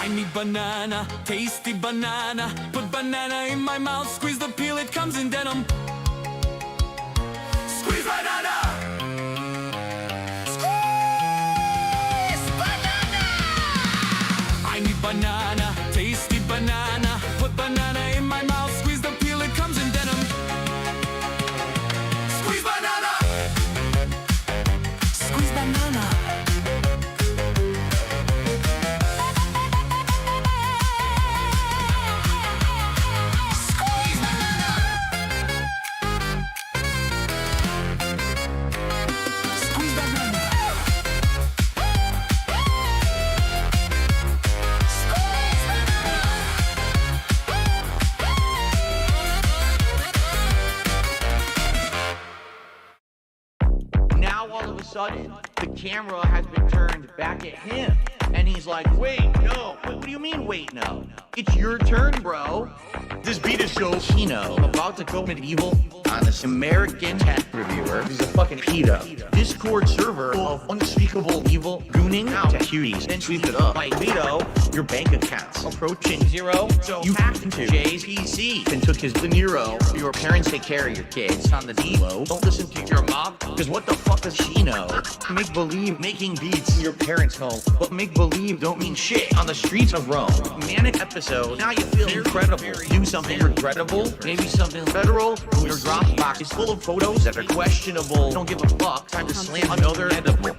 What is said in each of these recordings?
I need banana, tasty banana. Put banana in my mouth, squeeze the peel, it comes in denim. Squeeze banana! Squeeze banana! I need banana, tasty banana. Put banana in my mouth, squeeze the peel, it comes in denim. Squeeze banana! Squeeze banana! Sudden, the camera has been turned back at him, and he's like, wait, no. What do you mean, wait, no? It's your turn, bro. This beat is so Kino. I'm about to go medieval on this American tech reviewer. He's a fucking pedo. Discord server of unspeakable evil, gooning out to cuties, then sweep it up. Like Vito, your bank accounts approaching zero. So you hacked into Jay's PC and took his De Niro. Your parents take care of your kids on the D-Lo. Don't listen to your mom, because what the fuck does she know? Make believe making beats in your parents' home, but make believe don't mean shit on the streets of Rome. Manic episode, now you feel incredible. Do something regrettable, maybe something federal. Your Dropbox is full of photos that are questionable. Don't give a fuck, time to slam another edible.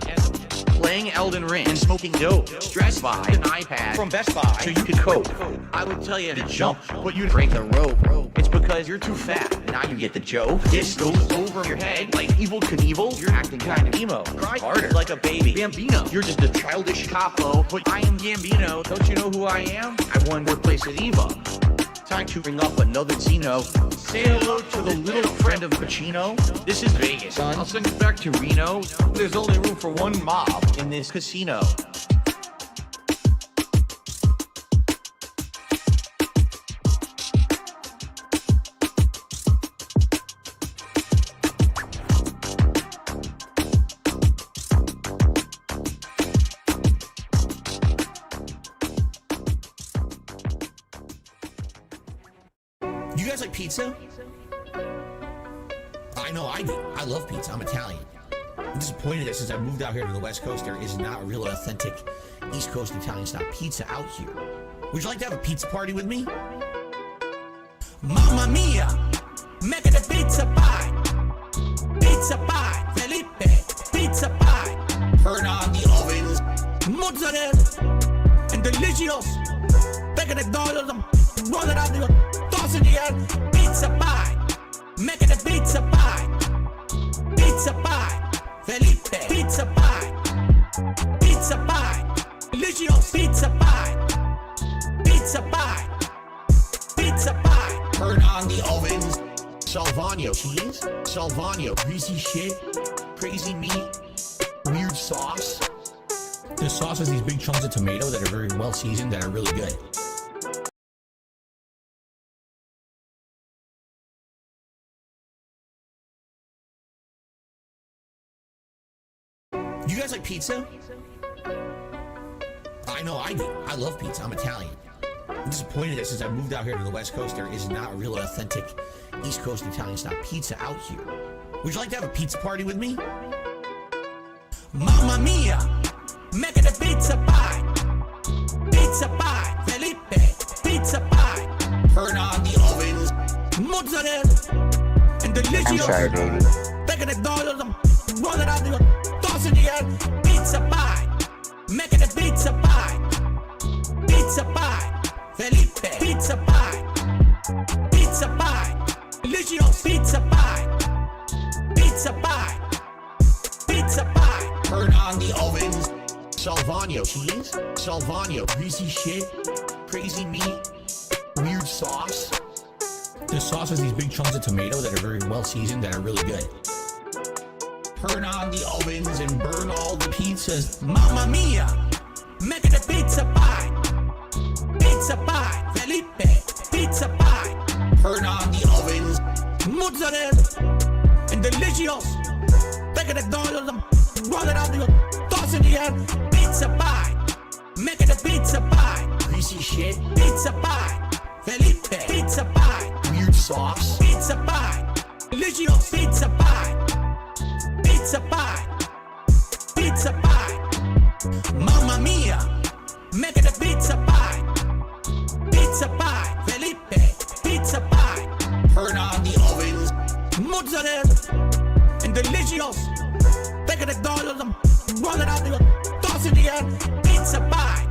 Playing Elden Ring and smoking dope. Stressed by an iPad from Best Buy so you could cope. I would tell you to jump, but you'd break the rope. It's because you're too fat. Now you get the joke. This goes over your head like Evil Knievel. You're acting kind of emo. Cry harder like a baby. Bambino, you're just a childish capo. But I am Gambino. Don't you know who I am? I won fourth place at Eva. Time to bring up another Zeno. Say hello to the little friend of Pacino. This is Vegas, son. I'll send you back to Reno. There's only room for one mob in this casino. You guys like pizza? I know I do. I love pizza. I'm Italian. I'm disappointed that since I moved out here to the West Coast, there is not a real authentic East Coast Italian style pizza out here. Would you like to have a pizza party with me? Mamma mia, make it a pizza pie. Pizza pie, Felipe, pizza pie. Turn on the ovens. Mozzarella and delicious. Taking the dollars and roll it out the toss in the air. Pizza pie, make it a pizza pie. Pizza pie, Felipe, pizza pie. Pizza pie, delicious pizza pie. Pizza pie, pizza pie. Turn on the ovens. Salvagno cheese. Salvagno greasy shit. Crazy meat. Weird sauce. The sauce has these big chunks of tomato that are very well seasoned that are really good. You guys like pizza? I know I do. I love pizza. I'm Italian. I'm disappointed that since I moved out here to the West Coast, there is not a real authentic East Coast Italian style pizza out here. Would you like to have a pizza party with me? Mamma mia, make it a pizza pie. Pizza pie, Felipe, pizza pie. Turn on the ovens. Mozzarella and delicious. I'm sorry, baby. Taking the dollars and roll it out the toss in the air. Pizza pie, make it a pizza pie. Pizza pie, Felipe, pizza pie. Pizza pie, delicious pizza pie. Pizza pie, pizza pie. Turn on the ovens. Salvagno cheese. Salvagno greasy shit. Crazy meat. Weird sauce. The sauce has these big chunks of tomato that are very well seasoned that are really good. Turn on the ovens and burn all the pizzas. Mamma mia, make it a pizza pie. Pizza pie, Felipe, pizza pie. Turn on the ovens. Mozzarella and delicious. Taking the dollars and roll it out the toss in the air. Pizza pie, make it a pizza pie. greasy shit, pizza pie, Felipe, pizza pie, weird sauce, pizza pie, delicious pizza pie, pizza pie, pizza pie, mamma mia, make it a pizza pie, pizza pie, Felipe, pizza pie, turn on the ovens, mozzarella, and delicious, take it a dollar, roll it out, toss it in the air, pizza pie,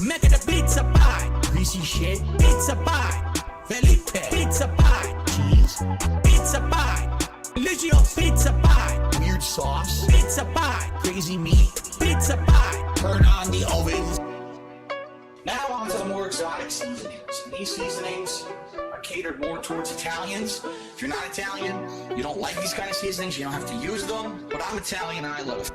make it a pizza pie, greasy shit, pizza pie, Felipe, pizza pie, cheese, pizza pie, delicious pizza pie, weird sauce, pizza pie, crazy meat, pizza pie. turn on the ovens. Now on to the more exotic seasonings. These seasonings are catered more towards Italians. If you're not Italian, you don't like these kind of seasonings, you don't have to use them, but I'm Italian and I love it.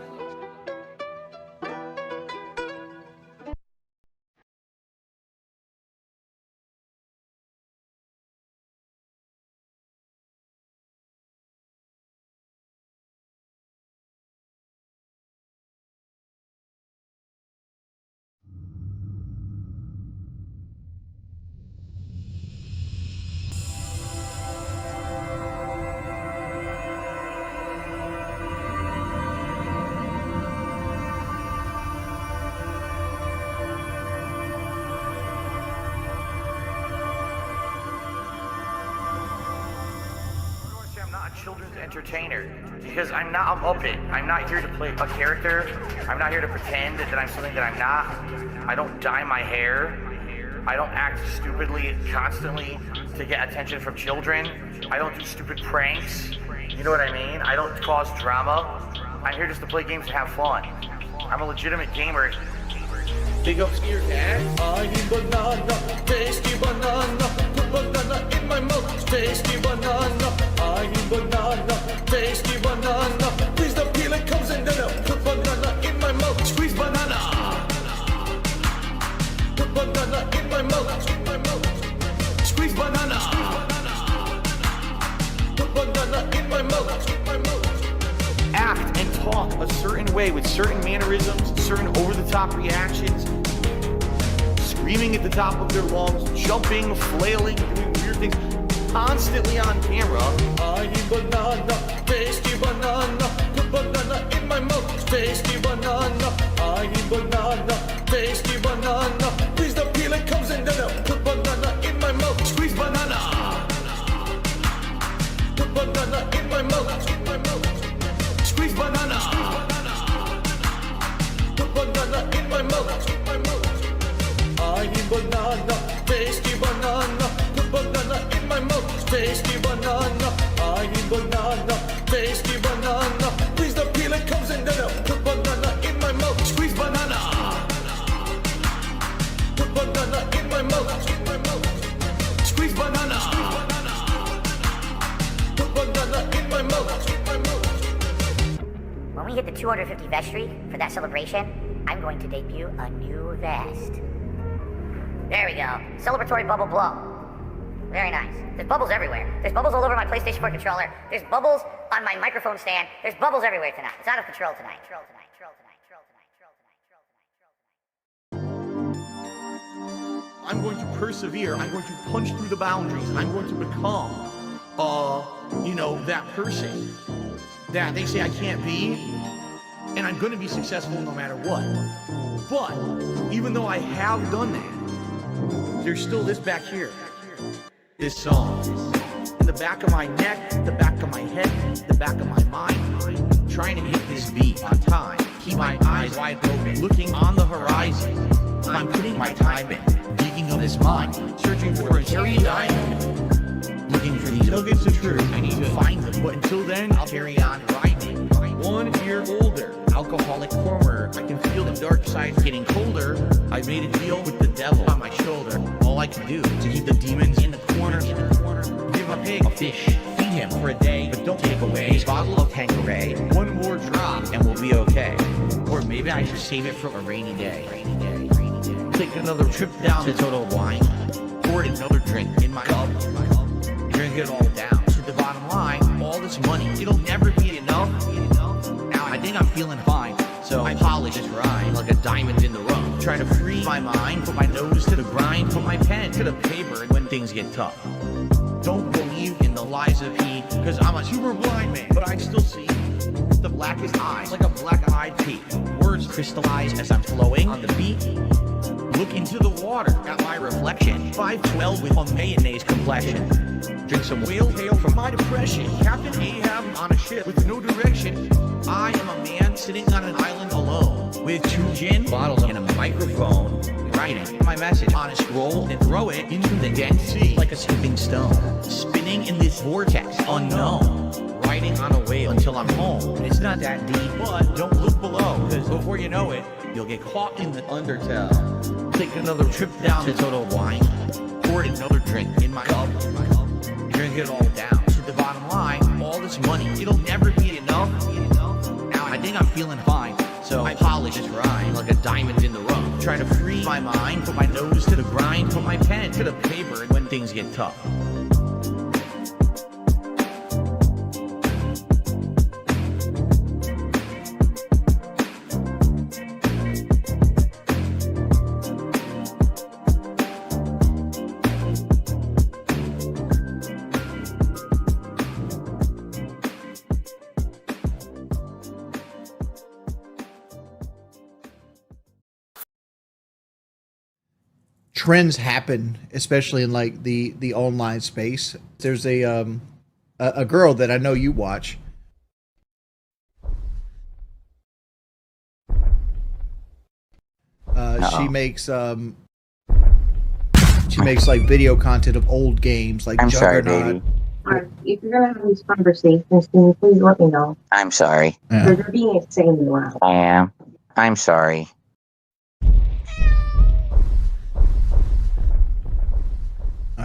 I'm not a children's entertainer because I'm not a Muppet. I'm not here to play a character. I'm not here to pretend that I'm something that I'm not. I don't dye my hair. I don't act stupidly constantly to get attention from children. I don't do stupid pranks. You know what I mean? I don't cause drama. I'm here just to play games and have fun. I'm a legitimate gamer. Big ups to your dad. I need banana, tasty banana, put banana in my mouth, tasty banana. I need banana, tasty banana. Please the peel it comes and then I put banana in my mouth, squeeze banana. Put banana in my mouth, squeeze banana. Put banana in my mouth. Act and talk a certain way with certain mannerisms, certain over-the-top reactions, screaming at the top of their lungs, jumping, flailing, doing weird things, constantly on camera. I need banana, tasty banana, put banana in my mouth, tasty banana. I need banana, tasty banana. Please the peel it comes and then I put banana in my mouth, squeeze banana. Put banana in my mouth, squeeze banana. Put banana in my mouth. I need banana, tasty banana. Put banana in my mouth, tasty banana. I need banana, tasty banana. Please the peel it comes and then I put banana in my mouth, squeeze banana. Put banana in my mouth, squeeze banana. Put banana in my mouth. When we hit the 250 vestry for that celebration, I'm going to debut a new vest. There we go. Celebratory bubble blow. Very nice. There's bubbles everywhere. There's bubbles all over my PlayStation 4 controller. There's bubbles on my microphone stand. There's bubbles everywhere tonight. It's out of control tonight. I'm going to persevere. I'm going to punch through the boundaries. I'm going to become, that person that they say I can't be, and I'm going to be successful no matter what. But even though I have done that, there's still this back here. This song. In the back of my neck, the back of my head, the back of my mind. Trying to hit this beat on time. Keep my eyes wide open, looking on the horizon. I'm putting my time in, digging up this mine, searching for a cherry diamond. Looking for these nuggets of truth, I need to find them. But until then, I'll carry on grinding. 1 year older, alcoholic former. I can feel the dark side getting colder. I made a deal with the devil on my shoulder. All I can do to keep the demons in the corner. Give a pig a fish, feed him for a day, but don't take away his bottle of Tanqueray. 1 more drop and we'll be okay. Or maybe I should save it for a rainy day. Take another trip down to Total Wine. Pour another drink in my cup. Drink it all down to the bottom line. All this money, it'll never be enough. Now I think I'm feeling fine. So I polish this rhyme like a diamond in the rough. Try to free my mind, put my nose to the grind, put my pen to the paper when things get tough. Don't believe in the lies of he, cause I'm a super blind man, but I still see the blackest eyes like a black-eyed pea. Words crystallize as I'm flowing on the beat. Look into the water at my reflection. 5'12" with a mayonnaise complexion. Drink some whale tail from my depression. Captain Ahab on a ship with no direction. I am a man sitting on an island alone with 2 gin bottles and a microphone. Writing my message on a scroll and throw it into the dent sea like a skipping stone. Spinning in this vortex unknown. Riding on a whale until I'm home. It's not that deep, but don't look below, cause before you know it, you'll get caught in the undertow. Take another trip down to Total Wine. Pour another drink in my cup. Drink it all down to the bottom line. All this money, it'll never be enough. Now I think I'm feeling fine, so I polish this rhyme like a diamond in the rough. Try to free my mind, put my nose to the grind, put my pen to the paper when things get tough. Trends happen, especially in like the online space. There's a girl that I know you watch. She makes like video content of old games like I'm sorry, Juggernaut. baby. If you're gonna have these conversations, can you please let me know? I'm sorry. Yeah. Because they're being insanely loud. I am. I'm sorry.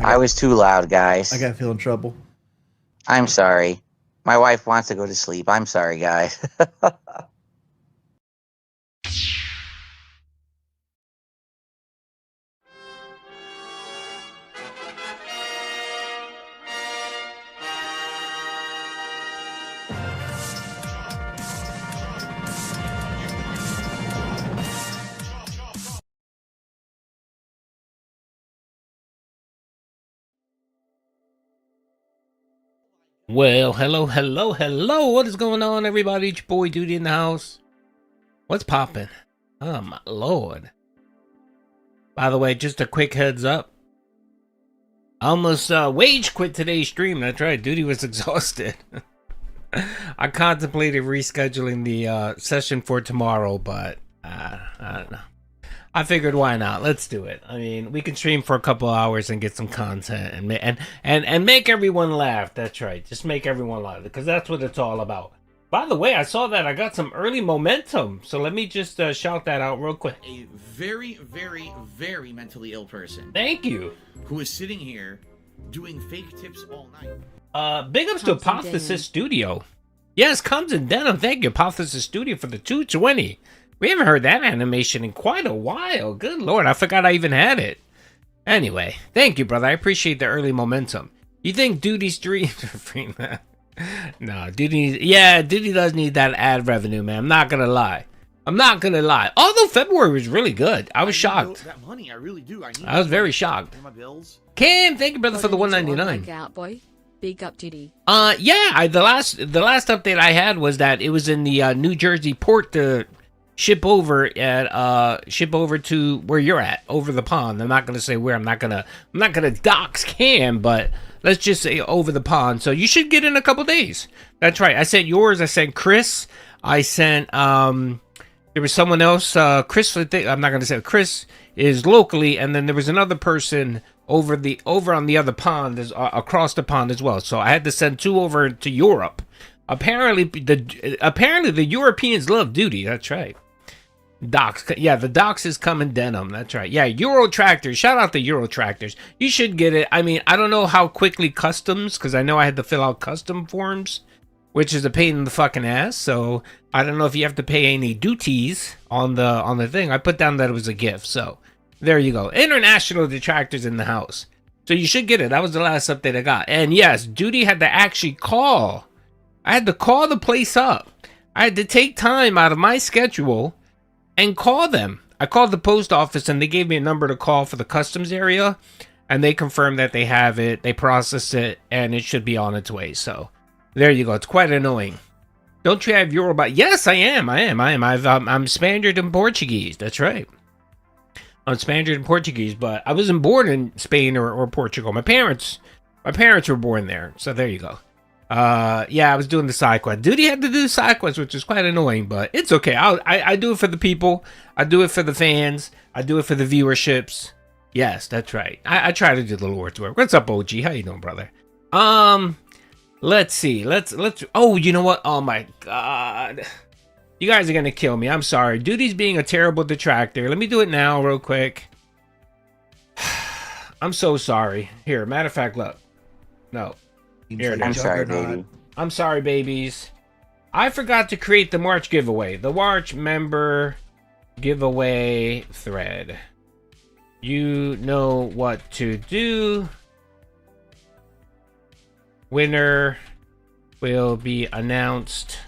I was too loud, guys. I got to feel in trouble. I'm sorry. My wife wants to go to sleep. I'm sorry, guys. Well, hello. What is going on, everybody? It's your boy Duty in the house. What's poppin'? Oh, my lord. By the way, just a quick heads up. I almost wage quit today's stream. That's right, Duty was exhausted. I contemplated rescheduling the session for tomorrow, but I don't know. I figured, why not? Let's do it. I mean, we can stream for a couple hours and get some content and make everyone laugh. That's right. Just make everyone laugh, because that's what it's all about. By the way, I saw that I got some early momentum, so let me just shout that out real quick. A very, very, very mentally ill person. Thank you. Who is sitting here doing fake tips all night. Big ups to Apotheosis Studio. Yes, comes in denim. Thank you, Apotheosis Studio, for the 220. We haven't heard that animation in quite a while. Good lord, I forgot I even had it. Anyway, thank you, brother. I appreciate the early momentum. You think Duty streams are free, man? No, Duty does need that ad revenue, man. I'm not gonna lie. Although February was really good. I was shocked. That money, I really do. I was very shocked. My bills. Cam, thank you, brother, for the 199. Out, boy. Big up, Duty. Yeah. The last update I had was that it was in the New Jersey port to ship over to where you're at, over the pond. I'm not gonna say where. I'm not gonna dox Cam, but let's just say over the pond. So you should get in a couple days. That's right. I sent yours. I sent Chris. I sent there was someone else. Chris. I'm not gonna say Chris is locally, and then there was another person over on the other pond, across the pond as well. So I had to send 2 over to Europe. Apparently the Europeans love Duty. That's right. Docs, yeah, the Docs is coming denim. That's right. Yeah, Euro Tractors. Shout out to Euro Tractors. You should get it. I mean, I don't know how quickly customs, because I know I had to fill out custom forms, which is a pain in the fucking ass. So I don't know if you have to pay any duties on the thing. I put down that it was a gift. So there you go. International Detractors in the house. So you should get it. That was the last update I got. And yes, Duty had to actually call. I had to call the place up. I had to take time out of my schedule and call them. I called the post office and they gave me a number to call for the customs area, and they confirmed that they have it, they processed it, and it should be on its way. So there you go. It's quite annoying. Don't you have Yoruba? Yes, I am. I'm Spaniard and Portuguese. That's right. I'm Spaniard and Portuguese, but I wasn't born in Spain or Portugal. My parents were born there. So there you go. Yeah, I was doing the side quest. Duty had to do the side quest, which is quite annoying, but it's okay. I do it for the people. I do it for the fans. I do it for the viewerships. Yes, that's right. I try to do the Lord's work. What's up, OG? How you doing, brother? Let's see. Let's. Oh, you know what? Oh my God. You guys are gonna kill me. I'm sorry. Duty's being a terrible detractor. Let me do it now, real quick. I'm so sorry. Here, matter of fact, look. No. Here it is. I'm sorry, baby. I'm sorry, babies. I forgot to create the March giveaway. The March member giveaway thread. You know what to do. Winner will be announced.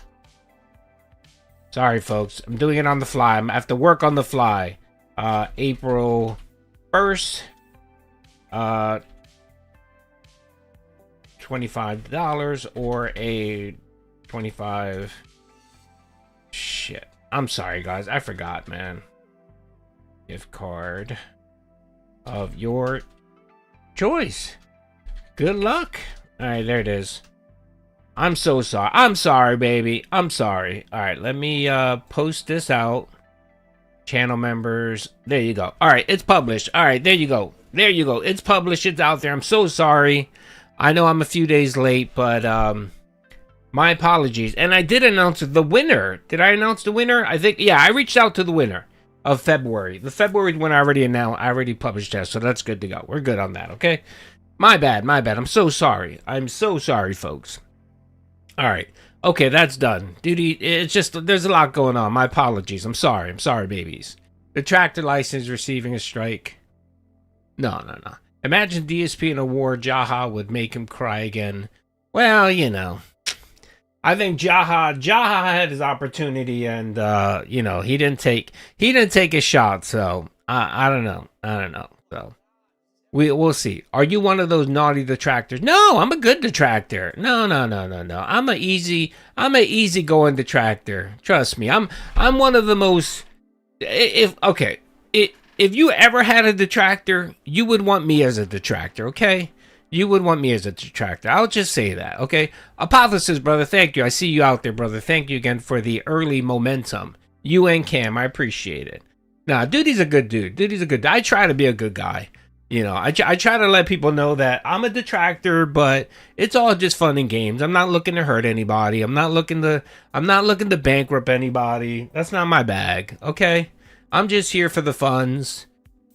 Sorry, folks. I'm doing it on the fly. I have to work on the fly. April 1st. $25 or a 25. Shit. I'm sorry, guys. I forgot, man. Gift card of your choice. Good luck. All right, there it is. I'm so sorry. I'm sorry, baby. I'm sorry. All right, let me post this out. Channel members. There you go. All right, it's published. All right, there you go. There you go. It's published. It's out there. I'm so sorry. I know I'm a few days late, but my apologies. And I did announce the winner. Did I announce the winner? I think, yeah, I reached out to the winner of February. The February one I already announced. I already published that, so that's good to go. We're good on that, okay? My bad, my bad. I'm so sorry. I'm so sorry, folks. All right. Okay, that's done. Duty, it's just, there's a lot going on. My apologies. I'm sorry. I'm sorry, babies. The tractor license receiving a strike. No. Imagine DSP in a war, Jaha would make him cry again. Well, you know. I think Jaha had his opportunity, and he didn't take his shot, so I don't know. So we'll see. Are you one of those naughty detractors? No, I'm a good detractor. No. I'm a easy going detractor. Trust me. I'm one of the most if you ever had a detractor, you would want me as a detractor, okay? You would want me as a detractor. I'll just say that, okay? Hypothesis, brother, thank you. I see you out there, brother. Thank you again for the early momentum. You and Cam, I appreciate it. Nah, Duty's a good dude. I try to be a good guy. You know, I try to let people know that I'm a detractor, but it's all just fun and games. I'm not looking to hurt anybody. I'm not looking to bankrupt anybody. That's not my bag, okay? I'm just here for the funs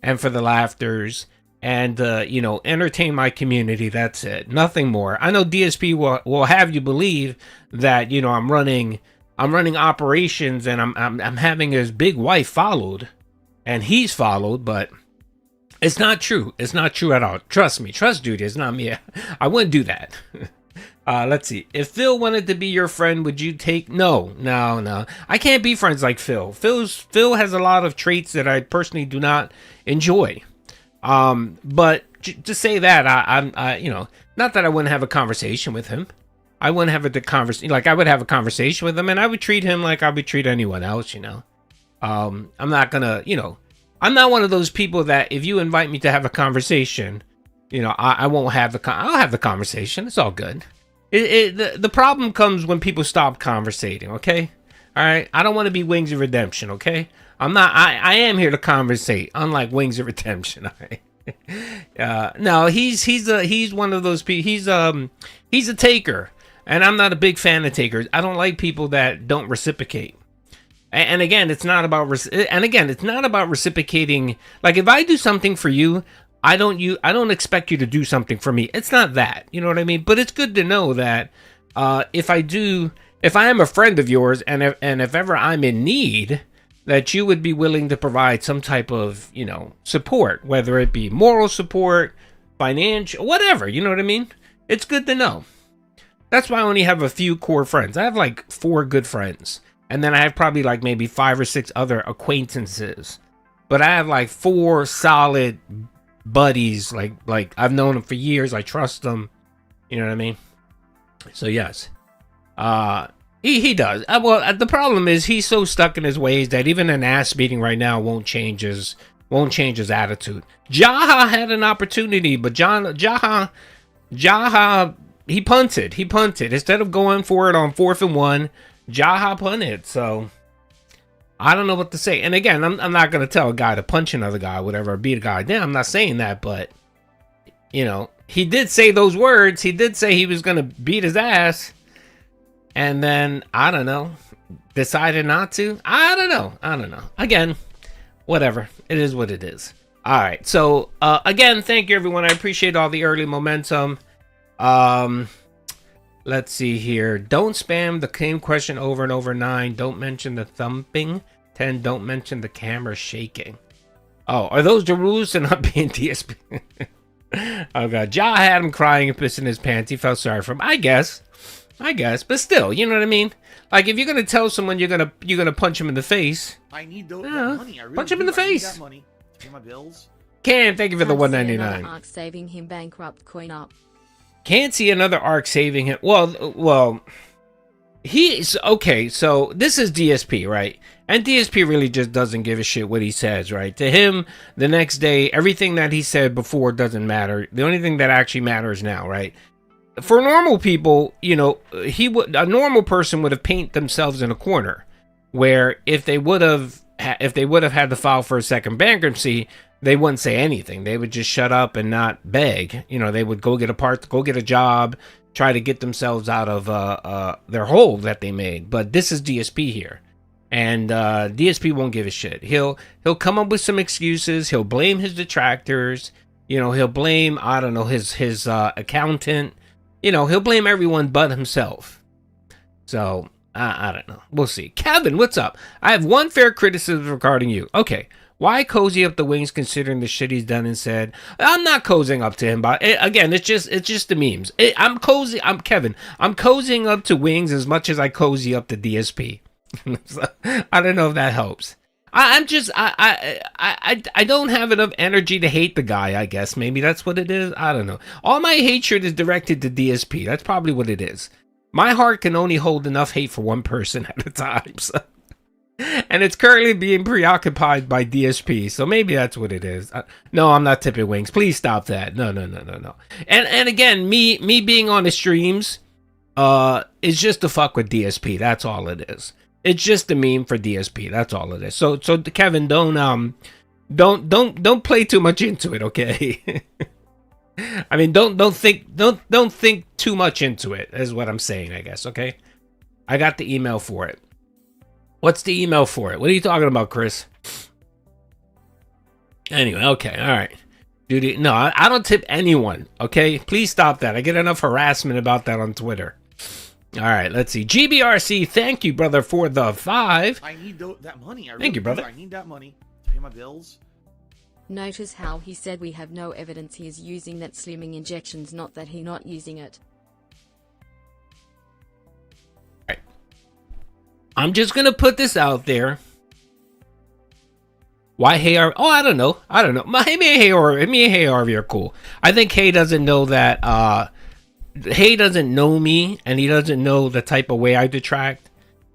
and for the laughters and entertain my community. That's it. Nothing more. I know DSP will have you believe that, I'm running operations and I'm having his big wife followed and he's followed, but it's not true. It's not true at all. Trust me. Trust Duty. It's not me. I wouldn't do that. Let's see. If Phil wanted to be your friend, would you take? No. I can't be friends like Phil. Phil has a lot of traits that I personally do not enjoy. But to say that, I not that I wouldn't have a conversation with him. I wouldn't have a conversation. Like I would have a conversation with him, and I would treat him like I would treat anyone else. I'm not gonna. I'm not one of those people that if you invite me to have a conversation, I won't have I'll have the conversation. It's all good. The problem comes when people stop conversating, okay? All right? I don't want to be Wings of Redemption, okay? I'm not. I am here to conversate, unlike Wings of Redemption, all right? No, he's one of those people. He's a taker, and I'm not a big fan of takers. I don't like people that don't reciprocate. And again, it's not about reciprocating. Like if I do something for you, I don't expect you to do something for me. It's not that, you know what I mean? But it's good to know that if I am a friend of yours and if ever I'm in need, that you would be willing to provide some type of, support, whether it be moral support, financial, whatever, you know what I mean? It's good to know. That's why I only have a few core friends. I have like 4 good friends. And then I have probably like maybe 5 or 6 other acquaintances. But I have like 4 solid buddies. Like I've known them for years. I trust them. You know what I mean? So yes. He does. Well, the problem is he's so stuck in his ways that even an ass beating right now won't change his attitude. Jaha had an opportunity, but Jaha he punted. Instead of going for it on 4th and 1, Jaha punted. So I don't know what to say. And again, I'm not gonna tell a guy to punch another guy, or whatever, or beat a guy down. I'm not saying that, but you know, he did say those words. He did say he was gonna beat his ass. And then, I don't know, decided not to. I don't know. Again, whatever. It is what it is. All right. So, again, thank you, everyone. I appreciate all the early momentum. Let's see here. Don't spam the same question over and over. 9. Don't mention the thumping. 10. Don't mention the camera shaking. Oh, are those the rules to not being DSP? Oh, God. Ja had him crying and pissing his pants. He felt sorry for him. I guess, but still, you know what I mean? Like, if you're gonna tell someone you're gonna punch him in the face, I need that money. I really punch him in the face. I need that money to pay my bills. Cam, thank you for the Can't see another $1.99. arc saving him bankrupt coin up. Can't see another arc saving him. Well, he's okay. So this is DSP, right? And DSP really just doesn't give a shit what he says, right? To him, the next day, everything that he said before doesn't matter. The only thing that actually matters now, right? For normal people, you know, a normal person would have painted themselves in a corner where if they would have had to file for a second bankruptcy, they wouldn't say anything. They would just shut up and not beg. You know, they would go get a job, try to get themselves out of their hole that they made. But this is DSP here, and DSP won't give a shit. He'll come up with some excuses. He'll blame his detractors. You know, he'll blame, I don't know, his accountant. You know, he'll blame everyone but himself. So, I don't know. We'll see. Kevin, what's up? I have one fair criticism regarding you. Okay. Why cozy up the wings considering the shit he's done and said? I'm not cozying up to him, but again, it's just the memes. I'm Kevin. I'm cozying up to wings as much as I cozy up to DSP. I don't know if that helps. I don't have enough energy to hate the guy, I guess. Maybe that's what it is. I don't know. All my hatred is directed to DSP. That's probably what it is. My heart can only hold enough hate for one person at a time. So. And it's currently being preoccupied by DSP. So maybe that's what it is. No, I'm not tipping wings. Please stop that. No. And again, me being on the streams is just to fuck with DSP. That's all it is. It's just a meme for DSP. That's all it is. So Kevin, don't play too much into it, okay? I mean, don't think too much into it, is what I'm saying, I guess, okay? I got the email for it. What's the email for it? What are you talking about, Chris? Anyway, okay, all right. Dude, no, I don't tip anyone, okay? Please stop that. I get enough harassment about that on Twitter. All right, let's see. GBRC, thank you, brother, for the 5. I need that money. Thank you, brother. I need that money to pay my bills. Notice how he said we have no evidence he is using that slimming injections, not that he not using it. All right. I'm just going to put this out there. Why Hey Harvey? Oh, I don't know. Me and Hey Harvey are cool. I think Hey doesn't know that Hey doesn't know me, and he doesn't know the type of way I detract,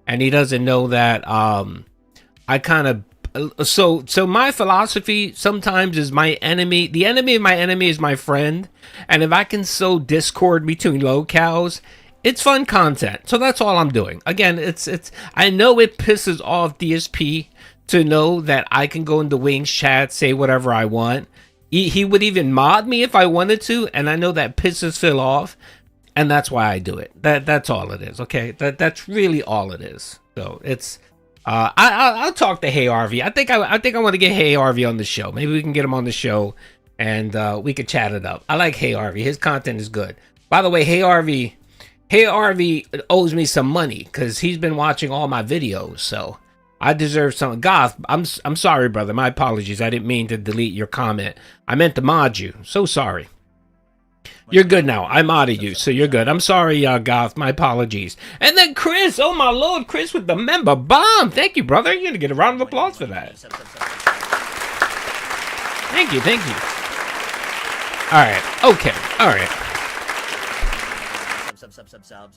and he doesn't know that I kind of so my philosophy sometimes is my enemy. The enemy of my enemy is my friend, and if I can sow discord between locales, it's fun content. So that's all I'm doing. Again, it's I know it pisses off DSP to know that I can go into Wings chat, say whatever I want. He would even mod me if I wanted to, and I know that pisses Phil off, and that's why I do it. That's all it is, okay? That's really all it is. So it's I'll talk to Hey Harvey. I think I want to get Hey Harvey on the show. Maybe we can get him on the show, and we could chat it up. I like Hey Harvey. His content is good. By the way, Hey Harvey owes me some money because he's been watching all my videos, so I deserve some. Goth, I'm sorry, brother. My apologies. I didn't mean to delete your comment. I meant to mod you. So sorry. You're good now. I'm out of you, so you're good. I'm sorry, Goth. My apologies. And then Chris. Oh, my Lord. Chris with the member bomb. Thank you, brother. You're going to get a round of applause for that. Thank you. Thank you. All right. Okay. All right.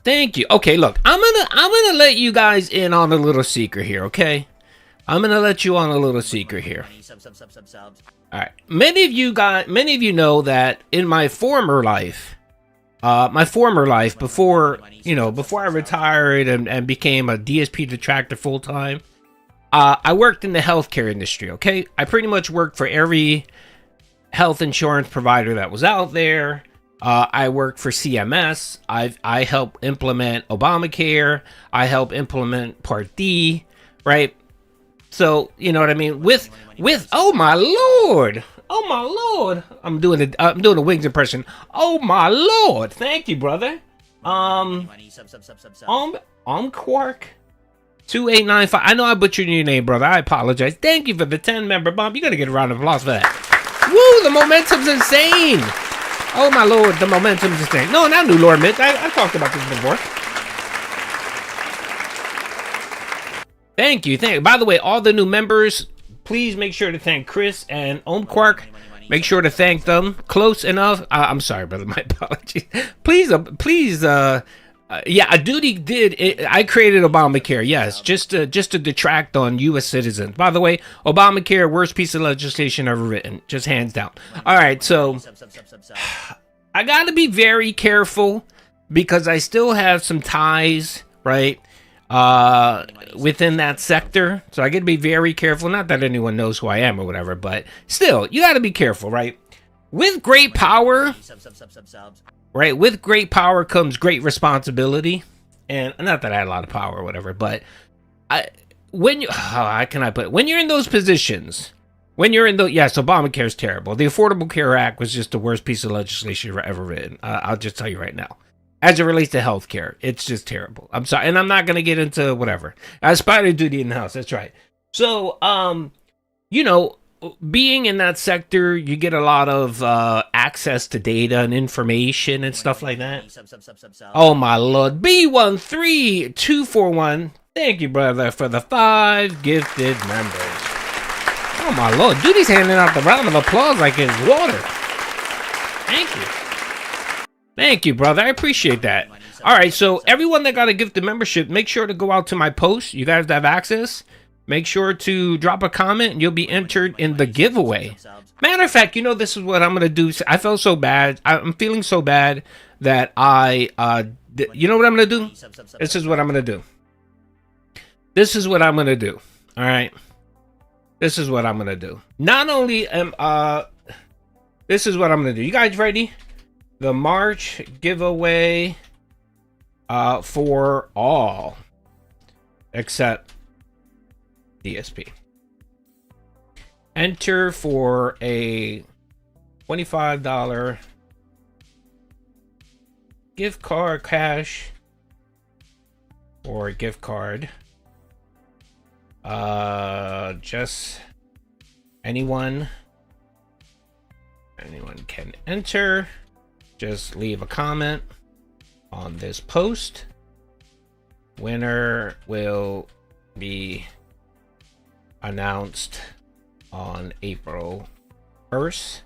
Thank you. Okay, look. I'm gonna let you guys in on a little secret here, okay? I'm gonna let you on a little secret here. All right. Many of you know that in my former life, before I retired and became a DSP Detractor full time, I worked in the healthcare industry. Okay, I pretty much worked for every health insurance provider that was out there. I worked for CMS. I helped implement Obamacare. I helped implement Part D. Right. So, you know what I mean? With oh my Lord. I'm doing a Wings impression. Oh my Lord. Thank you, brother. Quark 2895. I know I butchered your name, brother. I apologize. Thank you for the 10 member bomb. You gotta get a round of applause for that. Woo, the momentum's insane. Oh my Lord, the momentum's insane. No, not new Lord Mitch. I talked about this before. Thank you. By the way, all the new members, please make sure to thank Chris and Quark. Make sure to thank them. Close enough. I'm sorry, brother. My apologies. Please. Yeah, a duty did. I created Obamacare. Yes, just to detract on U.S. citizens. By the way, Obamacare, worst piece of legislation ever written, just hands down. All right, so I got to be very careful because I still have some ties, right? Within that sector, so I got to be very careful. Not that anyone knows who I am or whatever, but still, you got to be careful, right? With great power, right? With great power comes great responsibility, and not that I had a lot of power or whatever, but when you're in those positions, yes, Obamacare is terrible. The Affordable Care Act was just the worst piece of legislation ever written. I'll just tell you right now. As it relates to healthcare, it's just terrible. I'm sorry, and I'm not gonna get into whatever. Spider duty in the house. That's right. So, being in that sector, you get a lot of access to data and information and stuff like that. Oh my Lord, B13241. Thank you, brother, for the 5 gifted members. Oh my Lord, duty's handing out the round of applause like it's water. Thank you. Thank you, brother. I appreciate that. All right, so everyone that got a gifted membership, make sure to go out to my post. You guys have access. Make sure to drop a comment, and you'll be entered in the giveaway. Matter of fact, this is what I'm going to do. I felt so bad. I'm feeling so bad that you know what I'm going to do? This is what I'm going to do. This is what I'm going to do. All right? This is what I'm going to do. Not only this is what I'm going to do. You guys ready? The March giveaway for all except DSP. Enter for a $25 gift card, cash, or gift card. Just anyone can enter. Just leave a comment on this post. Winner will be announced on April 1st.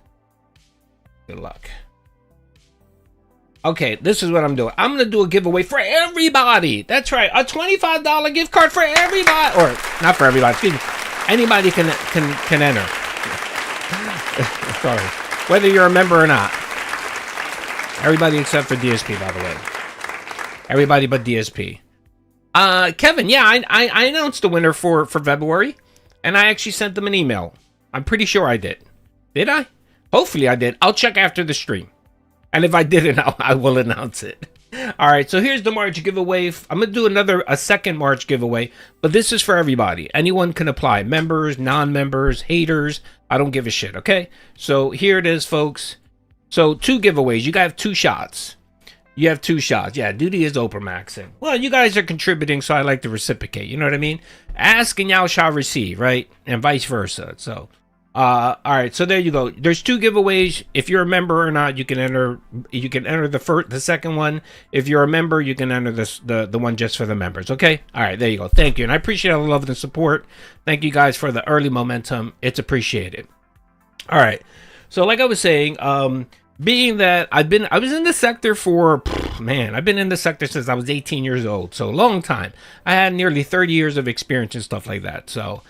Good luck. Okay, this is what I'm doing. I'm going to do a giveaway for everybody. That's right. A $25 gift card for everybody. Or not for everybody. Excuse me. Anybody can enter. Sorry. Whether you're a member or not. Everybody except for DSP, by the way. Everybody but DSP. Kevin, yeah, I announced the winner for February, and I actually sent them an email. I'm pretty sure I did. Did I? Hopefully I did. I'll check after the stream. And if I didn't, I will announce it. All right, so here's the March giveaway. I'm going to do a second March giveaway, but this is for everybody. Anyone can apply. Members, non-members, haters. I don't give a shit, okay? So here it is, folks. So 2 giveaways. You have 2 shots. You have 2 shots. Yeah, duty is Oprah maxing. Well, you guys are contributing, so I like to reciprocate. You know what I mean? Ask and y'all shall receive, right? And vice versa. So, All right, so there you go. There's 2 giveaways. If you're a member or not, you can enter. You can enter the second one. If you're a member, you can enter the one just for the members. Okay. All right, there you go. Thank you, and I appreciate all the love and the support. Thank you guys for the early momentum. It's appreciated. All right. So like I was saying, being that I was in the sector for I've been in the sector since I was 18 years old, so a long time. I had nearly 30 years of experience and stuff like that. So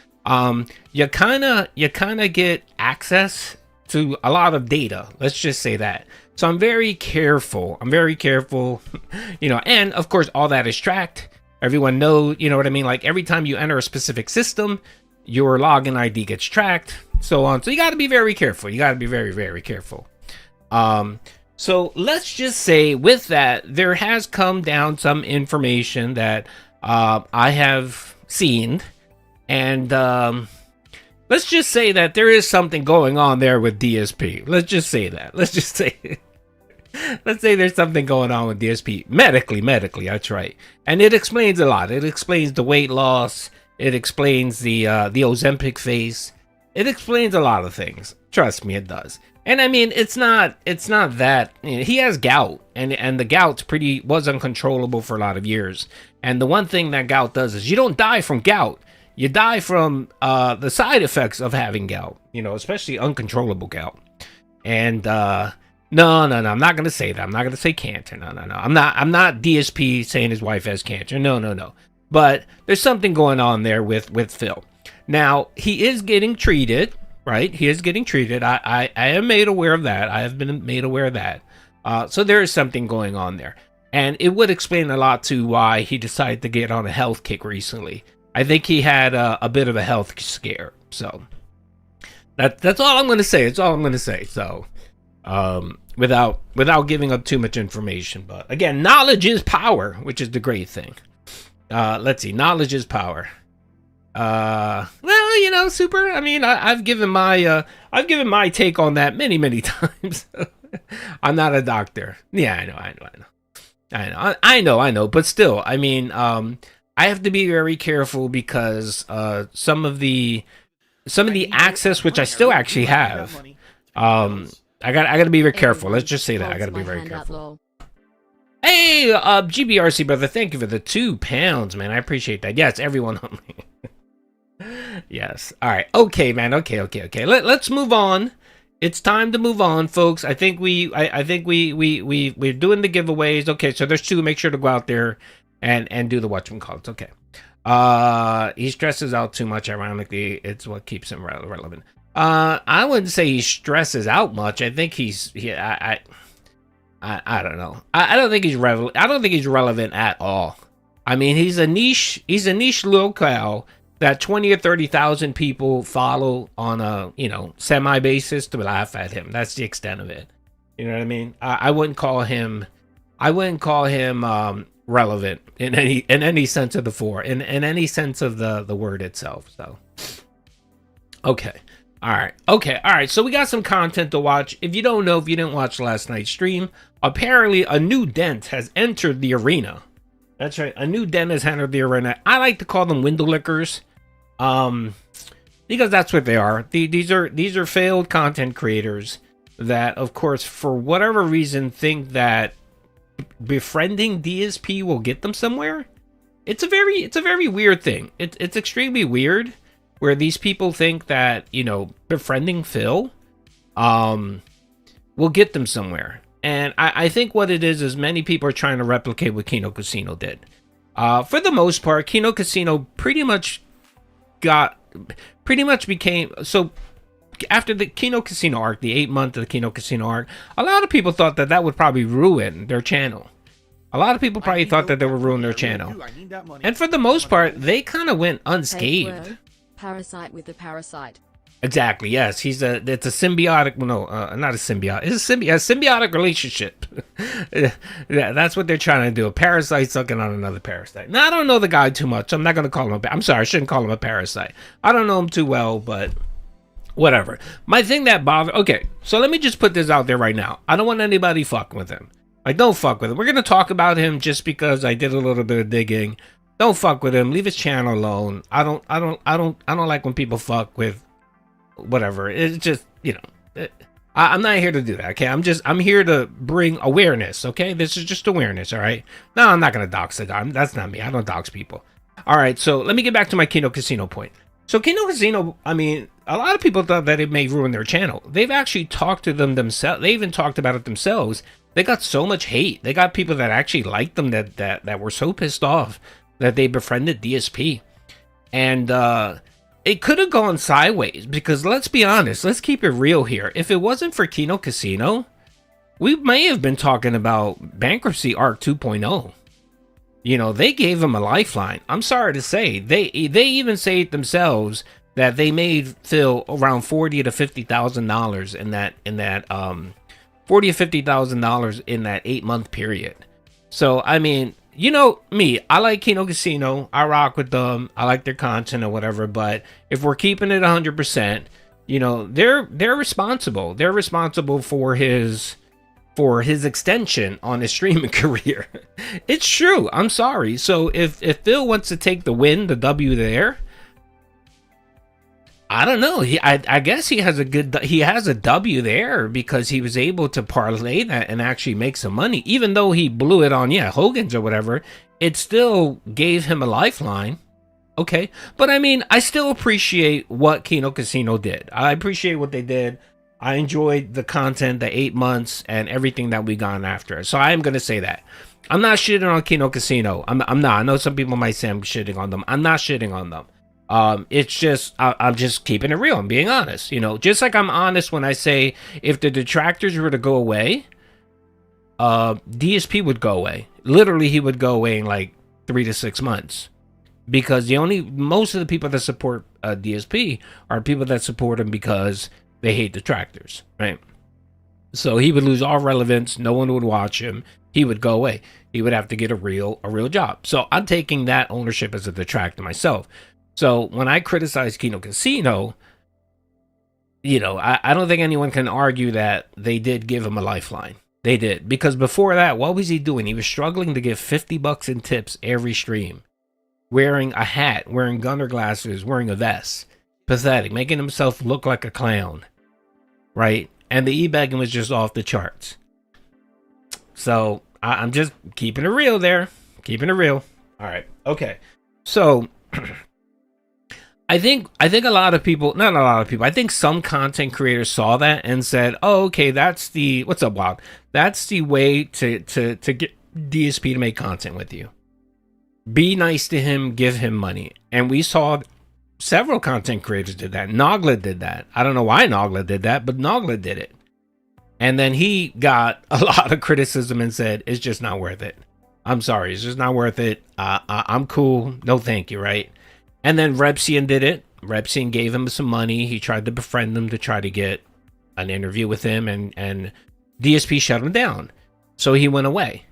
you kind of get access to a lot of data. Let's just say that. So I'm very careful. You know, and of course all that is tracked. Everyone knows, you know what I mean? Like every time you enter a specific system, your login ID gets tracked, so on. So you got to be very careful. You got to be very, very careful. So let's just say with that, there has come down some information that I have seen, and let's just say that there is something going on there with DSP. Let's just say that. Let's say there's something going on with DSP medically. That's right, and it explains a lot. It explains the weight loss. It explains the Ozempic face. It explains a lot of things. Trust me, it does. And I mean, it's not that, you know, he has gout, and the gout was uncontrollable for a lot of years. And the one thing that gout does is you don't die from gout. You die from the side effects of having gout, you know, especially uncontrollable gout. And no, I'm not gonna say that. I'm not gonna say cancer. No. I'm not DSP saying his wife has cancer. No. But there's something going on there with Phil. Now, he is getting treated, right? He is getting treated. I am made aware of that. I have been made aware of that. So there is something going on there. And it would explain a lot to why he decided to get on a health kick recently. I think he had a bit of a health scare. So that's all I'm going to say. It's all I'm going to say. So without giving up too much information. But again, knowledge is power, which is the great thing. Let's see. Knowledge is power. Well, you know, super. I mean, I've given my take on that many times. I'm not a doctor. Yeah, I know. But still, I mean, I have to be very careful because some of the access, which I still actually have, I gotta be very careful. Let's just say that I gotta be very careful. Hey, GBRC brother, thank you for the £2, man. I appreciate that. Yes, everyone on me. Yes. All right. Okay, man. Okay. Let's move on. It's time to move on, folks. I think we're doing the giveaways. Okay, so there's 2. Make sure to go out there and do the whatchamacallit. Okay. He stresses out too much. Ironically, it's what keeps him relevant. I wouldn't say he stresses out much. I think I don't know. I don't think he's relevant. I don't think he's relevant at all. I mean, he's a niche locale that 20 or 30,000 people follow on a, you know, semi basis to laugh at him. That's the extent of it. You know what I mean? I wouldn't call him relevant in any sense of in any sense of the word itself. So okay. All right. So we got some content to watch. If you don't know, if you didn't watch last night's stream, apparently a new dent has entered the arena. That's right. A new dent has entered the arena. I like to call them window lickers, because that's what they are. These are failed content creators that, of course, for whatever reason, think that befriending DSP will get them somewhere. It's a very weird thing. It's extremely weird, where these people think that, you know, befriending Phil will get them somewhere. And I think what it is many people are trying to replicate what Kino Casino did. For the most part, Kino Casino pretty much became, so after the Kino Casino arc, the 8-month of the Kino Casino arc, a lot of people thought that would probably ruin their channel. A lot of people probably thought that they would ruin their channel. And for the most part, they kind of went unscathed. Parasite with the parasite. Exactly. Yes, it's a symbiotic. No, not a symbiote. It's a symbiotic relationship. Yeah, that's what they're trying to do. A parasite sucking on another parasite. Now, I don't know the guy too much. I'm not going to call him I'm sorry. I shouldn't call him a parasite. I don't know him too well, but whatever. My thing that bothers. Okay, so let me just put this out there right now. I don't want anybody fucking with him. Like, don't fuck with him. We're going to talk about him just because I did a little bit of digging. Don't fuck with him. Leave his channel alone. I don't like when people fuck with whatever. It's just, I'm not here to do that, okay? I'm here to bring awareness, okay? This is just awareness, all right? No, I'm not going to dox it. That's not me. I don't dox people. All right, so let me get back to my Kino Casino point. So Kino Casino, I mean, a lot of people thought that it may ruin their channel. They've actually talked to them themselves. They even talked about it themselves. They got so much hate. They got people that actually liked them that were so pissed off that they befriended DSP. And it could have gone sideways because let's be honest, let's keep it real here. If it wasn't for Kino Casino, we may have been talking about Bankruptcy Arc 2.0. They gave him a lifeline. I'm sorry to say, they even say it themselves that they made Phil around $40,000 to $50,000 in that $40,000 to $50,000 in that 8-month period. So I mean, me, I like Kino Casino. I rock with them. I like their content or whatever. But if we're keeping it 100%, they're responsible. They're responsible for his extension on his streaming career. It's true. I'm sorry. So if Phil wants to take the win, the W there, I don't know. I guess he has a W there because he was able to parlay that and actually make some money. Even though he blew it on Hogan's or whatever, it still gave him a lifeline. Okay, but I mean, I still appreciate what Kino Casino did. I appreciate what they did. I enjoyed the content, the 8 months, and everything that we gone after. So I am gonna say that I'm not shitting on Kino Casino. I'm not. I know some people might say I'm shitting on them. I'm not shitting on them. It's just I'm just keeping it real. I'm being honest. Just like I'm honest when I say if the detractors were to go away, DSP would go away. Literally, he would go away in like 3 to 6 months, because most of the people that support DSP are people that support him because they hate detractors, right? So he would lose all relevance. No one would watch him. He would go away. He would have to get a real job. So I'm taking that ownership as a detractor myself. So when I criticize Kino Casino, I don't think anyone can argue that they did give him a lifeline. They did. Because before that, what was he doing? He was struggling to give $50 in tips every stream. Wearing a hat, wearing gunner glasses, wearing a vest. Pathetic. Making himself look like a clown. Right? And the e-bagging was just off the charts. So I'm just keeping it real there. Keeping it real. All right. Okay. So I think a lot of people, not a lot of people, I think some content creators saw that and said, oh, okay, that's the, what's up, Wild? That's the way to get DSP to make content with you. Be nice to him, give him money. And we saw several content creators did that. Nogla did that. I don't know why Nogla did that, but Nogla did it. And then he got a lot of criticism and said, it's just not worth it. I'm sorry, it's just not worth it. I'm cool. No, thank you, right? And then Repsian did it. Repsian gave him some money. He tried to befriend him to try to get an interview with him, and DSP shut him down. So he went away.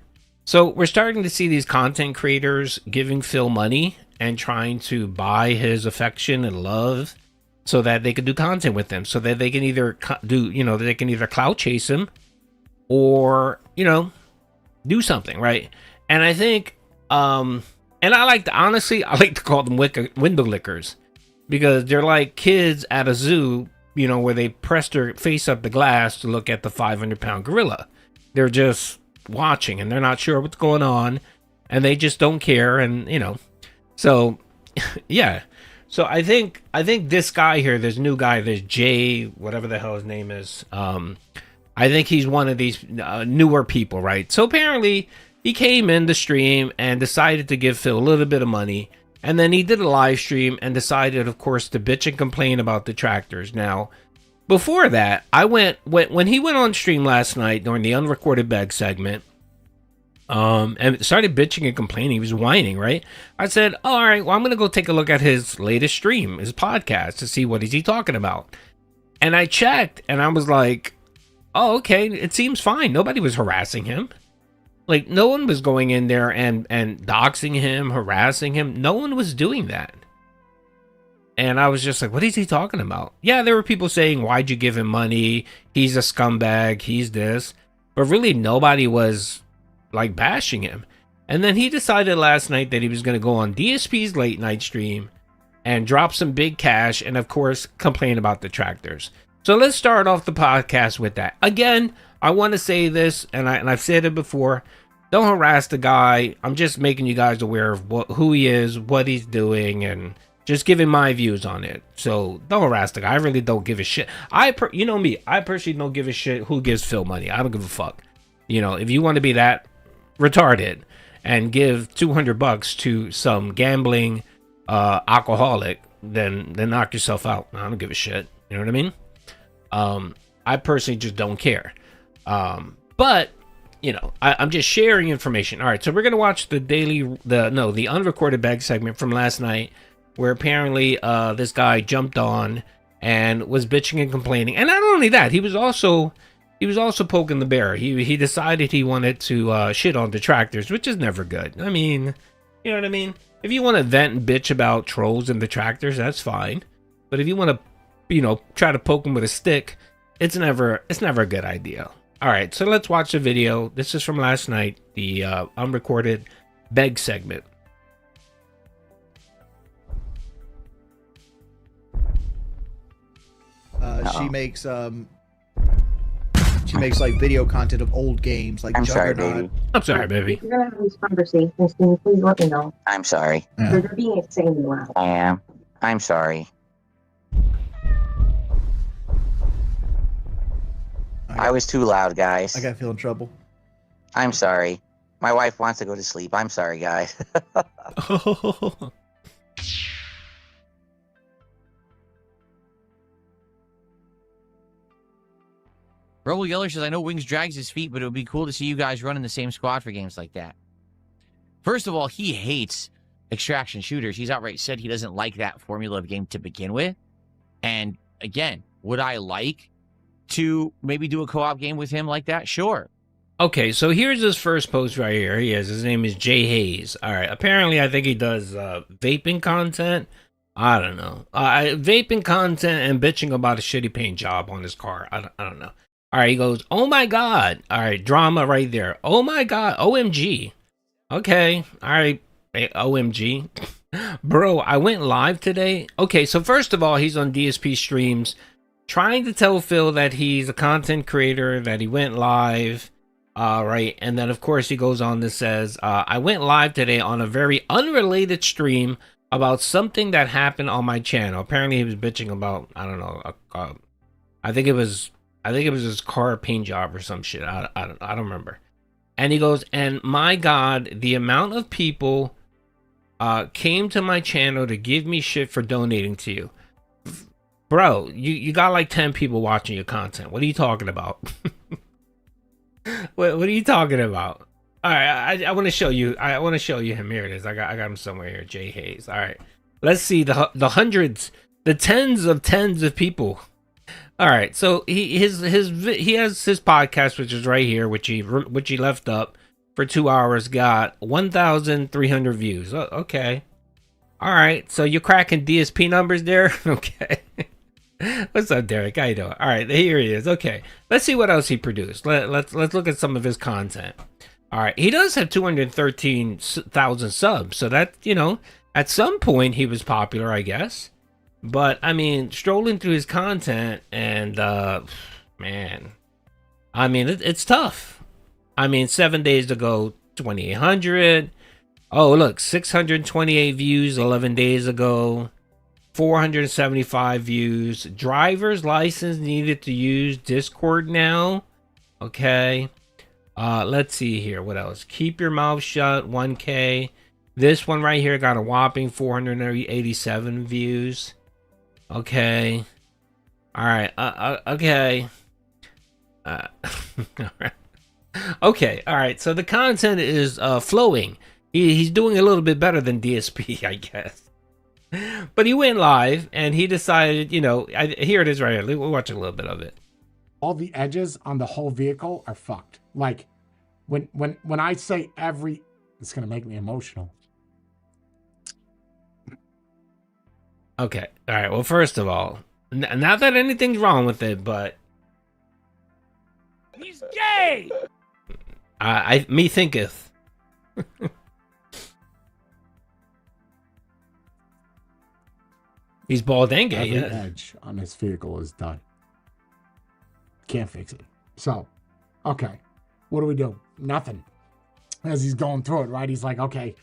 So we're starting to see these content creators giving Phil money and trying to buy his affection and love so that they can do content with him, so that they can either they can either clout chase him or, do something, right? And I think, and I like to call them window lickers, because they're like kids at a zoo, where they press their face up the glass to look at the 500-pound gorilla. They're just watching and they're not sure what's going on and they just don't care. And, so yeah. So I think this guy here, this new guy, this Jay, whatever the hell his name is, I think he's one of these newer people, right? So apparently he came in the stream and decided to give Phil a little bit of money. And then he did a live stream and decided, of course, to bitch and complain about detractors. Now, before that, when he went on stream last night during the unrecorded bag segment, and started bitching and complaining, he was whining, right? I said, oh, all right, well, I'm going to go take a look at his latest stream, his podcast, to see what is he talking about. And I checked and I was like, oh, okay, it seems fine. Nobody was harassing him. Like, no one was going in there and doxing him, harassing him. No one was doing that. And I was just like, what is he talking about? Yeah, there were people saying, why'd you give him money? He's a scumbag. He's this. But really, nobody was, like, bashing him. And then he decided last night that he was going to go on DSP's late night stream and drop some big cash, and of course complain about the tractors. So let's start off the podcast with that. Again, I want to say this, and I've said it before. Don't harass the guy. I'm just making you guys aware of who he is, what he's doing, and just giving my views on it. So don't harass the guy. I really don't give a shit. You know me. I personally don't give a shit who gives Phil money. I don't give a fuck. You know, if you want to be that retarded and give $200 to some gambling alcoholic, then knock yourself out. I don't give a shit. You know what I mean? I personally just don't care. But you know, I'm just sharing information. All right, so we're gonna watch the unrecorded bag segment from last night, where apparently this guy jumped on and was bitching and complaining. And not only that, he was also poking the bear. He decided he wanted to shit on detractors, which is never good. I mean, you know what I mean? If you want to vent and bitch about trolls and detractors, that's fine. But if you want to, you know, try to poke them with a stick, it's never a good idea. All right, so let's watch the video. This is from last night, the unrecorded beg segment. She makes like video content of old games, like I'm sorry, Juggernaut. baby. I'm sorry, baby. If you're gonna have these conversations, can you please let me know? I'm sorry. Yeah. They're being insanely loud. I am. I'm sorry. I was too loud, guys. I gotta feel in trouble. I'm sorry. My wife wants to go to sleep. I'm sorry, guys. Rebel Yeller says, I know Wings drags his feet, but it would be cool to see you guys run in the same squad for games like that. First of all, he hates extraction shooters. He's outright said he doesn't like that formula of game to begin with. And again, would I like to maybe do a co-op game with him like that? Sure. Okay, so here's his first post right here. His name is Jay Hayes. All right, apparently I think he does vaping content. I don't know. Vaping content and bitching about a shitty paint job on his car. I don't know. All right, he goes, oh my God. All right, drama right there. Oh my God, OMG. Okay, all right, OMG. Bro, I went live today. Okay, so first of all, he's on DSP streams trying to tell Phil that he's a content creator, that he went live. Right, and then of course he goes on and says, I went live today on a very unrelated stream about something that happened on my channel. Apparently he was bitching about, I don't know, I think it was his car paint job or some shit. I don't remember. And he goes, and my God, the amount of people came to my channel to give me shit for donating to you. Bro, you got like 10 people watching your content. What are you talking about? What are you talking about? All right, I want to show you. I want to show you him. Here it is. I got him somewhere here. Jay Hayes. All right, let's see the hundreds, the tens of people. All right, so he has his podcast, which is right here, which he left up for 2 hours. Got 1,300 views. Oh, okay. All right, so you're cracking DSP numbers there. Okay. What's up, Derek? How you doing? All right, here he is. Okay, let's see what else he produced. Let's look at some of his content. All right, he does have 213,000 subs, so that, you know, at some point he was popular, I guess. But I mean, strolling through his content and man, I mean it's tough. I mean, 7 days ago, 2,800. Oh, look, 628 views 11 days ago. 475 views. Driver's license needed to use Discord now. Okay. Let's see here. What else? Keep your mouth shut. 1K. This one right here got a whopping 487 views. Okay. All right. Okay. All right. Okay. All right. So the content is flowing. He's doing a little bit better than DSP, I guess. But he went live and he decided, you know, here it is right here. We'll watch a little bit of it. All the edges on the whole vehicle are fucked. Like when I say it's gonna make me emotional. Okay. All right. Well, first of all, not that anything's wrong with it, but He's gay! me thinketh. He's bald and gay. Every Yeah. edge on this vehicle is done. Can't fix it. So, okay, what do we do? Nothing. As he's going through it, right? He's like, okay,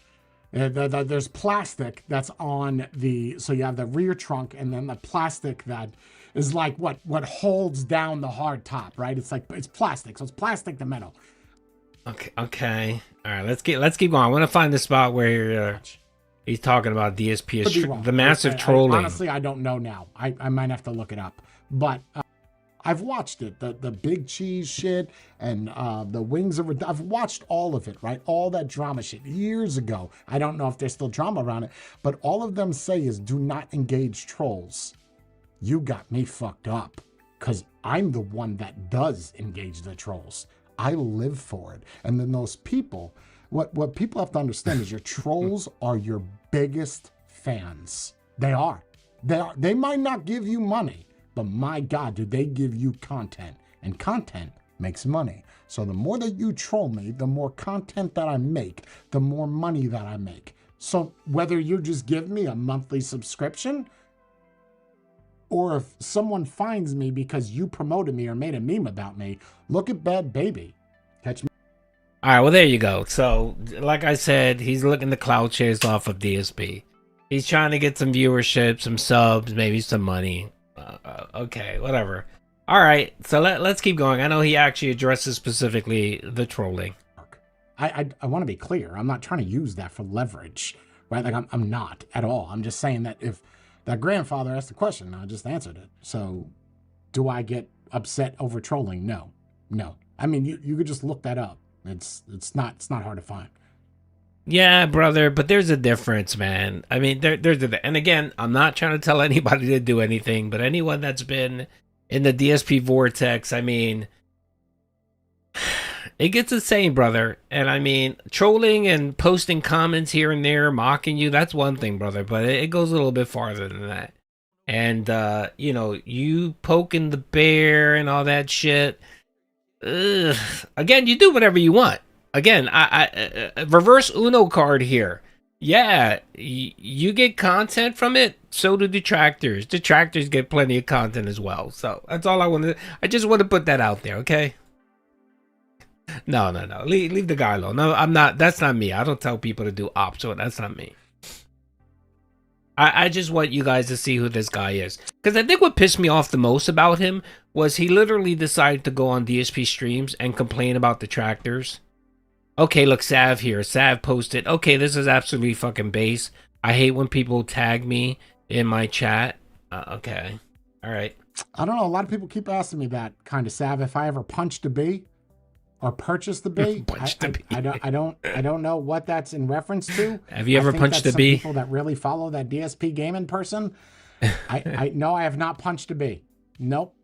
there's plastic that's on the, so you have the rear trunk and then the plastic that is like what holds down the hard top, right? It's like, it's plastic. So it's plastic to metal. Okay. All right, let's keep going. I want to find the spot where he's talking about DSP, Could be wrong. the massive trolling. Honestly, I don't know now. I might have to look it up. But I've watched it, the big cheese shit and the wings of, I've watched all of it, right? All that drama shit years ago. I don't know if there's still drama around it, but all of them say is do not engage trolls. You got me fucked up because I'm the one that does engage the trolls. I live for it. And then those people, what people have to understand is your trolls are your biggest fans. They are. They might not give you money, but my God, do they give you content, and content makes money. So the more that you troll me, the more content that I make, the more money that I make. So whether you just give me a monthly subscription, or if someone finds me because you promoted me or made a meme about me, look at Bad Baby. Catch me. All right, well, there you go. So, like I said, he's looking to clout chase off of DSP. He's trying to get some viewership, some subs, maybe some money. Okay, whatever. All right, so let's keep going. I know he actually addresses specifically the trolling. I want to be clear. I'm not trying to use that for leverage, right? Like I'm not at all. I'm just saying that if that grandfather asked the question, I just answered it. So do I get upset over trolling? No. I mean, you could just look that up. It's not hard to find. Yeah, brother, but there's a difference, man. I mean, and again, I'm not trying to tell anybody to do anything, but anyone that's been in the DSP vortex, I mean, it gets insane, brother. And I mean, trolling and posting comments here and there, mocking you, that's one thing, brother, but it goes a little bit farther than that. And, you poking the bear and all that shit. Ugh. Again, you do whatever you want. Again, I reverse Uno card here. Yeah, you get content from it. So do detractors. Detractors get plenty of content as well. So that's all I wanted. I just want to put that out there, okay? No. Leave the guy alone. No, I'm not. That's not me. I don't tell people to do ops. So that's not me. I just want you guys to see who this guy is. Because I think what pissed me off the most about him was he literally decided to go on DSP streams and complain about detractors. Okay, look, Sav here. Sav posted, okay, this is absolutely fucking base. I hate when people tag me in my chat. Okay. All right. I don't know. A lot of people keep asking me that kind of, Sav, if I ever punched a bee or purchased the bee. I don't know what that's in reference to. Have you ever punched a some bee? People that really follow that DSP gaming person. No, I have not punched a bee. Nope.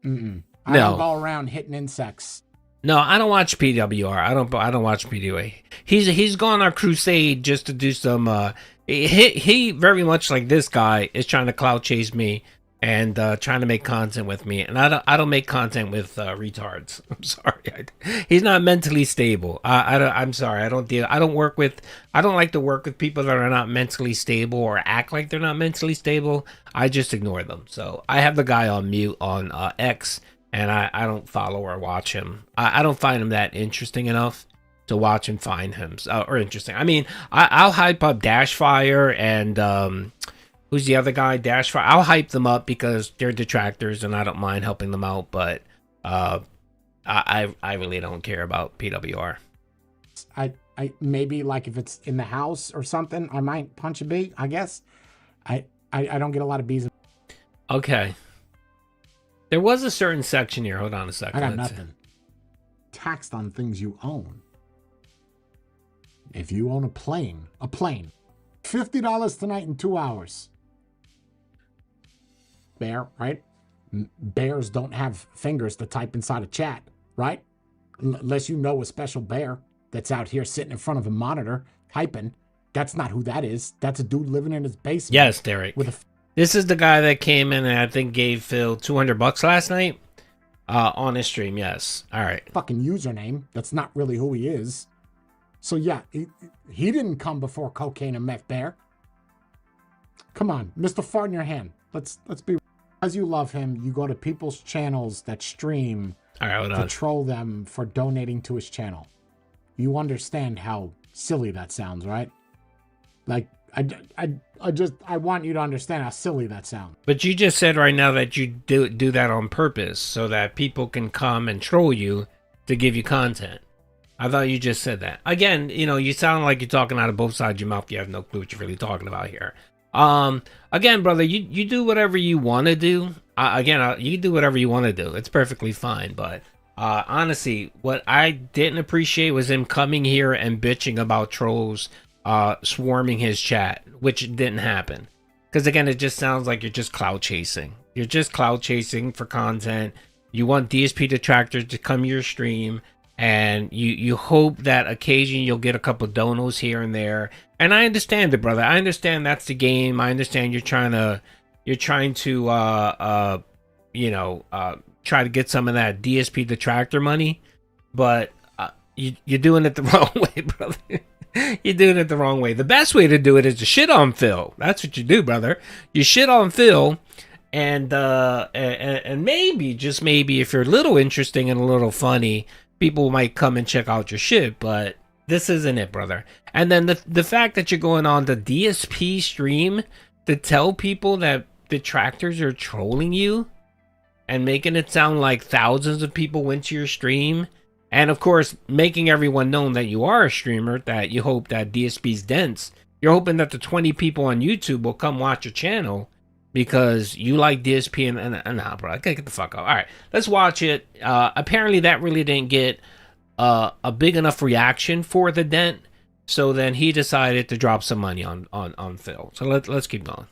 I don't go around hitting insects. No, I don't watch PWR. I don't watch PWA. He's gone on a crusade just to do some. He very much like this guy is trying to clout chase me and trying to make content with me, and I don't make content with retards. I'm sorry, he's not mentally stable. I'm sorry, I don't like to work with people that are not mentally stable or act like they're not mentally stable. I just ignore them. So I have the guy on mute on X. And I don't follow or watch him. I don't find him that interesting enough to watch and find him or interesting. I mean, I'll hype up Dashfire and who's the other guy? Dashfire. I'll hype them up because they're detractors and I don't mind helping them out. But I really don't care about PWR. I maybe like if it's in the house or something, I might punch a bee. I guess I don't get a lot of bees. Okay. There was a certain section here. Hold on a second. I got nothing. Taxed on things you own. If you own a plane, $50 tonight in 2 hours. Bear, right? Bears don't have fingers to type inside a chat, right? Unless you know a special bear that's out here sitting in front of a monitor typing. That's not who that is. That's a dude living in his basement. Yes, Derek. This is the guy that came in and I think gave Phil $200 last night on his stream. Yes. All right. Fucking username. That's not really who he is. So yeah, he didn't come before Cocaine and Meth Bear. Come on, Mr. Fart in your hand. Let's be. As you love him, you go to people's channels that stream All right, hold to on. troll them for donating to his channel. You understand how silly that sounds, right? Like, I want you to understand how silly that sounds. But you just said right now that you do that on purpose so that people can come and troll you to give you content. I thought you just said that. Again, you know, you sound like you're talking out of both sides of your mouth. You have no clue what you're really talking about here. Again, brother, you do whatever you want to do. You do whatever you want to do. It's perfectly fine. But honestly, what I didn't appreciate was him coming here and bitching about trolls swarming his chat, which didn't happen. Because again, it just sounds like you're just clout chasing. You're just clout chasing for content. You want DSP Detractor to come to your stream, and you hope that occasionally you'll get a couple donos here and there. And I understand it, brother. I understand that's the game. I understand you're trying to try to get some of that DSP Detractor money, but you're doing it the wrong way, brother. You're doing it the wrong way. The best way to do it is to shit on Phil. That's what you do, brother. You shit on Phil, and maybe, just maybe, if you're a little interesting and a little funny, people might come and check out your shit. But this isn't it, brother. And then the fact that you're going on the DSP stream to tell people that detractors are trolling you and making it sound like thousands of people went to your stream. And of course, making everyone know that you are a streamer, that you hope that DSP's dents. You're hoping that the 20 people on YouTube will come watch your channel because you like DSP and nah, bro, I gotta get the fuck out. All right, let's watch it. Apparently, that really didn't get a big enough reaction for the dent, so then he decided to drop some money on Phil. So let's keep going.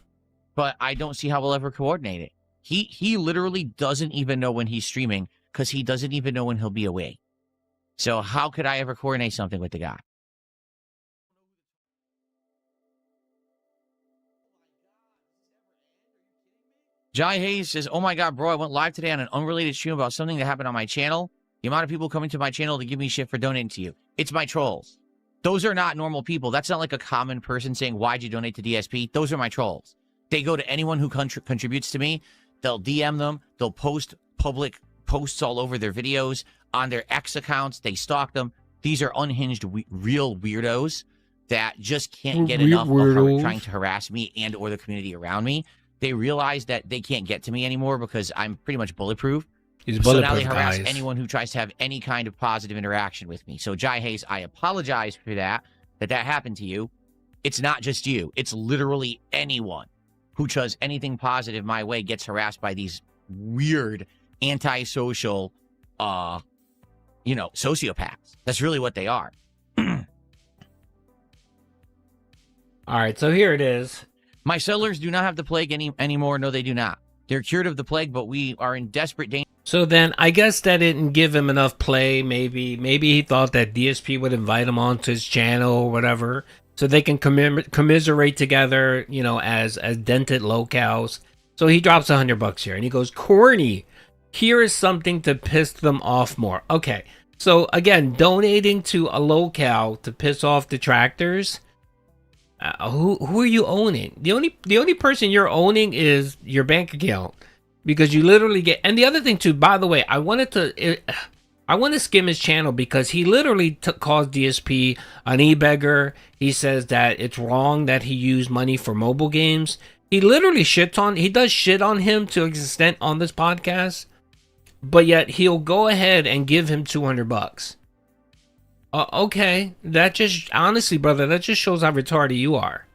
But I don't see how we'll ever coordinate it. He literally doesn't even know when he's streaming because he doesn't even know when he'll be away. So how could I ever coordinate something with the guy? Jai Hayes says, oh my God, bro, I went live today on an unrelated stream about something that happened on my channel. The amount of people coming to my channel to give me shit for donating to you. It's my trolls. Those are not normal people. That's not like a common person saying, why'd you donate to DSP? Those are my trolls. They go to anyone who contributes to me. They'll DM them. They'll post public posts all over their videos. On their X accounts, they stalk them. These are unhinged, real weirdos that just can't get enough of trying to harass me and or the community around me. They realize that they can't get to me anymore because I'm pretty much bulletproof. So now they harass anyone who tries to have any kind of positive interaction with me. So Jai Hayes, I apologize for that happened to you. It's not just you. It's literally anyone who does anything positive my way gets harassed by these weird, antisocial, sociopaths. That's really what they are. All right, so here it is. My settlers do not have the plague anymore. No, they do not. They're cured of the plague, but we are in desperate danger. So then I guess that didn't give him enough play. Maybe he thought that DSP would invite him onto his channel or whatever, so they can commiserate together, as dented locals. So he drops $100 here, and he goes, corny. Here is something to piss them off more. Okay, so again, donating to a locale to piss off detractors. Who are you owning? The only person you're owning is your bank account, because you literally get. And the other thing too, by the way, I want to skim his channel because he literally calls DSP an e-beggar. He says that it's wrong that he used money for mobile games. He literally does shit on him to an extent on this podcast, but yet he'll go ahead and give him $200. Okay, that just, honestly, brother, that just shows how retarded you are.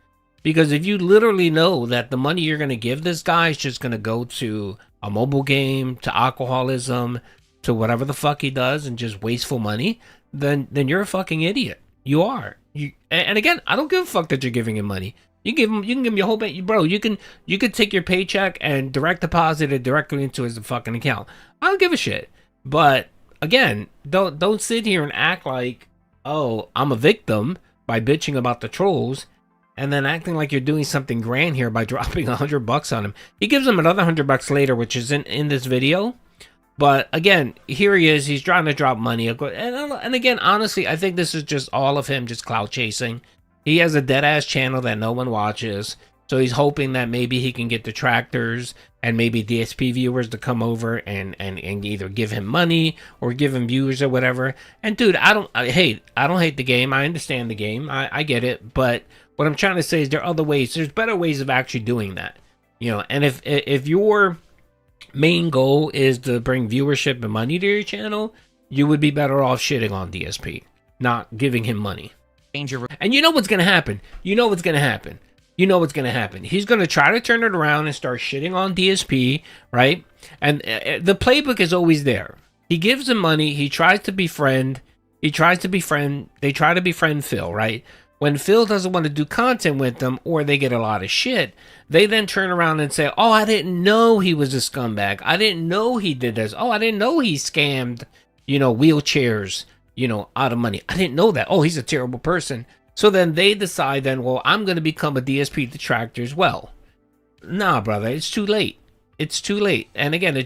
Because if you literally know that the money you're going to give this guy is just going to go to a mobile game, to alcoholism, to whatever the fuck he does, and just wasteful money, then you're a fucking idiot. You are. And again, I don't give a fuck that you're giving him money. You can give him your whole pay, bro. You can take your paycheck and direct deposit it directly into his fucking account. I don't give a shit. But again, don't sit here and act like, oh, I'm a victim by bitching about the trolls, and then acting like you're doing something grand here by dropping $100 on him. He gives him another $100 later, which is in this video. But again, here he is. He's trying to drop money. And again, honestly, I think this is just all of him just clout chasing. He has a dead ass channel that no one watches. So he's hoping that maybe he can get detractors and maybe DSP viewers to come over and either give him money or give him viewers or whatever. And dude, I don't hate the game. I understand the game. I get it. But what I'm trying to say is there are other ways. There's better ways of actually doing that. You know, and if your main goal is to bring viewership and money to your channel, you would be better off shitting on DSP, not giving him money. And you know what's going to happen. You know what's going to happen. He's going to try to turn it around and start shitting on DSP, right? And the playbook is always there. He gives him money. He tries to befriend. They try to befriend Phil, right? When Phil doesn't want to do content with them or they get a lot of shit, they then turn around and say, oh, I didn't know he was a scumbag. I didn't know he did this. Oh, I didn't know he scammed, wheelchairs, out of money. I didn't know that. Oh, he's a terrible person. So then they decide well, I'm going to become a DSP detractor as well. Nah, brother, it's too late. And again, the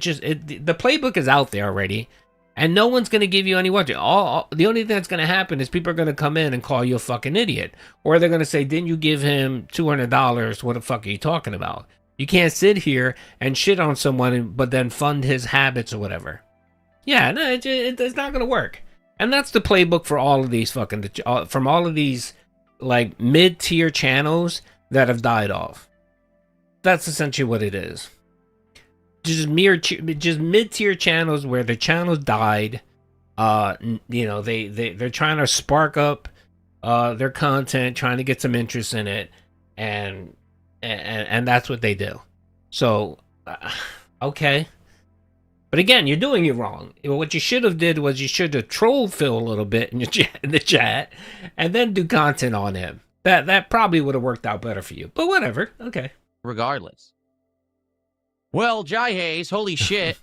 playbook is out there already. And no one's going to give you any watching. The only thing that's going to happen is people are going to come in and call you a fucking idiot. Or they're going to say, didn't you give him $200? What the fuck are you talking about? You can't sit here and shit on someone but then fund his habits or whatever. Yeah, no, it's not going to work. And that's the playbook for all of these from all of these like mid-tier channels that have died off. That's essentially what it is. Just mid-tier channels where the channels died. They're trying to spark up their content, trying to get some interest in it, and that's what they do. So, okay. But again, you're doing it wrong. What you should have did was you should have trolled Phil a little bit in the chat, and then do content on him. That probably would have worked out better for you. But whatever. Okay. Regardless. Well, Jai Hayes, holy shit.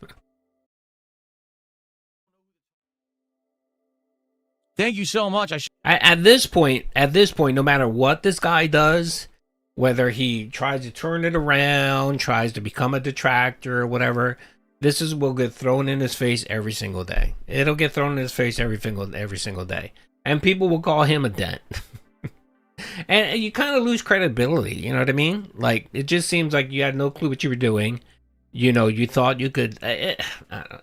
Thank you so much. At this point, no matter what this guy does, whether he tries to turn it around, tries to become a detractor or whatever, this will get thrown in his face every single day. It'll get thrown in his face every single day. And people will call him a dent. And you kind of lose credibility, you know what I mean? Like, it just seems like you had no clue what you were doing. You thought you could... the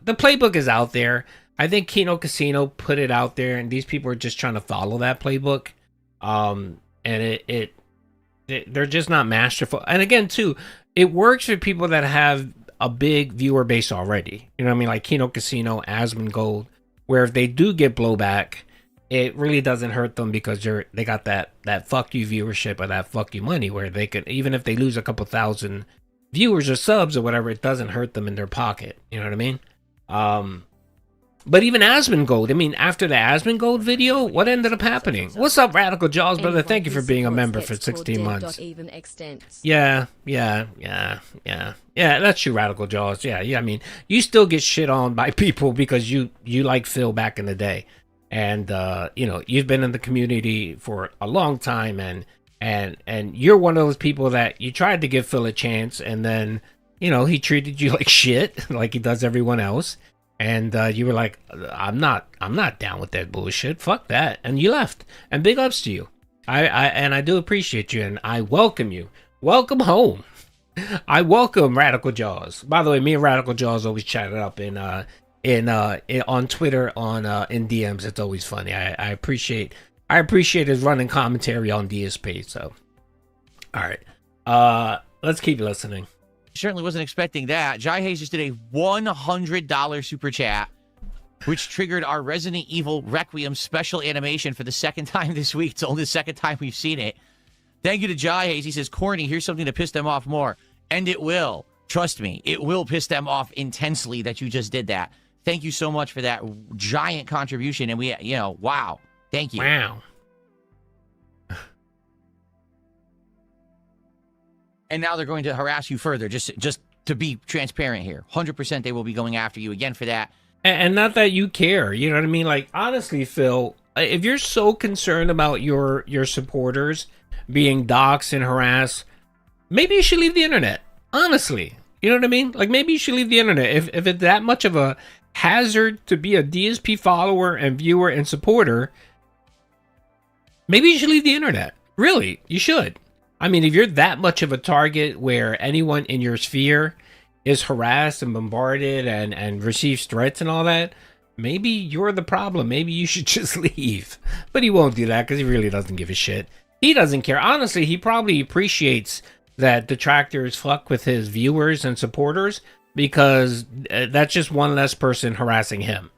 playbook is out there. I think Kino Casino put it out there, and these people are just trying to follow that playbook. And they're just not masterful. And again, too, it works for people that have a big viewer base already. You know what I mean? Like Kino Casino, Asmongold, where if they do get blowback, it really doesn't hurt them because they got that fuck you viewership or that fuck you money where they could, even if they lose a couple thousand viewers or subs or whatever, it doesn't hurt them in their pocket. You know what I mean? But even Asmongold, I mean, after the Asmongold video, what ended up happening? What's up, Radical Jaws, brother? Thank you for being a member for 16 months. Yeah, that's true, Radical Jaws. Yeah, I mean, you still get shit on by people because you like Phil back in the day. And, you've been in the community for a long time, and you're one of those people that you tried to give Phil a chance, and then, he treated you like shit, like he does everyone else. And you were like, I'm not down with that bullshit. Fuck that. And you left. And big ups to you. I do appreciate you, and I welcome you. Welcome home. I welcome Radical Jaws. By the way, me and Radical Jaws always chat it up on Twitter, in DMs. It's always funny. I appreciate his running commentary on DSP. So, all right, let's keep listening. Certainly wasn't expecting that. Jai Hayes just did a $100 super chat, which triggered our Resident Evil Requiem special animation for the second time this week. It's only the second time we've seen it. Thank you to Jai Hayes. He says, corny, here's something to piss them off more. And it will. Trust me, it will piss them off intensely that you just did that. Thank you so much for that giant contribution. And we, wow. Thank you. Wow. And now they're going to harass you further, just to be transparent here. 100% they will be going after you again for that. And not that you care, you know what I mean? Like, honestly, Phil, if you're so concerned about your supporters being doxxed and harassed, maybe you should leave the internet. Honestly, you know what I mean? Like, maybe you should leave the internet. If it's that much of a hazard to be a DSP follower and viewer and supporter, maybe you should leave the internet. Really, you should. I mean, if you're that much of a target where anyone in your sphere is harassed and bombarded and receives threats and all that, maybe you're the problem. Maybe you should just leave. But he won't do that because he really doesn't give a shit. He doesn't care. Honestly, he probably appreciates that Detractors fuck with his viewers and supporters, because that's just one less person harassing him.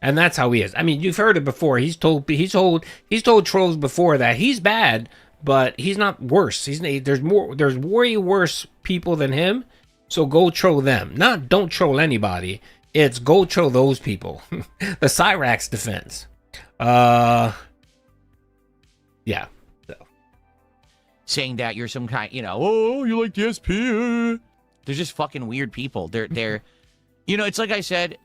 And that's how he is. I mean, you've heard it before. He's told trolls before that he's bad, but he's not worse. There's way worse people than him. So go troll them. Don't troll anybody. It's go troll those people. The Cyrax defense. Yeah. So. Saying that you're some kind, oh, you like DSP. They're just fucking weird people. They're it's like I said,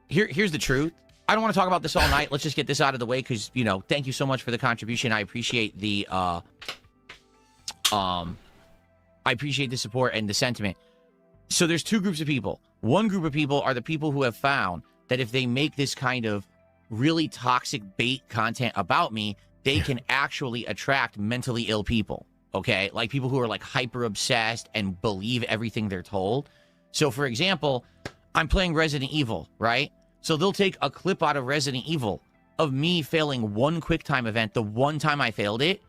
here's the truth. I don't want to talk about this all night. Let's just get this out of the way because, thank you so much for the contribution. I appreciate the support and the sentiment. So there's two groups of people. One group of people are the people who have found that if they make this kind of really toxic bait content about me, they can actually attract mentally ill people. Okay? Like people who are like hyper obsessed and believe everything they're told. So for example, I'm playing Resident Evil, right? So they'll take a clip out of Resident Evil of me failing one QuickTime event, the one time I failed it,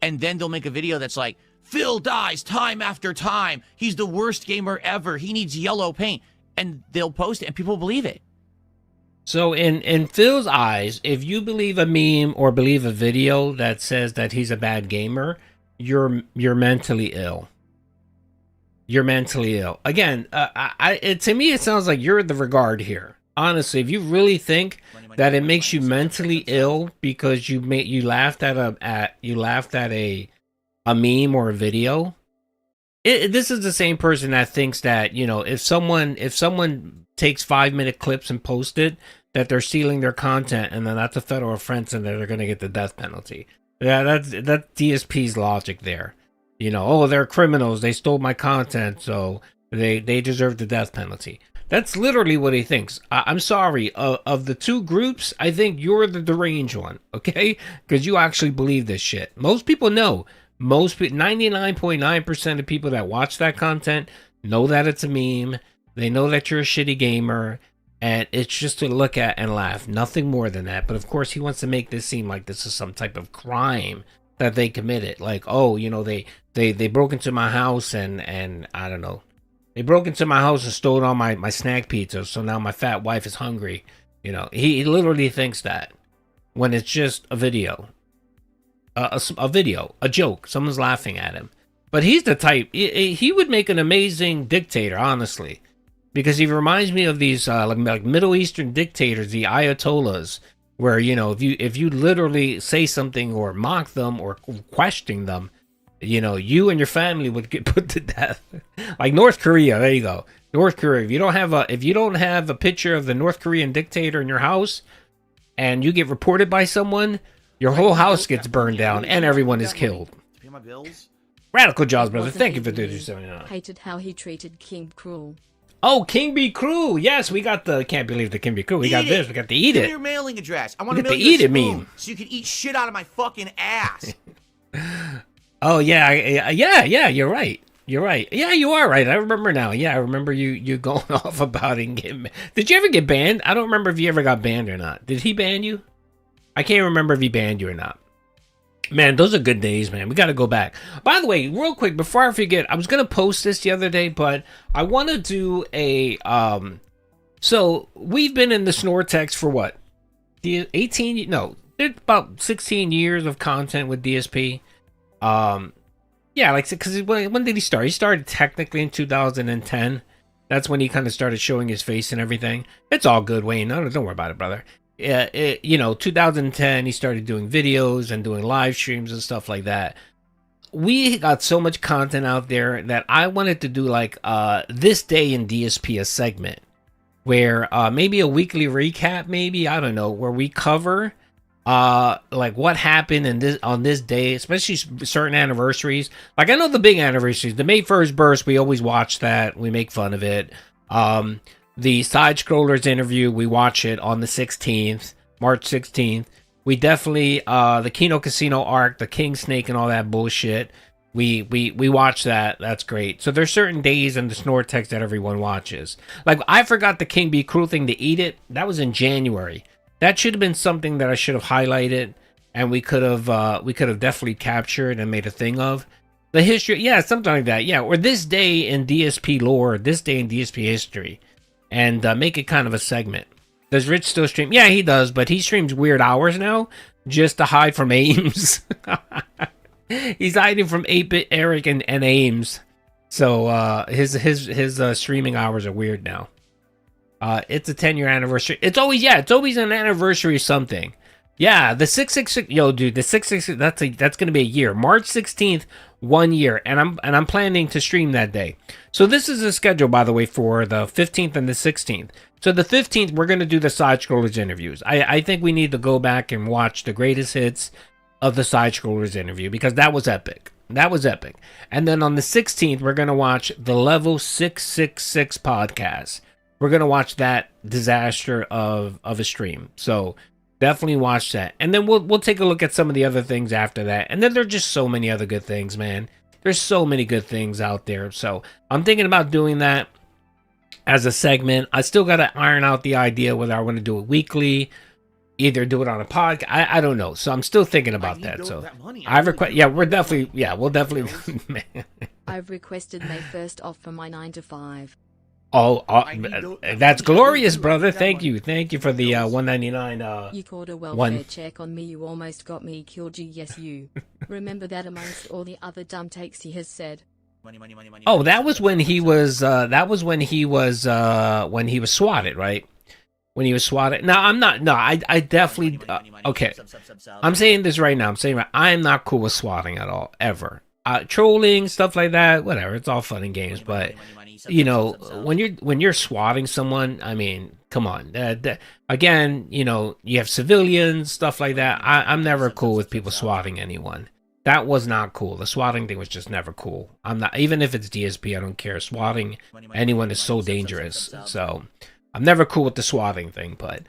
and then they'll make a video that's like, Phil dies time after time. He's the worst gamer ever. He needs yellow paint. And they'll post it, and people believe it. So in Phil's eyes, if you believe a meme or believe a video that says that he's a bad gamer, you're mentally ill. You're mentally ill. Again, to me, it sounds like you're the regard here. Honestly, if you really think that it makes you mentally ill because you laughed at a meme or a video, this is the same person that thinks that, if someone takes 5-minute clips and posts it, that they're stealing their content, and then that's a federal offense and they're going to get the death penalty. Yeah, that's DSP's logic there. They're criminals, they stole my content, so they deserve the death penalty. That's literally what he thinks. I'm sorry, of the two groups, I think you're the deranged one, okay? Because you actually believe this shit. Most people know. 99.9% of people that watch that content know that it's a meme. They know that you're a shitty gamer, and it's just to look at and laugh. Nothing more than that. But of course, he wants to make this seem like this is some type of crime that they committed. Like, oh, they broke into my house and I don't know. They broke into my house and stole all my snack pizza, so now my fat wife is hungry. He literally thinks that when it's just a video. A video, a joke, someone's laughing at him. But he's the type, he would make an amazing dictator, honestly. Because he reminds me of these like Middle Eastern dictators, the Ayatollahs, where, if you literally say something or mock them or question them, you and your family would get put to death. Like North Korea, there you go. North Korea, if you don't have a picture of the North Korean dictator in your house and you get reported by someone, your whole house gets burned down and everyone is killed. Pay my bills. Radical Jaws, brother. Thank you for doing something. Hated how he treated King Cruel. Oh, King Be Cruel. Yes, we got the. Can't believe the King Be Cruel. We got this. We got the Eat Give It. me your mailing address. I want to get mail the you Eat a It spoon meme. so you can eat shit out of my fucking ass. Oh yeah, yeah. You're right. You're right. Yeah, you are right. I remember now. Yeah, I remember you going off about it. Did you ever get banned? I don't remember if you ever got banned or not. Did he ban you? I can't remember if he banned you or not. Man, those are good days, man. We got to go back. By the way, real quick, before I forget, I was going to post this the other day, but I want to do a, so we've been in the Snortex for what? About 16 years of content with DSP. Yeah, like, because when did he start? He started technically in 2010. That's when he kind of started showing his face and everything. It's all good, Wayne. No, don't worry about it, brother. 2010, he started doing videos and doing live streams and stuff like that. We got so much content out there that I wanted to do like this day in DSP, a segment where maybe a weekly recap, maybe, I don't know, where we cover like what happened on this day, especially certain anniversaries. Like, I know the big anniversaries, the May 1st burst, we always watch that, we make fun of it. The Side Scrollers interview, we watch it on the 16th, March 16th. We definitely, the Kino Casino arc, the King Snake and all that bullshit. we watch that. That's great. So there's certain days in the Snortex that everyone watches. Like, I forgot the King Be Cruel thing to eat it. That was in January. That should have been something that I should have highlighted, and we could have definitely captured and made a thing of. The history, yeah, something like that, yeah. Or this day in DSP lore, this day in DSP history, and make it kind of a segment. Does Rich still stream? Yeah, he does, but he streams weird hours now just to hide from Ames. He's hiding from 8-Bit Eric and Ames. So his streaming hours are weird now. It's a 10-year anniversary. It's always an anniversary of something. Yeah, the 666. Yo, dude, the 666. That's gonna be a year. March 16th, 1 year, and I'm planning to stream that day. So this is the schedule, by the way, for the 15th and the 16th. So the 15th, we're gonna do the side scrollers interviews. I think we need to go back and watch the greatest hits of the side scrollers interview, because that was epic. That was epic. And then on the 16th, we're gonna watch the Level 666 podcast. We're gonna watch that disaster of a stream. So definitely watch that. And then we'll take a look at some of the other things after that. And then there's just so many other good things, man. There's so many good things out there. So I'm thinking about doing that as a segment. I still got to iron out the idea whether I want to do it weekly, either do it on a podcast. I don't know. So I'm still thinking about that. So I've requested, we'll definitely, man. I've requested May 1st off for my 9 to 5. Oh, that's glorious, brother. Thank you for the 199. You called a welfare check on me. You almost got me killed. You, yes, you. Remember that amongst all the other dumb takes he has said. Oh, that was when he was. When he was swatted, right? When he was swatted. No, I'm not. No, I definitely. Okay, I'm saying this right now. I am not cool with swatting at all, ever. Trolling, stuff like that, whatever. It's all fun and games, but you know, when you're swatting someone, I mean, come on. Again, you know, you have civilians, stuff like that. I'm never cool with people swatting anyone. That was not cool. The swatting thing was just never cool. I'm not, even if it's DSP, I don't care. Swatting anyone is so dangerous. So I'm never cool with the swatting thing. But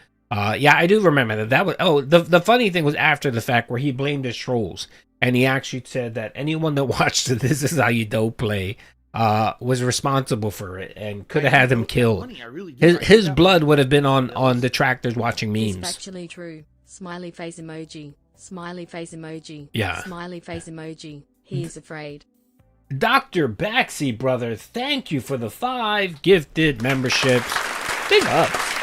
yeah, I do remember that. That was the funny thing was after the fact where he blamed his trolls. And he actually said that anyone that watched This Is How You Dope play was responsible for it and could have had him killed. His blood would have been on Detractors watching memes. It's actually true. Smiley face emoji. Smiley face emoji. Yeah. Smiley face emoji. He is afraid. Dr. Baxi, brother, thank you for the 5 gifted memberships. Big ups.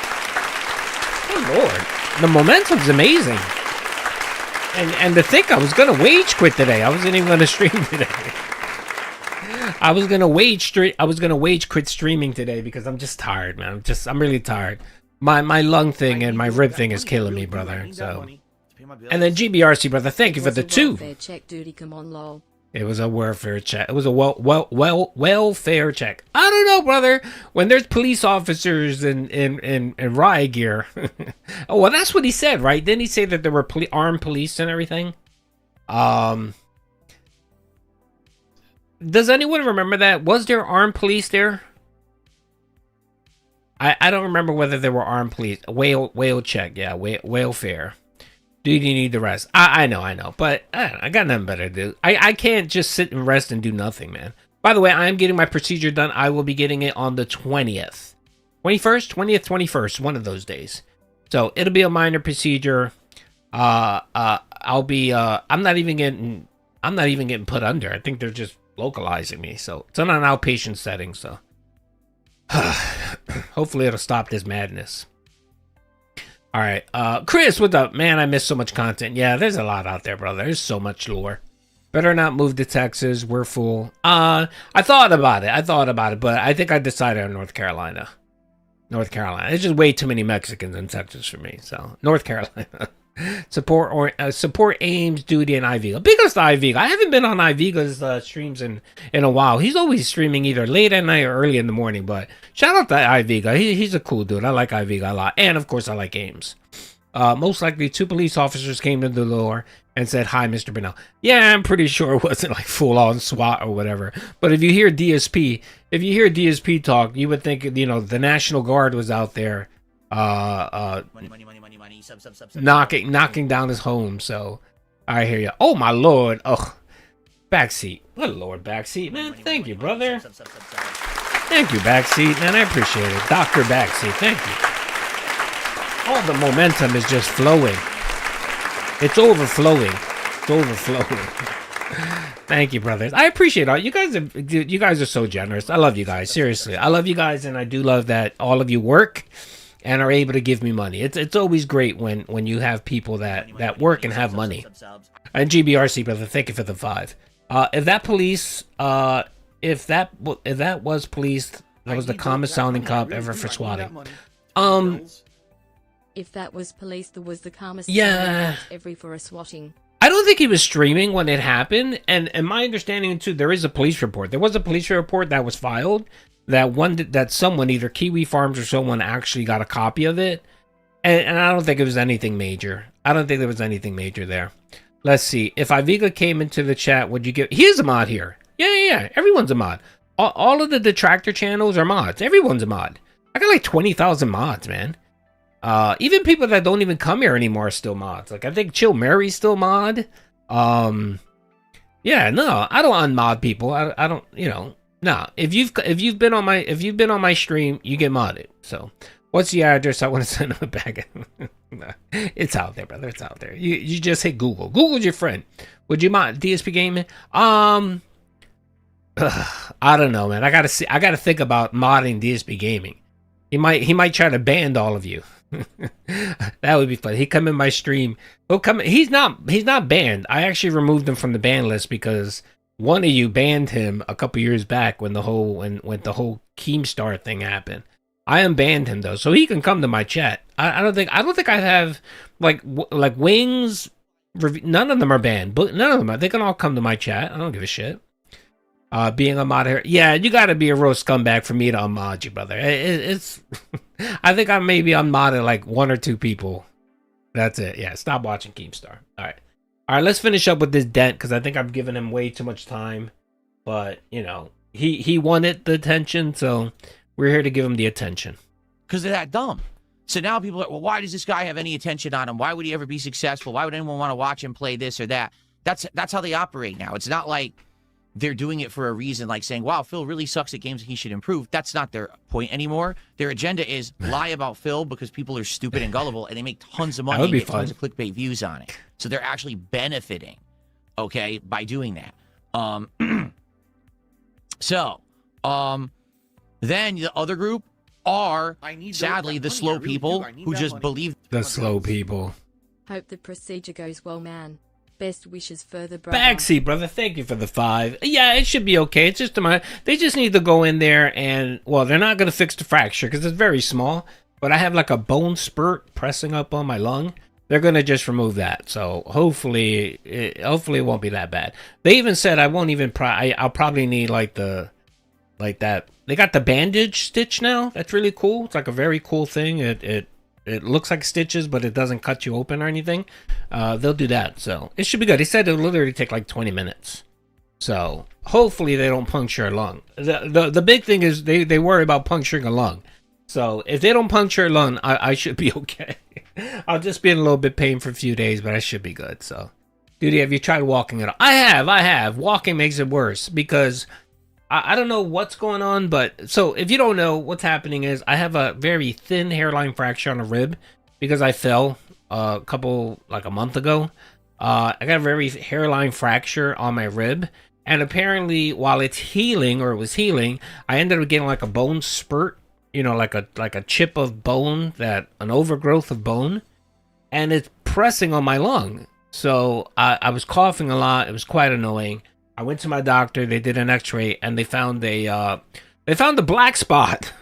Good lord. The momentum's amazing. And to think I was gonna wage quit today. I wasn't even gonna stream today. I was gonna wage quit streaming today because I'm just tired, man. I'm really tired. My lung thing and my rib thing is killing me, brother. So, and then GBRC, brother, thank you for the 2. Check, duty, come on, lol. It was a welfare check. It was a welfare check. I don't know, brother. When there's police officers in riot gear. Oh, well, that's what he said, right? Didn't he say that there were armed police and everything? Does anyone remember that? Was there armed police there? I don't remember whether there were armed police. Whale check, yeah, welfare. Do you need the rest? I know, but I got nothing better to do. I can't just sit and rest and do nothing, man. By the way, I am getting my procedure done. I will be getting it on the 20th. 21st? 20th, 21st, one of those days. So it'll be a minor procedure. I'll be I'm not even getting put under. I think they're just localizing me. So it's on an outpatient setting, so hopefully it'll stop this madness. All right, Chris, what's up, man? I miss so much content. Yeah, there's a lot out there, brother. There's so much lore. Better not move to Texas. We're full. I thought about it, but I think I decided on North Carolina. There's just way too many Mexicans in Texas for me. So North Carolina. Support Ames, Duty, and Iviga. Big ups to Iviga. I haven't been on Iviga's streams in a while. He's always streaming either late at night or early in the morning. But shout out to Iviga. He's a cool dude. I like Iviga a lot. And of course, I like Ames. Most likely, 2 police officers came to the door and said, "Hi, Mr. Bennell." Yeah, I'm pretty sure it wasn't like full-on SWAT or whatever. But if you hear DSP talk, you would think, you know, the National Guard was out there knocking down his home. So I hear you. Oh my lord. Oh, Backseat. Good Lord, Backseat, man. Thank you, brother. Thank you, Backseat, man. I appreciate it. Dr. Backseat, thank you. All the momentum is just flowing. It's overflowing. It's overflowing. Thank you, brothers. I appreciate all you guys. You guys are so generous. I love you guys. Seriously, I love you guys, and I do love that all of you work and are able to give me money. It's always great when you have people that work and have money. And GBRC, brother, thank you for the 5. If that police, if that was police, that was the calmest sounding cop ever for swatting. If that was police, that was the calmest Yeah. ever for a swatting. I don't think he was streaming when it happened, and my understanding too, there is a police report. There was a police report that was filed that someone, either Kiwi Farms or someone, actually got a copy of it, and I don't think it was anything major. I don't think there was anything major there. Let's see. If Iviga came into the chat, would you give? He is a mod here. Yeah. Everyone's a mod. All of the Detractor channels are mods. Everyone's a mod. I got like 20,000 mods, man. Even people that don't even come here anymore are still mods. Like I think Chill Mary's still mod. Yeah, no, I don't unmod people. I don't, no. If you've been on my stream, you get modded. So, what's the address? I want to send them a bag. No, it's out there, brother. It's out there. You just hit Google. Google's your friend. Would you mod DSP Gaming? I don't know, man. I gotta think about modding DSP Gaming. He might try to ban all of you. That would be fun. He come in my stream. He's not banned. I actually removed him from the ban list because one of you banned him a couple years back when the whole Keemstar thing happened. I unbanned him though, so he can come to my chat. I don't think I have like Wings. None of them are banned, but none of them. They can all come to my chat. I don't give a shit. Being a mod here, yeah, you got to be a real scumbag for me to unmod you, brother. It's I think I maybe unmodded like 1 or 2 people. That's it. Yeah, stop watching Keemstar. All right. Let's finish up with this dent because I think I've given him way too much time. But he wanted the attention, so we're here to give him the attention. Because they're that dumb. So now people are, well, why does this guy have any attention on him? Why would he ever be successful? Why would anyone want to watch him play this or that? That's how they operate now. It's not like they're doing it for a reason, like saying, wow, Phil really sucks at games and he should improve. That's not their point anymore. Their agenda is lie about Phil because people are stupid and gullible and they make tons of money and get tons of clickbait views on it. So they're actually benefiting, okay, by doing that. Then the other group are, sadly, the slow people who just believe. The slow people. Hope the procedure goes well, man. Best wishes further, brother. Backseat, brother. Thank you for the 5. Yeah, it should be okay. It's just they just need to go in there and, well, they're not going to fix the fracture because it's very small. But I have like a bone spurt pressing up on my lung. They're going to just remove that. So hopefully it won't be that bad. They even said I won't even, I'll probably need like that. They got the bandage stitch now. That's really cool. It's like a very cool thing. It looks like stitches, but it doesn't cut you open or anything. They'll do that, so it should be good. He said it'll literally take like 20 minutes. So hopefully they don't puncture a lung. The big thing is they worry about puncturing a lung. So if they don't puncture a lung, I should be okay. I'll just be in a little bit pain for a few days, but I should be good. So, dude, have you tried walking at all? I have. Walking makes it worse because I don't know what's going on, but so if you don't know, what's happening is I have a very thin hairline fracture on a rib because I fell a month ago. I got a very hairline fracture on my rib, and apparently while it's healing, or it was healing, I ended up getting like a bone spurt, like a chip of bone, an overgrowth of bone, and it's pressing on my lung. So I was coughing a lot. It was quite annoying. I went to my doctor. They did an X-ray, and they found a black spot.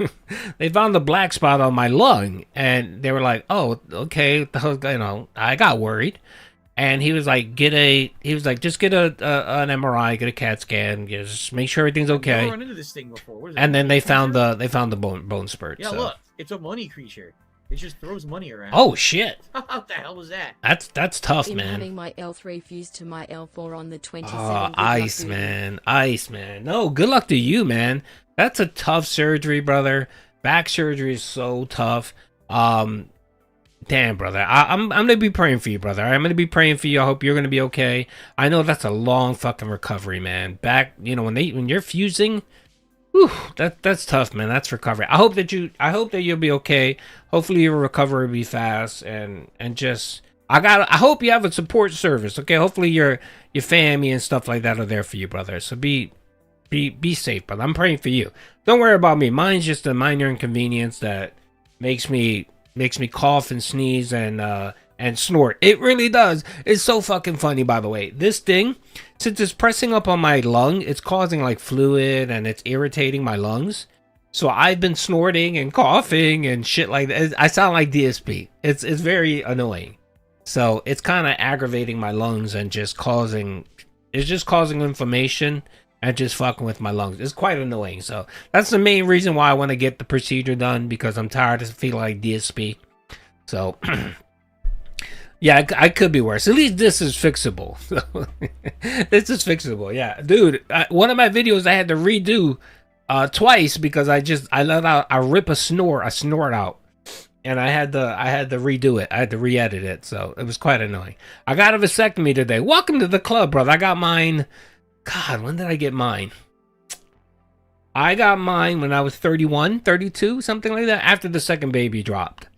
They found the black spot on my lung, and they were like, "Oh, okay." I got worried, and he was like, "Just get an MRI, get a CAT scan, just make sure everything's okay." I've never run into this thing before. What is and then they found the bone spurt. Yeah, so. Look, it's a money creature. It just throws money around. Oh shit! What the hell was that? That's tough, man. Having my L3 fused to my L4 on the 27th. Oh, ice, man. No, good luck to you, man. That's a tough surgery, brother. Back surgery is so tough. Damn, brother. I'm gonna be praying for you, brother. I'm gonna be praying for you. I hope you're gonna be okay. I know that's a long fucking recovery, man. Back, when you're fusing, whew, that's tough, man. That's recovery. I hope that you'll be okay. Hopefully your recovery will be fast and just I hope you have a support service. Okay, hopefully your family and stuff like that are there for you, brother. So be safe, brother. I'm praying for you. Don't worry about me. Mine's just a minor inconvenience that makes me cough and sneeze and snort. It really does. It's so fucking funny, by the way. This thing, since it's pressing up on my lung, it's causing like fluid and it's irritating my lungs. So I've been snorting and coughing and shit like that. I sound like DSP. It's very annoying. So it's kind of aggravating my lungs and just causing inflammation and just fucking with my lungs. It's quite annoying. So that's the main reason why I want to get the procedure done, because I'm tired of feeling like DSP. So yeah, I could be worse. At least this is fixable. This is fixable. Yeah, dude. One of my videos I had to redo twice because I let out, I rip a snort out. And I had to redo it. I had to re-edit it. So it was quite annoying. I got a vasectomy today. Welcome to the club, brother. I got mine. God, when did I get mine? I got mine when I was 31, 32, something like that. After the second baby dropped.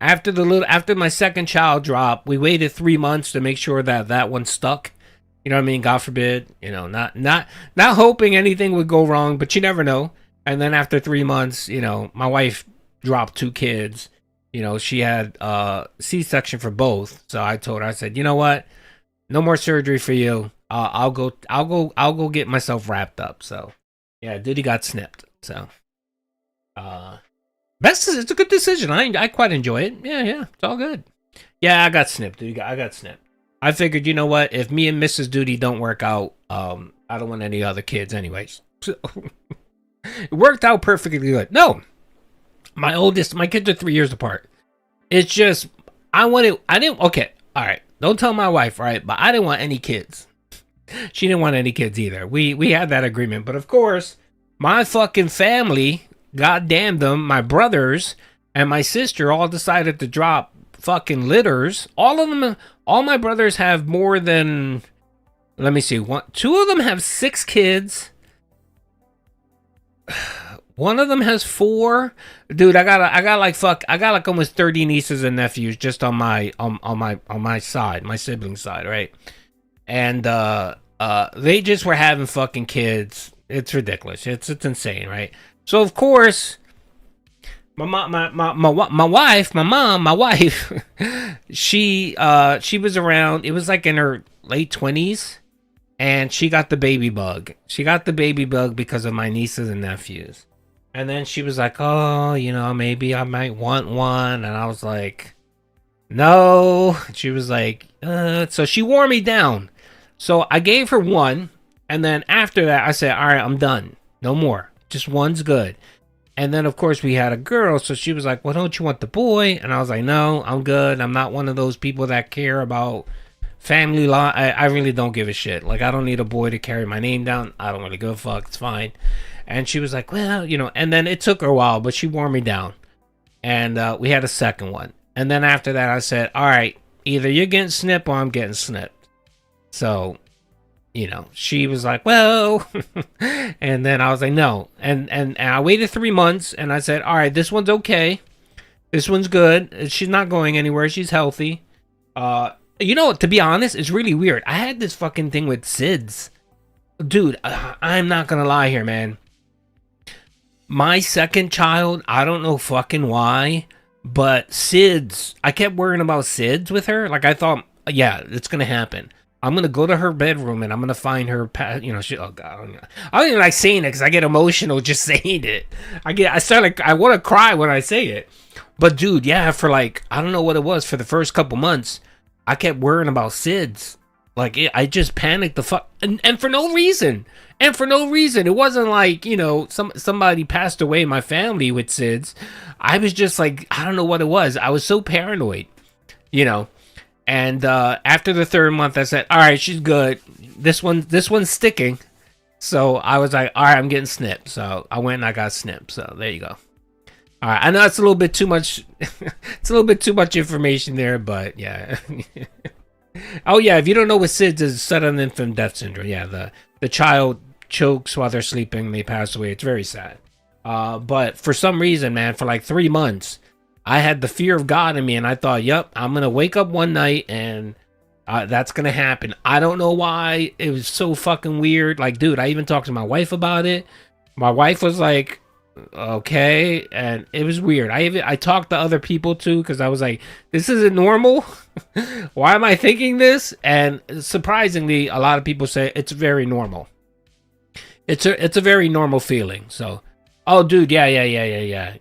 After my second child dropped, we waited 3 months to make sure that one stuck. You know what I mean? God forbid. Not hoping anything would go wrong, but you never know. And then after 3 months, my wife dropped 2 kids. She had C-section for both. So I told her, I said, you know what? No more surgery for you. I'll go get myself wrapped up. So yeah, dude, he got snipped. So it's a good decision. I quite enjoy it. Yeah, it's all good. Yeah, I got snipped, dude. I got snipped. I figured, you know what? If me and Mrs. Duty don't work out, I don't want any other kids anyways. So it worked out perfectly good. No. My kids are 3 years apart. It's just, okay, all right. Don't tell my wife, right? But I didn't want any kids. She didn't want any kids either. We had that agreement. But of course, my fucking family, goddamn them, my brothers and my sister all decided to drop fucking litters. All my brothers have more than, let me see, 2 of them have 6 kids. One of them has 4. Dude, I got like almost 30 nieces and nephews just on my side, my sibling side, right? And they just were having fucking kids. It's ridiculous. It's insane, right? So of course, my wife, she was around, it was like in her late 20s, and she got the baby bug. She got the baby bug because of my nieces and nephews. And then she was like, oh, maybe I might want one. And I was like, no. She was like, so she wore me down. So I gave her one. And then after that, I said, all right, I'm done. No more. Just one's good. And then, of course, we had a girl. So she was like, well, don't you want the boy? And I was like, no, I'm good. I'm not one of those people that care about family law. I really don't give a shit. Like, I don't need a boy to carry my name down. I don't really give a fuck. It's fine. And she was like, well, and then it took her a while, but she wore me down. And we had a second one. And then after that, I said, all right, either you're getting snipped or I'm getting snipped. So, she was like, well, and then I was like, no. And I waited 3 months and I said, all right, this one's okay. This one's good. She's not going anywhere. She's healthy. To be honest, it's really weird. I had this fucking thing with SIDS. Dude, I'm not going to lie here, man. My second child, I don't know fucking why, but SIDS, I kept worrying about SIDS with her. Like, I thought, yeah, it's going to happen. I'm going to go to her bedroom and I'm going to find her, oh God. I don't even like saying it because I get emotional just saying it. I want to cry when I say it. But dude, yeah, for like, I don't know what it was, for the first couple months, I kept worrying about SIDS. Like, I just panicked the fuck, and for no reason. And for no reason. It wasn't like, somebody passed away in my family with SIDS. I was just like, I don't know what it was. I was so paranoid, And after the 3rd month, I said, all right, she's good. This one's sticking. So I was like, all right, I'm getting snipped. So I went and I got snipped. So there you go. All right, I know it's a little bit too much. It's a little bit too much information there, but yeah. Oh yeah, if you don't know what SIDS is, sudden infant death syndrome. Yeah, the child chokes while they're sleeping, they pass away. It's very sad. But for some reason, man, for like 3 months, I had the fear of God in me, and I thought, yep, I'm gonna wake up one night and that's gonna happen. I don't know why. It was so fucking weird. Like, dude, I even talked to my wife about it. My wife was like, okay, and it was weird. I talked to other people too, because I was like, this isn't normal. Why am I thinking this? And surprisingly, a lot of people say it's very normal. It's a very normal feeling. So, oh, dude, yeah.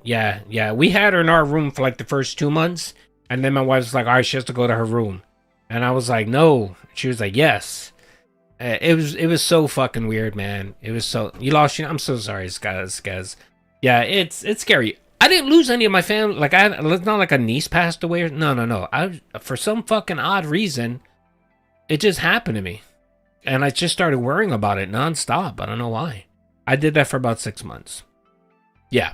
We had her in our room for like the first 2 months, and then my wife was like, all right, she has to go to her room, and I was like, no. She was like, yes. It was so fucking weird, man. It was so, you lost your, I'm so sorry, Skaz. Yeah, it's scary. I didn't lose any of my family. Like, it's not like a niece passed away. No. For some fucking odd reason, it just happened to me. And I just started worrying about it nonstop. I don't know why. I did that for about 6 months. Yeah.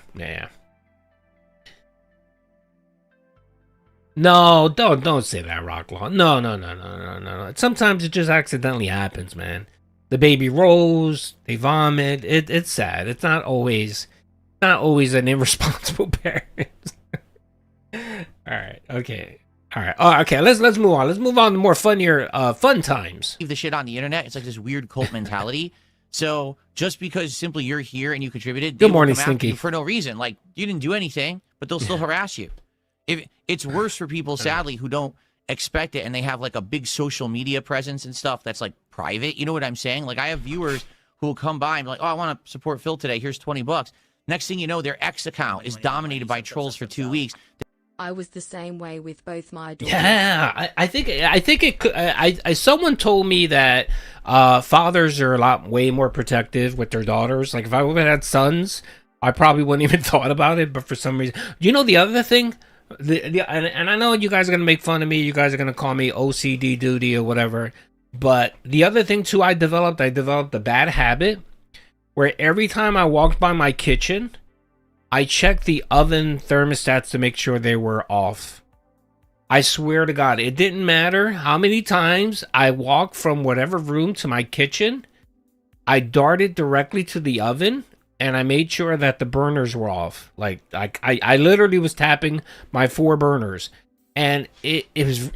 No, don't say that, Rocklaw. No. Sometimes it just accidentally happens, man. The baby rolls, they vomit. It's sad. It's not always an irresponsible parent. All right. Okay. Oh, okay. Let's move on. Let's move on to more fun times. Leave the shit on the internet. It's like this weird cult mentality. So just because simply you're here and you contributed, good morning, Stinky, for no reason. Like, you didn't do anything, but they'll still harass you. If it's worse for people, sadly, who don't expect it, and they have like a big social media presence and stuff that's like private. You know what I'm saying? Like, I have viewers who will come by and be like, oh, I want to support Phil today. Here's $20. Next thing you know, their X account is dominated by trolls for 2 weeks. I was the same way with both my daughters. Yeah, I think it could. Someone told me that fathers are way more protective with their daughters. Like, if I would have had sons, I probably wouldn't even thought about it. But for some reason, you know, the other thing, and I know you guys are gonna make fun of me. You guys are gonna call me OCD duty or whatever. But the other thing too, I developed a bad habit where every time I walked by my kitchen, I checked the oven thermostats to make sure they were off. I swear to God, it didn't matter how many times I walked from whatever room to my kitchen, I darted directly to the oven and I made sure that the burners were off. Like, I literally was tapping my 4 burners, and it was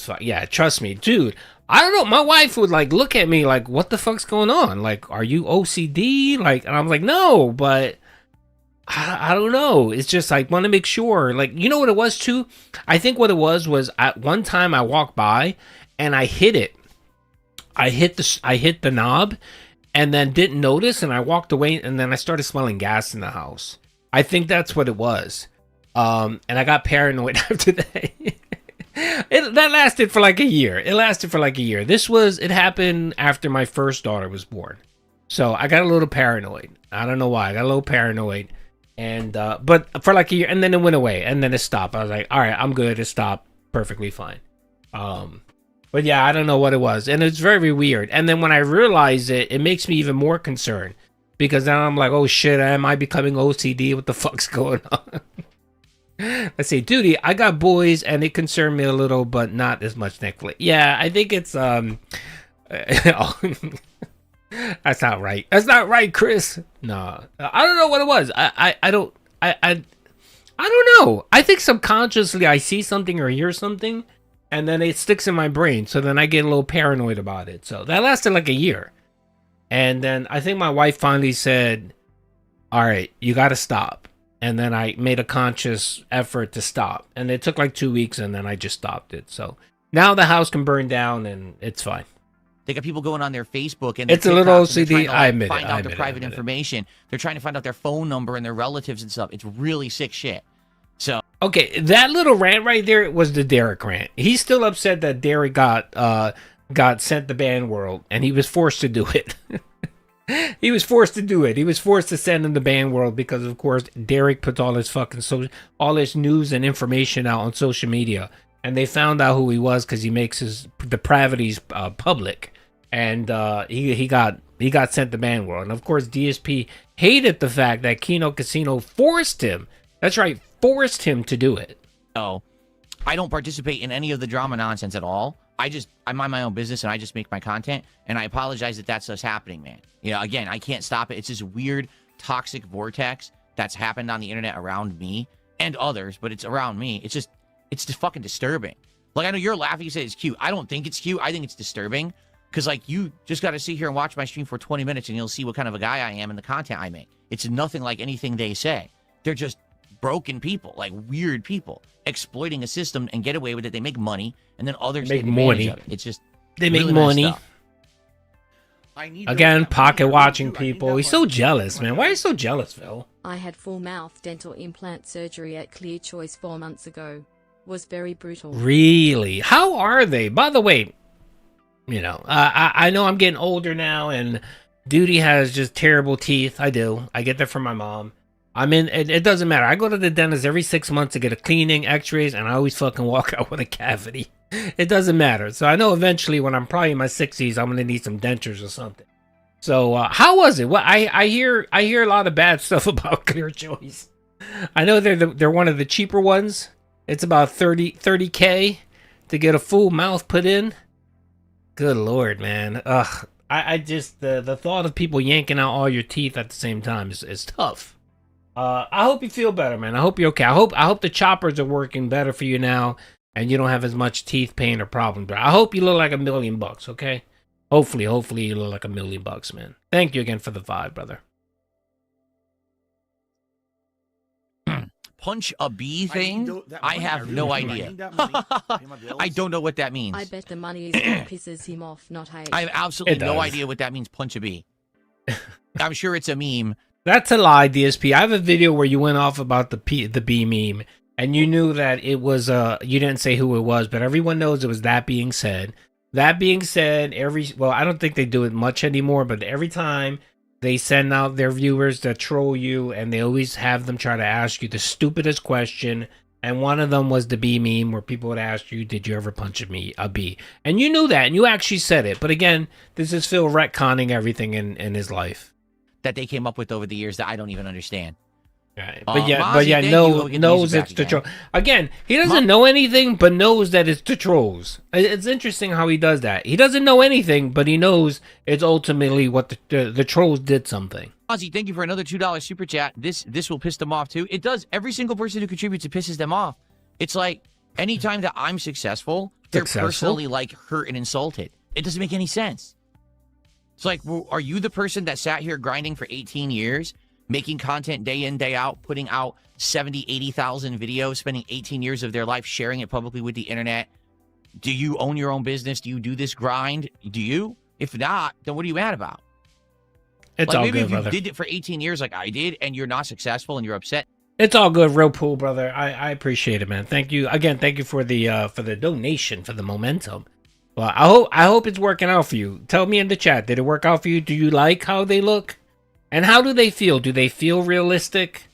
fun. Yeah, trust me, dude. I don't know. My wife would like look at me like, "What the fuck's going on? Like, are you OCD?" Like, and I'm like, "No," but I don't know. It's just like, want to make sure. Like, you know what it was too? I think what it was at one time I walked by and I hit it. I hit the knob and then didn't notice, and I walked away, and then I started smelling gas in the house. I think that's what it was. And I got paranoid after that. That lasted for like a year. It happened after my first daughter was born. So I got a little paranoid. I don't know why. I got a little paranoid. And but for like a year, and then it went away, and then it stopped. I was like, all right, I'm good. It stopped perfectly fine. But yeah, I don't know what it was, and it's very weird. And then when I realize it, it makes me even more concerned, because now I'm like, oh shit, am I becoming OCD? What the fuck's going on? Let's see, duty. I got boys, and it concerned me a little, but not as much, thankfully. Yeah, I think it's That's not right. That's not right, Chris. No, I don't know what it was. I don't know. I think subconsciously I see something or hear something, and then it sticks in my brain. So then I get a little paranoid about it. So that lasted like a year, and then I think my wife finally said, "All right, you got to stop." And then I made a conscious effort to stop, and it took like 2 weeks, and then I just stopped it. So now the house can burn down, and it's fine. They got people going on their Facebook and it's a little OCD. I admit it. Find out their private information. They're trying to find out their phone number and their relatives and stuff. It's really sick shit. So okay, that little rant right there was the Derek rant. He's still upset that Derek got sent to ban world, and he was forced to do it. He was forced to do it. He was forced to send him to ban world because, of course, Derek puts all his all his news and information out on social media, and they found out who he was because he makes his depravities public. And he got sent to ban world. And of course, DSP hated the fact that Kino Casino forced him. That's right, forced him to do it. No, I don't participate in any of the drama nonsense at all. I mind my own business and I just make my content. And I apologize that that's us happening, man. You know, again, I can't stop it. It's this weird, toxic vortex that's happened on the internet around me and others, but it's around me. It's just fucking disturbing. Like, I know you're laughing, you say it's cute. I don't think it's cute. I think it's disturbing. Because, like, you just got to sit here and watch my stream for 20 minutes and you'll see what kind of a guy I am and the content I make. It's nothing like anything they say. They're just broken people, like weird people, exploiting a system and get away with it. They make money, and then others make take advantage money. of it. It's just they really make money. Again, pocket watching people. He's so jealous, man. Why are you so jealous, Phil? I had full mouth dental implant surgery at Clear Choice 4 months ago. Was very brutal. Really? How are they? By the way, you know, I know I'm getting older now, and Duty has just terrible teeth. I do. I get that from my mom. It doesn't matter. I go to the dentist every 6 months to get a cleaning, x-rays, and I always fucking walk out with a cavity. It doesn't matter. So I know eventually when I'm probably in my 60s, I'm going to need some dentures or something. So how was it? Well, I hear a lot of bad stuff about Clear Choice. I know they're one of the cheaper ones. It's about $30K to get a full mouth put in. Good Lord, man. Ugh. I just, the thought of people yanking out all your teeth at the same time is tough. I hope you feel better, man. I hope you're okay. I hope the choppers are working better for you now and you don't have as much teeth pain or problems. But I hope you look like $1 million, okay? Hopefully you look like $1 million, man. Thank you again for the vibe, brother. Punch a bee thing? I have no idea. I don't know what that means. I bet the money is what pisses him off, not hate. I have absolutely no idea what that means, punch a bee. I'm sure it's a meme. That's a lie, DSP. I have a video where you went off about the bee meme, and you knew that it was, you didn't say who it was, but everyone knows it was That Being Said. That being said, well, I don't think they do it much anymore, but every time they send out their viewers that troll you, and they always have them try to ask you the stupidest question. And one of them was the bee meme, where people would ask you, did you ever punch a bee? And you knew that, and you actually said it. But again, this is Phil retconning everything in his life that they came up with over the years that I don't even understand. Right. But knows it's the troll. Again, he doesn't know anything, but knows that it's the trolls. It's interesting how he does that. He doesn't know anything, but he knows it's ultimately what the trolls did something. Ozzy, thank you for another $2 super chat. This will piss them off too. It does. Every single person who contributes, it pisses them off. It's like anytime that I'm successful, they're personally like hurt and insulted. It doesn't make any sense. It's like, well, are you the person that sat here grinding for 18 years? Making content day in, day out, putting out 70, 80,000 videos, spending 18 years of their life sharing it publicly with the internet. Do you own your own business? Do you do this grind? Do you? If not, then what are you mad about? It's like, all maybe good, if you brother. did it for 18 years like I did and you're not successful and you're upset. It's all good, real cool, brother. I appreciate it, man. Thank you again. Thank you for the donation, for the momentum. Well, I hope it's working out for you. Tell me in the chat, did it work out for you? Do you like how they look? And how do they feel? Do they feel realistic?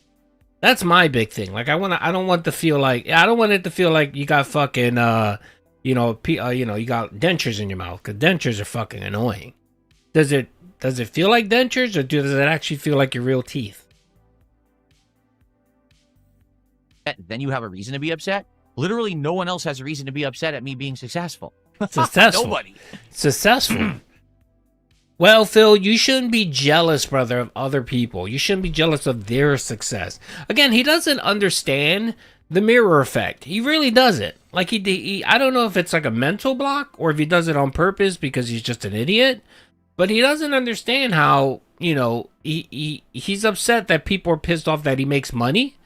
That's my big thing. Like I don't want it to feel like you got fucking you got dentures in your mouth, because dentures are fucking annoying. Does it feel like dentures, or does it actually feel like your real teeth? Then you have a reason to be upset? Literally no one else has a reason to be upset at me being successful. Successful. Nobody. Successful. Well, Phil, you shouldn't be jealous, brother, of other people. You shouldn't be jealous of their success. Again, he doesn't understand the mirror effect. He really doesn't. Like he I don't know if it's like a mental block or if he does it on purpose because he's just an idiot. But he doesn't understand how, he's upset that people are pissed off that he makes money.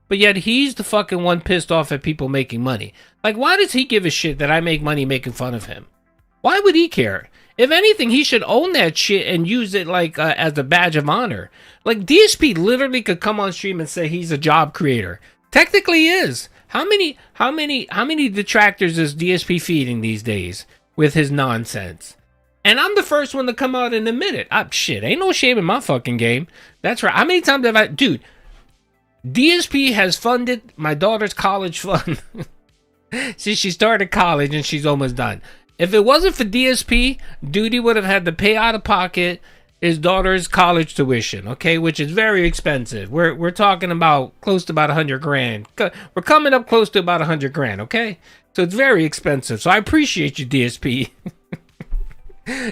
But yet he's the fucking one pissed off at people making money. Like, why does he give a shit that I make money making fun of him? Why would he care? If anything, he should own that shit and use it like as a badge of honor. Like, DSP literally could come on stream and say he's a job creator. Technically he is. How many detractors is DSP feeding these days with his nonsense? And I'm the first one to come out and admit it. Shit, ain't no shame in my fucking game. That's right. How many times have dude, DSP has funded my daughter's college fund. See, she started college and she's almost done. If it wasn't for DSP, Duty would have had to pay out of pocket his daughter's college tuition, okay, which is very expensive. We're talking about close to about 100 grand. We're coming up close to about 100 grand, okay? So it's very expensive. So I appreciate you, DSP.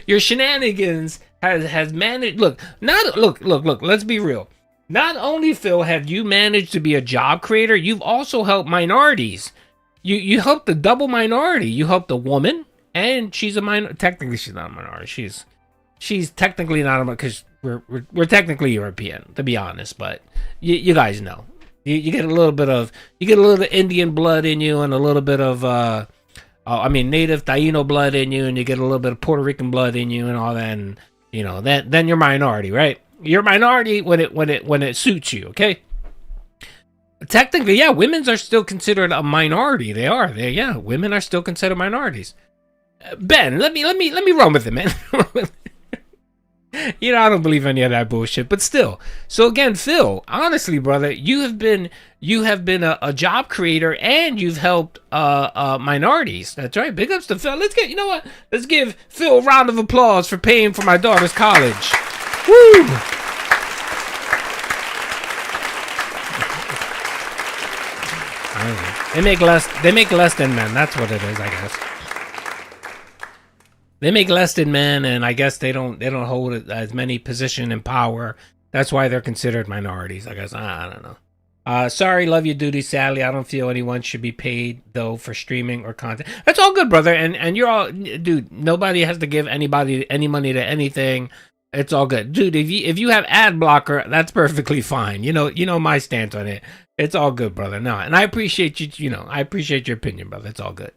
Your shenanigans has managed. Look, let's be real. Not only, Phil, have you managed to be a job creator, you've also helped minorities. You helped the double minority. You helped a woman, and she's a minor. Technically, she's not a minority. She's technically not a, because we're technically European, to be honest. But you guys know, you get a little bit of Indian blood in you, and a little bit of native Taino blood in you, and you get a little bit of Puerto Rican blood in you, and all that. And then you're minority, right? You're minority when it suits you, okay? Technically, yeah, women are still considered a minority. They are. Women are still considered minorities. Ben, let me run with it, man. I don't believe any of that bullshit, but still. So again, Phil, honestly, brother, you have been a job creator, and you've helped minorities. That's right. Big ups to Phil. Let's give Phil a round of applause for paying for my daughter's college. Woo! They make less than men. That's what it is, I guess. They make less than men, and I guess they don't hold as many position and power. That's why they're considered minorities, I guess. I don't know. Sorry, love you, duty. Sadly, I don't feel anyone should be paid though for streaming or content. That's all good, brother. And you're all, dude. Nobody has to give anybody any money to anything. It's all good, dude. If you have ad blocker, that's perfectly fine. You know my stance on it. It's all good, brother. No, and I appreciate you. I appreciate your opinion, brother. It's all good.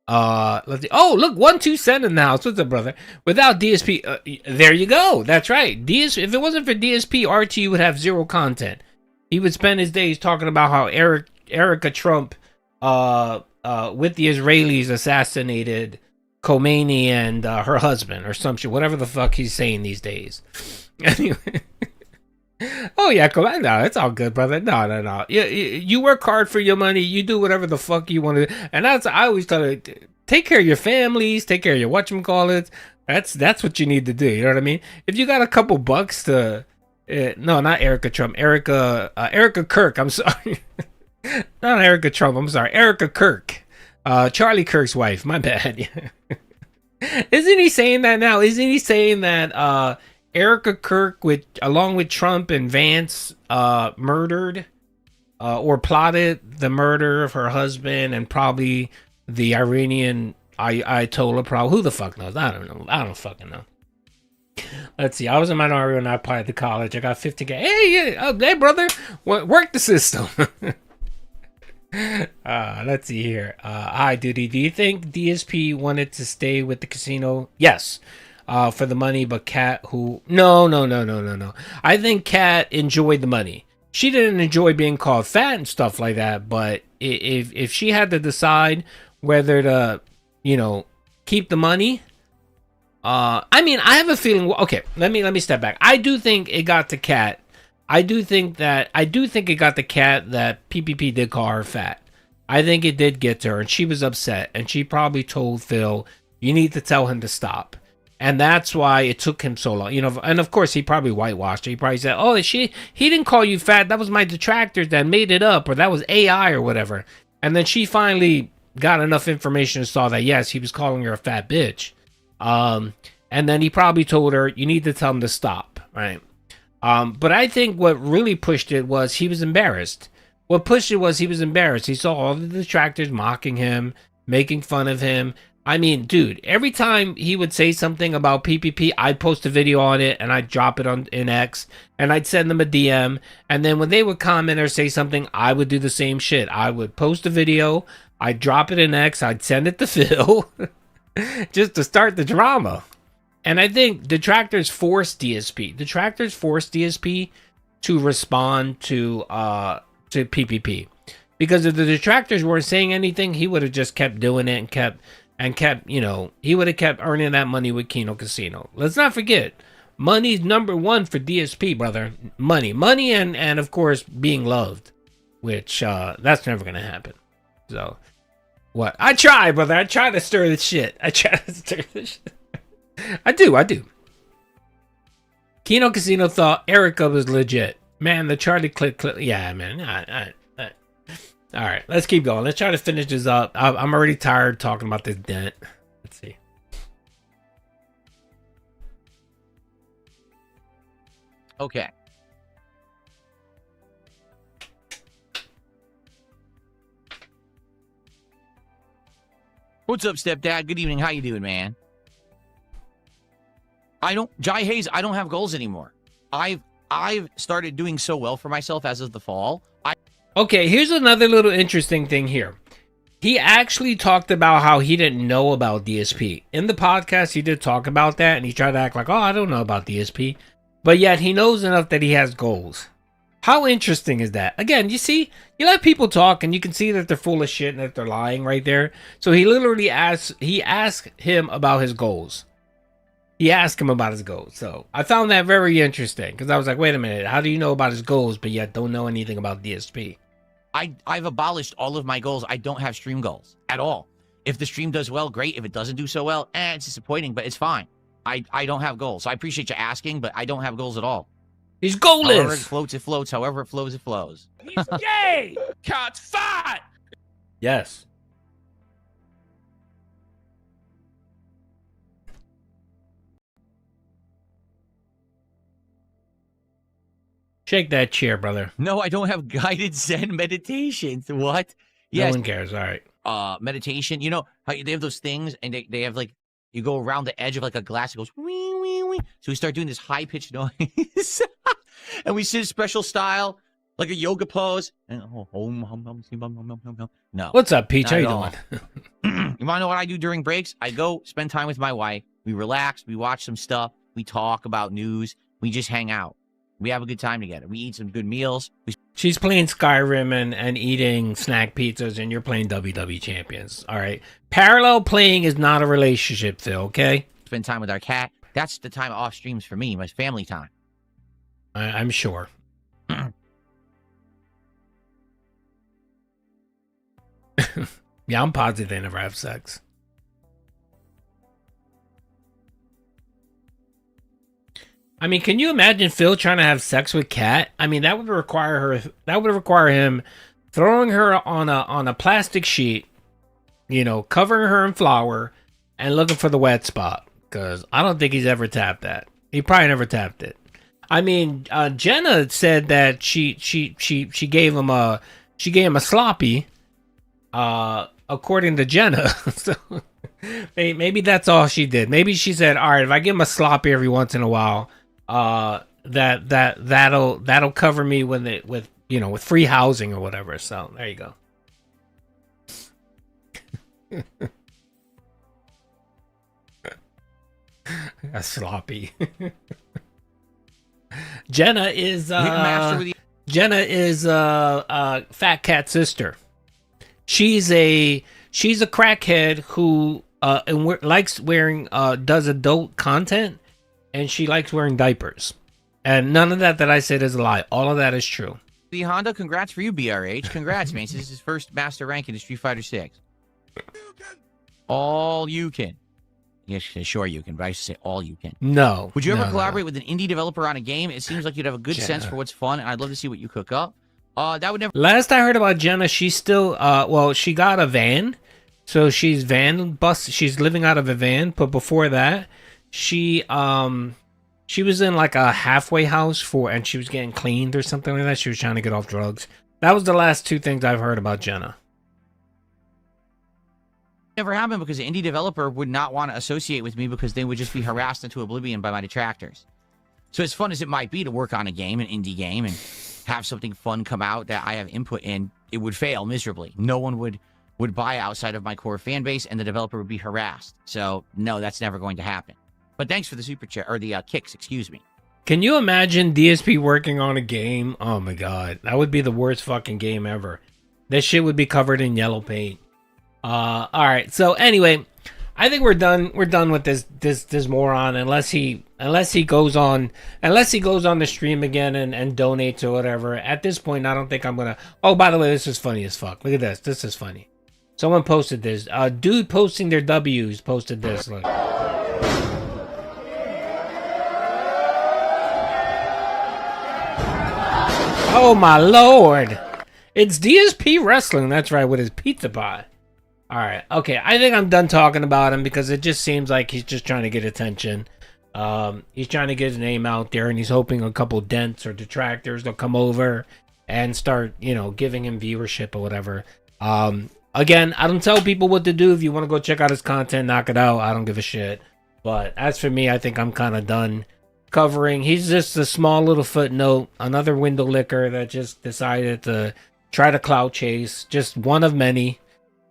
Let's see. Oh, look, 127 in the house. What's up, brother? Without DSP, there you go. That's right. If it wasn't for DSP, RT would have zero content. He would spend his days talking about how Erica Trump, with the Israelis, assassinated Khomeini and her husband or some shit, whatever the fuck he's saying these days. Anyway. Oh yeah, no, it's all good, brother. No. You work hard for your money. You do whatever the fuck you want to, and I always tell you, take care of your families, take care of your whatchamacallits. That's what you need to do. You know what I mean? If you got a couple bucks to, no, not Erica Trump, Erica Kirk. I'm sorry, not Erica Trump. I'm sorry, Erica Kirk, Charlie Kirk's wife. My bad. Isn't he saying that now? Isn't he saying that? Erica Kirk, along with Trump and Vance, murdered or plotted the murder of her husband and probably the Iranian Ayatollah. Probably, who the fuck knows? I don't know. I don't fucking know. Let's see. I was a minority when I applied to college. I got 50K. Hey, brother, work the system. Let's see here. Hi, Duty. Do you think DSP wanted to stay with the casino? Yes. For the money, but Kat, no. I think Kat enjoyed the money. She didn't enjoy being called fat and stuff like that, but if she had to decide whether to, keep the money, I have a feeling. Okay, let me step back. I do think it got to Kat. I do think it got to Kat that PPP did call her fat. I think it did get to her, and she was upset, and she probably told Phil, "You need to tell him to stop." And that's why it took him so long, and of course he probably whitewashed it. He probably said, "Oh, he didn't call you fat. That was my detractors that made it up, or that was AI or whatever." And then she finally got enough information and saw that yes, he was calling her a fat bitch. And then he probably told her, "You need to tell him to stop," right? But I think what really pushed it was he was embarrassed. What pushed it was he was embarrassed. He saw all the detractors mocking him, making fun of him. I mean, dude, every time he would say something about PPP, I'd post a video on it and I'd drop it in X and I'd send them a DM. And then when they would comment or say something, I would do the same shit. I would post a video, I'd drop it in X, I'd send it to Phil just to start the drama. And I think detractors forced DSP. Detractors forced DSP to respond to PPP. Because if the detractors weren't saying anything, he would have just kept doing it and kept, he would have kept earning that money with Kino Casino. Let's not forget, money's number one for DSP, brother. Money and of course being loved, which that's never gonna happen. So what? I try, brother. I try to stir the shit. I do. Kino Casino thought Erica was legit. Man, the Charlie click. Yeah, man. All right, let's keep going. Let's try to finish this up. I'm already tired talking about this dent. Let's see. Okay. What's up, stepdad? Good evening. How you doing, man? Jai Hayes, I don't have goals anymore. I've started doing so well for myself as of the fall. Okay, here's another little interesting thing here. He actually talked about how he didn't know about DSP. In the podcast, he did talk about that, and he tried to act like, oh, I don't know about DSP. But yet, he knows enough that he has goals. How interesting is that? Again, you see, you let people talk, and you can see that they're full of shit and that they're lying right there. So he literally asked him about his goals. He asked him about his goals. So I found that very interesting, because I was like, wait a minute, how do you know about his goals, but yet don't know anything about DSP? I've abolished all of my goals. I don't have stream goals at all. If the stream does well, great. If it doesn't do so well, it's disappointing, but it's fine. I don't have goals. So I appreciate you asking, but I don't have goals at all. He's goalless. However it floats, it floats. However it flows, it flows. He's gay! Cat's fat! Yes. Shake that chair, brother. No, I don't have guided Zen meditations. What? No one cares. All right. Meditation. You know how they have those things, and they have like, you go around the edge of like a glass, it goes wee wee wee. So we start doing this high pitched noise, and we sit a special style, like a yoga pose. And no. What's up, Peach? How you doing? You want to know what I do during breaks? I go spend time with my wife. We relax. We watch some stuff. We talk about news. We just hang out. We have a good time together. We eat some good meals. She's playing Skyrim and eating snack pizzas, and you're playing WWE Champions. All right. Parallel playing is not a relationship, Phil, okay? Spend time with our cat. That's the time off streams for me, my family time. I'm sure. Yeah, I'm positive they never have sex. I mean, can you imagine Phil trying to have sex with Kat? I mean, that would require him throwing her on a plastic sheet, you know, covering her in flour, and looking for the wet spot. Because I don't think he's ever tapped that. He probably never tapped it. I mean, Jenna said that she gave him a sloppy, according to Jenna. So maybe that's all she did. Maybe she said, all right, if I give him a sloppy every once in a while, that'll cover me with free housing or whatever. So there you go. A sloppy. Jenna is Fat Cat's sister. She's a crackhead who likes wearing does adult content, and she likes wearing diapers. And none of that I said is a lie. All of that is true. The Honda, congrats for you, BRH. Congrats, man. This is his first master rank in Street Fighter 6. All you can. Yes, sure you can, but I should say all you can. No. Would you ever collaborate with an indie developer on a game? It seems like you'd have a good sense for what's fun, and I'd love to see what you cook up. That would never. Last I heard about Jenna, she's still she got a van, so she's living out of a van. But before that, she was in like a halfway house and she was getting cleaned or something like that. She was trying to get off drugs. That was the last two things I've heard about Jenna. Never happened because the indie developer would not want to associate with me because they would just be harassed into oblivion by my detractors. So as fun as it might be to work on a game, an indie game, and have something fun come out that I have input in, it would fail miserably. No one would buy outside of my core fan base, and the developer would be harassed. So no, that's never going to happen. But thanks for the super chat, or the kicks, excuse me. Can you imagine DSP working on a game? Oh my god, that would be the worst fucking game ever. That shit would be covered in yellow paint. All right. So anyway, I think we're done. We're done with this moron unless he goes on the stream again and donates or whatever. At this point, I don't think I'm gonna. Oh, by the way, this is funny as fuck. Look at this. This is funny. Someone posted this. Dude posting their W's posted this. Look. Oh my lord. It's DSP Wrestling, that's right, with his pizza pie. Alright, okay, I think I'm done talking about him because it just seems like he's just trying to get attention. He's trying to get his name out there, and he's hoping a couple dents or detractors will come over and start, you know, giving him viewership or whatever. Again, I don't tell people what to do. If you want to go check out his content, knock it out. I don't give a shit. But as for me, I think I'm kind of done covering. He's just a small little footnote, another window licker that just decided to try to clout chase. Just one of many.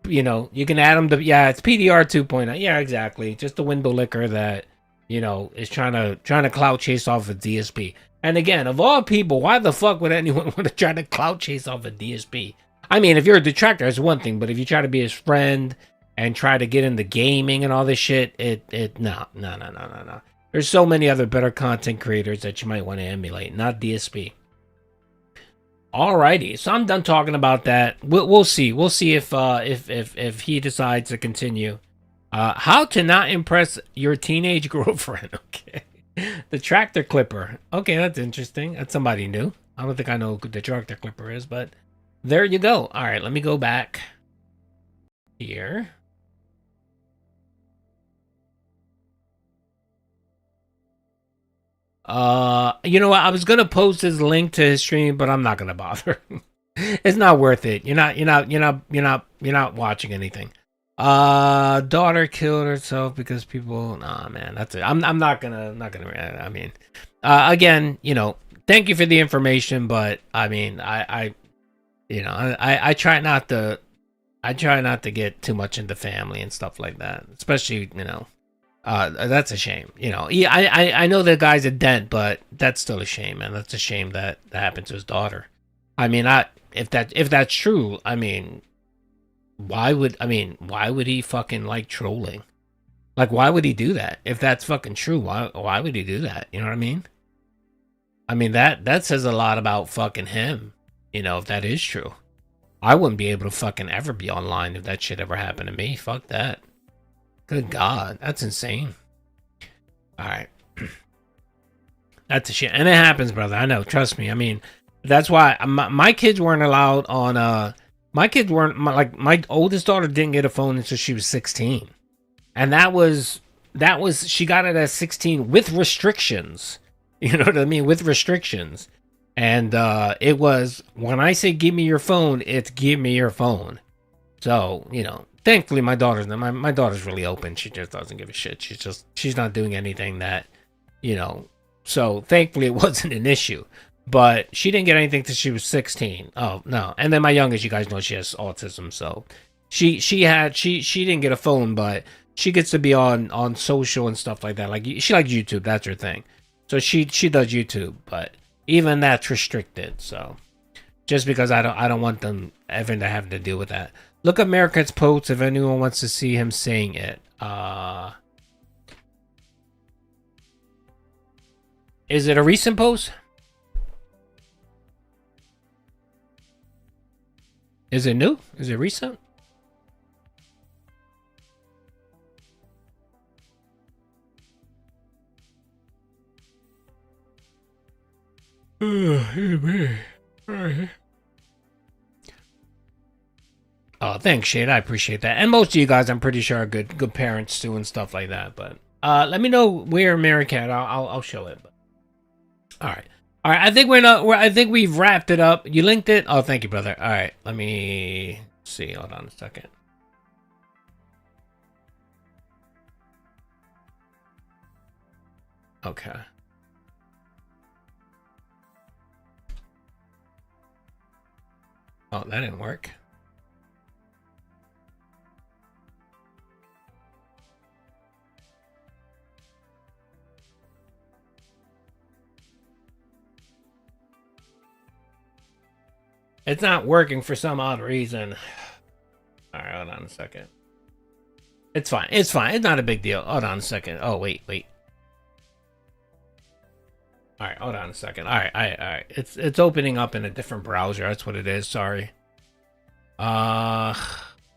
You know, you can add him to, yeah, it's PDR 2.0. Yeah, exactly. Just a window licker that, you know, is trying to clout chase off of DSP. And again, of all people, why the fuck would anyone want to try to clout chase off of DSP? I mean, if you're a detractor, it's one thing, but if you try to be his friend and try to get into gaming and all this shit, no. There's so many other better content creators that you might want to emulate, not DSP. Alrighty, so I'm done talking about that. We'll see. We'll see if he decides to continue. How to not impress your teenage girlfriend. Okay. The tractor clipper. Okay, that's interesting. That's somebody new. I don't think I know who the tractor clipper is, but there you go. All right, let me go back here. You know what? I was gonna post his link to his stream, but I'm not gonna bother. It's not worth it. You're not watching anything. Daughter killed herself because people. Nah, man, that's it. I'm not gonna. I mean, again, you know, thank you for the information, but I mean, I try not to. I try not to get too much into family and stuff like that, especially, you know. That's a shame. You know, yeah, I know the guy's a dent, but that's still a shame, man. That's a shame that happened to his daughter. I mean, if that's true, I mean, why would he fucking like trolling? Like, why would he do that? If that's fucking true, why would he do that? You know what I mean? I mean, that says a lot about fucking him. You know, if that is true. I wouldn't be able to fucking ever be online if that shit ever happened to me. Fuck that. Good God, that's insane. All right. That's a shit. And it happens, brother. I know. Trust me. I mean, that's why my kids weren't allowed on, my oldest daughter didn't get a phone until she was 16. And that was, she got it at 16 with restrictions. You know what I mean? With restrictions. And it was, when I say give me your phone, it's give me your phone. So, you know, thankfully my daughter's really open. She just doesn't give a shit. She's not doing anything that, you know, so thankfully it wasn't an issue. But she didn't get anything till she was 16. Oh, no. And then my youngest, you guys know she has autism, so she didn't get a phone, but she gets to be on social and stuff like that. Like, she likes YouTube, that's her thing. So she does YouTube, but even that's restricted. So just because I don't want them ever to have to deal with that. Look up Americat's post if anyone wants to see him saying it. Is it a recent post? Is it new? Is it recent? Oh, thanks, Shade. I appreciate that. And most of you guys, I'm pretty sure, are good parents too and stuff like that. But let me know where Americat. I'll show it. But, all right. I think I think we've wrapped it up. You linked it. Oh, thank you, brother. All right. Let me see. Hold on a second. Okay. Oh, that didn't work. It's not working for some odd reason. All right, hold on a second. It's fine. It's fine. It's not a big deal. Hold on a second. Oh, wait. All right, hold on a second. All right. It's opening up in a different browser. That's what it is. Sorry. Hold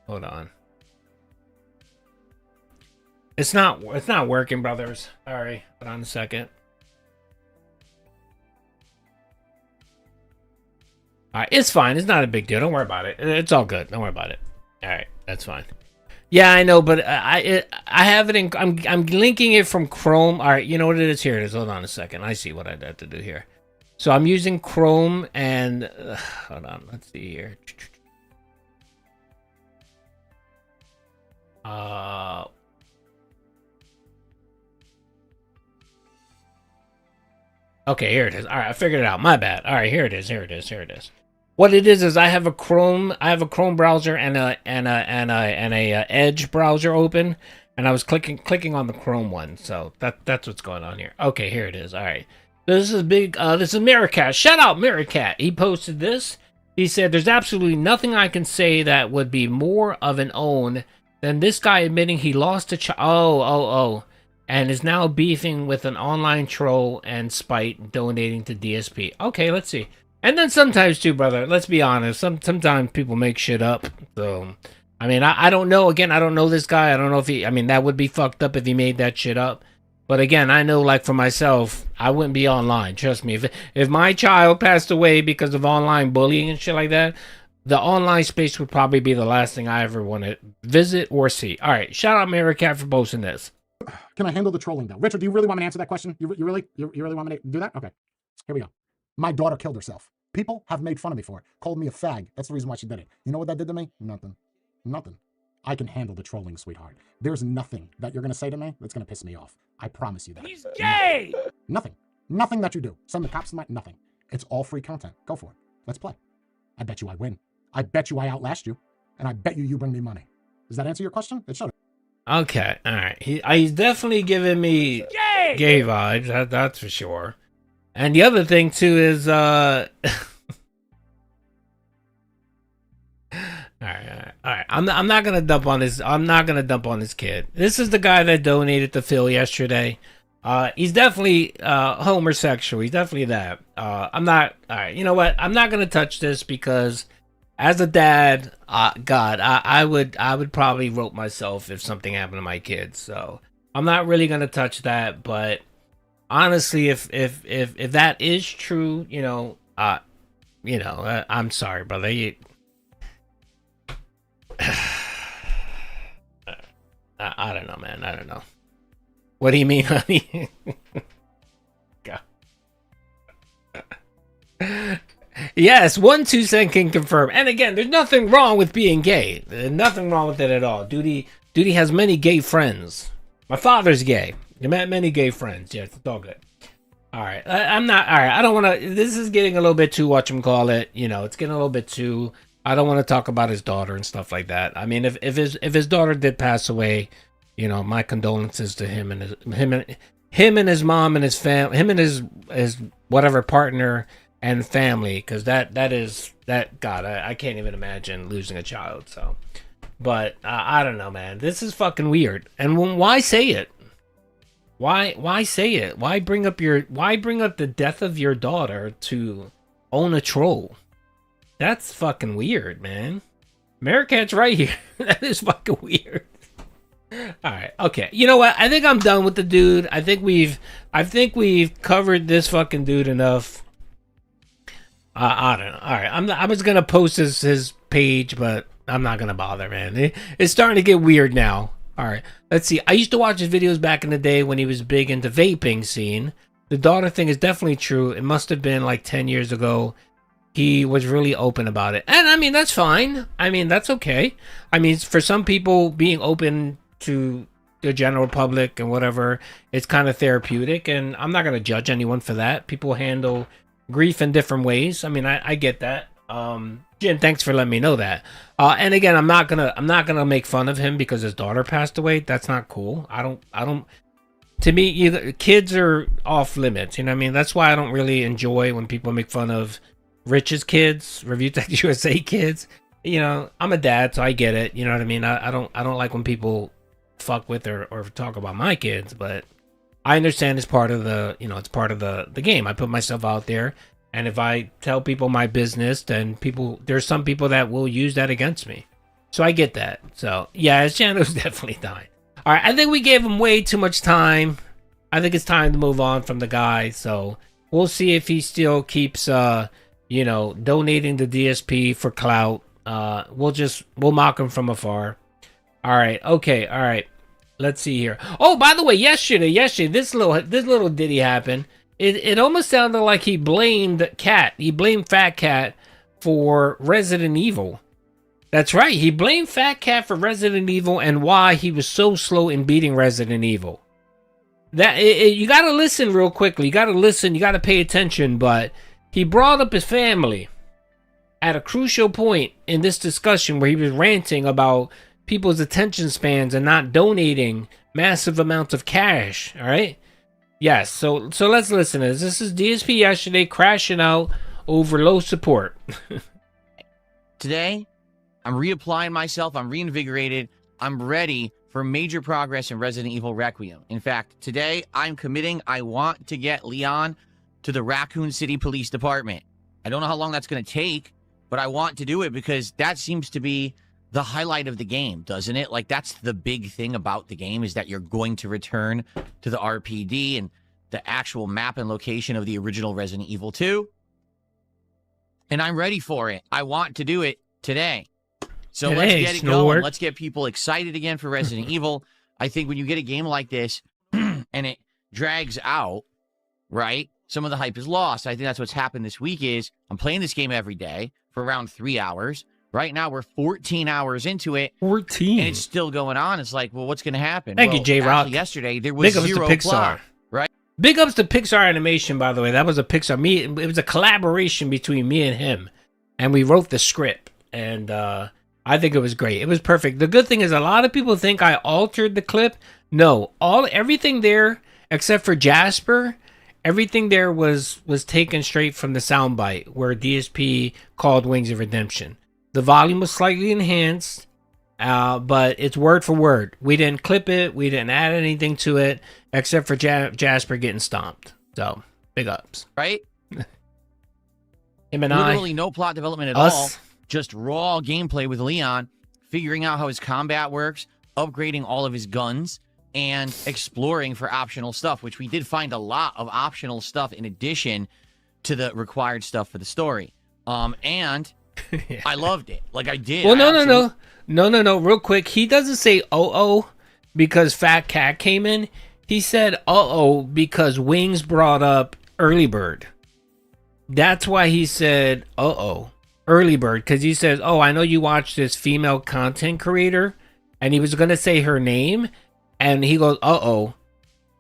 on. It's not working, brothers. Sorry. Hold on a second. All right, it's fine. It's not a big deal. Don't worry about it. It's all good. Don't worry about it. All right, that's fine. Yeah, I know, but I have it in. I'm linking it from Chrome. All right, you know what it is? Here it is. Hold on a second. I see what I have to do here. So I'm using Chrome and hold on. Let's see here. Okay, here it is. All right, I figured it out. My bad. All right, here it is. Here it is. Here it is. What it is I have a Chrome browser and a Edge browser open, and I was clicking on the Chrome one. So that's what's going on here. Okay, here it is. All right. This is big. This is Mirrorcat. Shout out Mirrorcat. He posted this. He said, "There's absolutely nothing I can say that would be more of an own than this guy admitting he lost a child. And is now beefing with an online troll and spite donating to DSP." Okay, let's see. And then sometimes too, brother, let's be honest, sometimes people make shit up. So, I mean, I don't know. Again, I don't know this guy. I don't know if he, I mean, that would be fucked up if he made that shit up. But again, I know, like, for myself, I wouldn't be online. Trust me. If my child passed away because of online bullying and shit like that, the online space would probably be the last thing I ever want to visit or see. All right, shout out Mirrorcat for posting this. Can I handle the trolling, though? Richard, do you really want me to answer that question? You really want me to do that? Okay, here we go. My daughter killed herself. People have made fun of me for it, called me a fag. That's the reason why she did it. You know what that did to me? Nothing. I can handle the trolling, sweetheart. There's nothing that you're going to say to me that's going to piss me off. I promise you that. He's gay! Nothing. Nothing that you do. Send the cops to nothing. It's all free content. Go for it. Let's play. I bet you I win. I bet you I outlast you. And I bet you bring me money. Does that answer your question? It should. Okay, all right. He's definitely giving me gay vibes. That's for sure. And the other thing too is, all right. I'm not gonna dump on this. I'm not gonna dump on this kid. This is the guy that donated to Phil yesterday. He's definitely homosexual. He's definitely that. I'm not. All right. You know what? I'm not gonna touch this because, as a dad, God, I would probably rope myself if something happened to my kids. So I'm not really gonna touch that. But honestly, if that is true, I'm sorry, brother. I don't know, man. I don't know. What do you mean, honey? God. Yes, 127 can confirm. And again, there's nothing wrong with being gay. There's nothing wrong with it at all. Duty has many gay friends. My father's gay. You met many gay friends. Yes, it's all good. All right. I'm not. All right. I don't want to. This is getting a little bit too, whatchamacallit. It's getting a little bit too. I don't want to talk about his daughter and stuff like that. I mean, if his daughter did pass away, my condolences to him and his mom and his family, him and his whatever partner and family, because that God, I can't even imagine losing a child. So, but I don't know, man. This is fucking weird. And why say it? Why say it? Why bring up the death of your daughter to own a troll? That's fucking weird, man. Mirrorcat's right here. That is fucking weird. All right, okay. You know what? I think I'm done with the dude. I think we've covered this fucking dude enough. I don't know. All right, I was gonna post his page, but I'm not gonna bother, man. It's starting to get weird now. All right, let's see. I used to watch his videos back in the day when he was big into vaping scene. The daughter thing is definitely true. It must have been like 10 years ago. He was really open about it. And I mean, that's fine. I mean, that's okay. I mean, for some people, being open to the general public and whatever, it's kind of therapeutic. And I'm not going to judge anyone for that. People handle grief in different ways. I mean, I get that. Jim, thanks for letting me know that. And again, I'm not gonna make fun of him because his daughter passed away. That's not cool. I don't. To me, kids are off limits. You know what I mean? That's why I don't really enjoy when people make fun of Rich's kids, Review Tech USA kids. I'm a dad, so I get it. You know what I mean? I don't like when people fuck with or talk about my kids, but I understand it's part of the it's part of the game. I put myself out there, and if I tell people my business, then there's some people that will use that against me. So I get that. So yeah, his channel's definitely dying. All right, I think we gave him way too much time. I think it's time to move on from the guy. So we'll see if he still keeps you know, donating to DSP for clout. We'll mock him from afar. All right, okay, all right. Let's see here. Oh, by the way, yesterday, this little ditty happened. It almost sounded like he blamed Cat. He blamed Fat Cat for Resident Evil. That's right. He blamed Fat Cat for Resident Evil and why he was so slow in beating Resident Evil. You got to listen real quickly. You got to listen. You got to pay attention. But he brought up his family at a crucial point in this discussion where he was ranting about people's attention spans and not donating massive amounts of cash. All right. Yes. So let's listen to this. This is DSP yesterday crashing out over low support. Today, I'm reapplying myself. I'm reinvigorated. I'm ready for major progress in Resident Evil Requiem. In fact, today I'm committing. I want to get Leon to the Raccoon City Police Department. I don't know how long that's going to take, but I want to do it because that seems to be the highlight of the game, doesn't it? Like, that's the big thing about the game, is that you're going to return to the RPD and the actual map and location of the original Resident Evil 2. And I'm ready for it. I want to do it today. So let's get it going. Let's get people excited again for Resident Evil. I think when you get a game like this and it drags out, right, some of the hype is lost. I think that's what's happened this week is I'm playing this game every day for around 3 hours. Right now, we're 14 hours into it. 14. And it's still going on. It's like, well, what's going to happen? Thank you, J-Rock. Yesterday, there was zero plot, right? Big ups to Pixar Animation, by the way. That was a Pixar. It was a collaboration between me and him. And we wrote the script. And I think it was great. It was perfect. The good thing is a lot of people think I altered the clip. No. Everything there, except for Jasper, everything there was taken straight from the soundbite where DSP called Wings of Redemption. The volume was slightly enhanced, but it's word for word. We didn't clip it. We didn't add anything to it, except for Jasper getting stomped. So, big ups. Right? Him and Literally no plot development at all. Just raw gameplay with Leon, figuring out how his combat works, upgrading all of his guns, and exploring for optional stuff, which we did find a lot of optional stuff in addition to the required stuff for the story. And... yeah. I loved it. Like, I did. Well, no. Real quick. He doesn't say uh-oh because Fat Cat came in. He said uh-oh because Wings brought up Early Bird. That's why he said uh-oh. Early Bird. Because he says, oh, I know you watch this female content creator. And he was going to say her name. And he goes, uh-oh.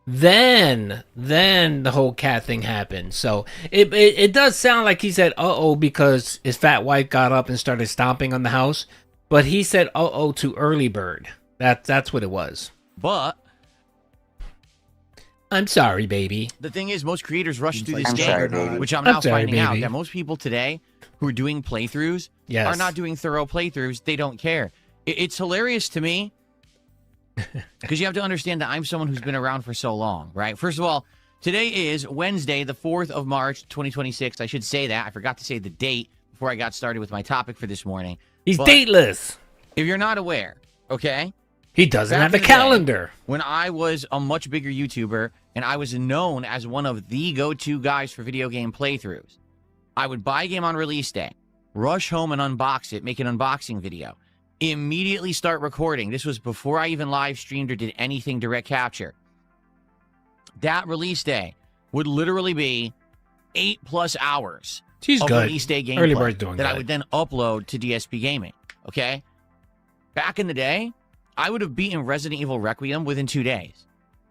Then the whole cat thing happened. So it does sound like he said uh-oh because his fat wife got up and started stomping on the house. But he said uh-oh to Early Bird. That's what it was. But I'm sorry, baby. The thing is, most creators rush through this game, which I'm now finding out that most people today who are doing playthroughs are not doing thorough playthroughs. They don't care. It's hilarious to me. Because you have to understand that I'm someone who's been around for so long, right? First of all, today is Wednesday, the 4th of March, 2026. I should say that. I forgot to say the date before I got started with my topic for this morning. He's dateless. If you're not aware, okay? He doesn't have a calendar. When I was a much bigger YouTuber and I was known as one of the go-to guys for video game playthroughs, I would buy a game on release day, rush home and unbox it, make an unboxing video. Immediately start recording. This was before I even live streamed or did anything direct capture. That release day would literally be 8+ hours of release day gameplay that I would then upload to DSP Gaming. Okay? Back in the day, I would have beaten Resident Evil Requiem within 2 days.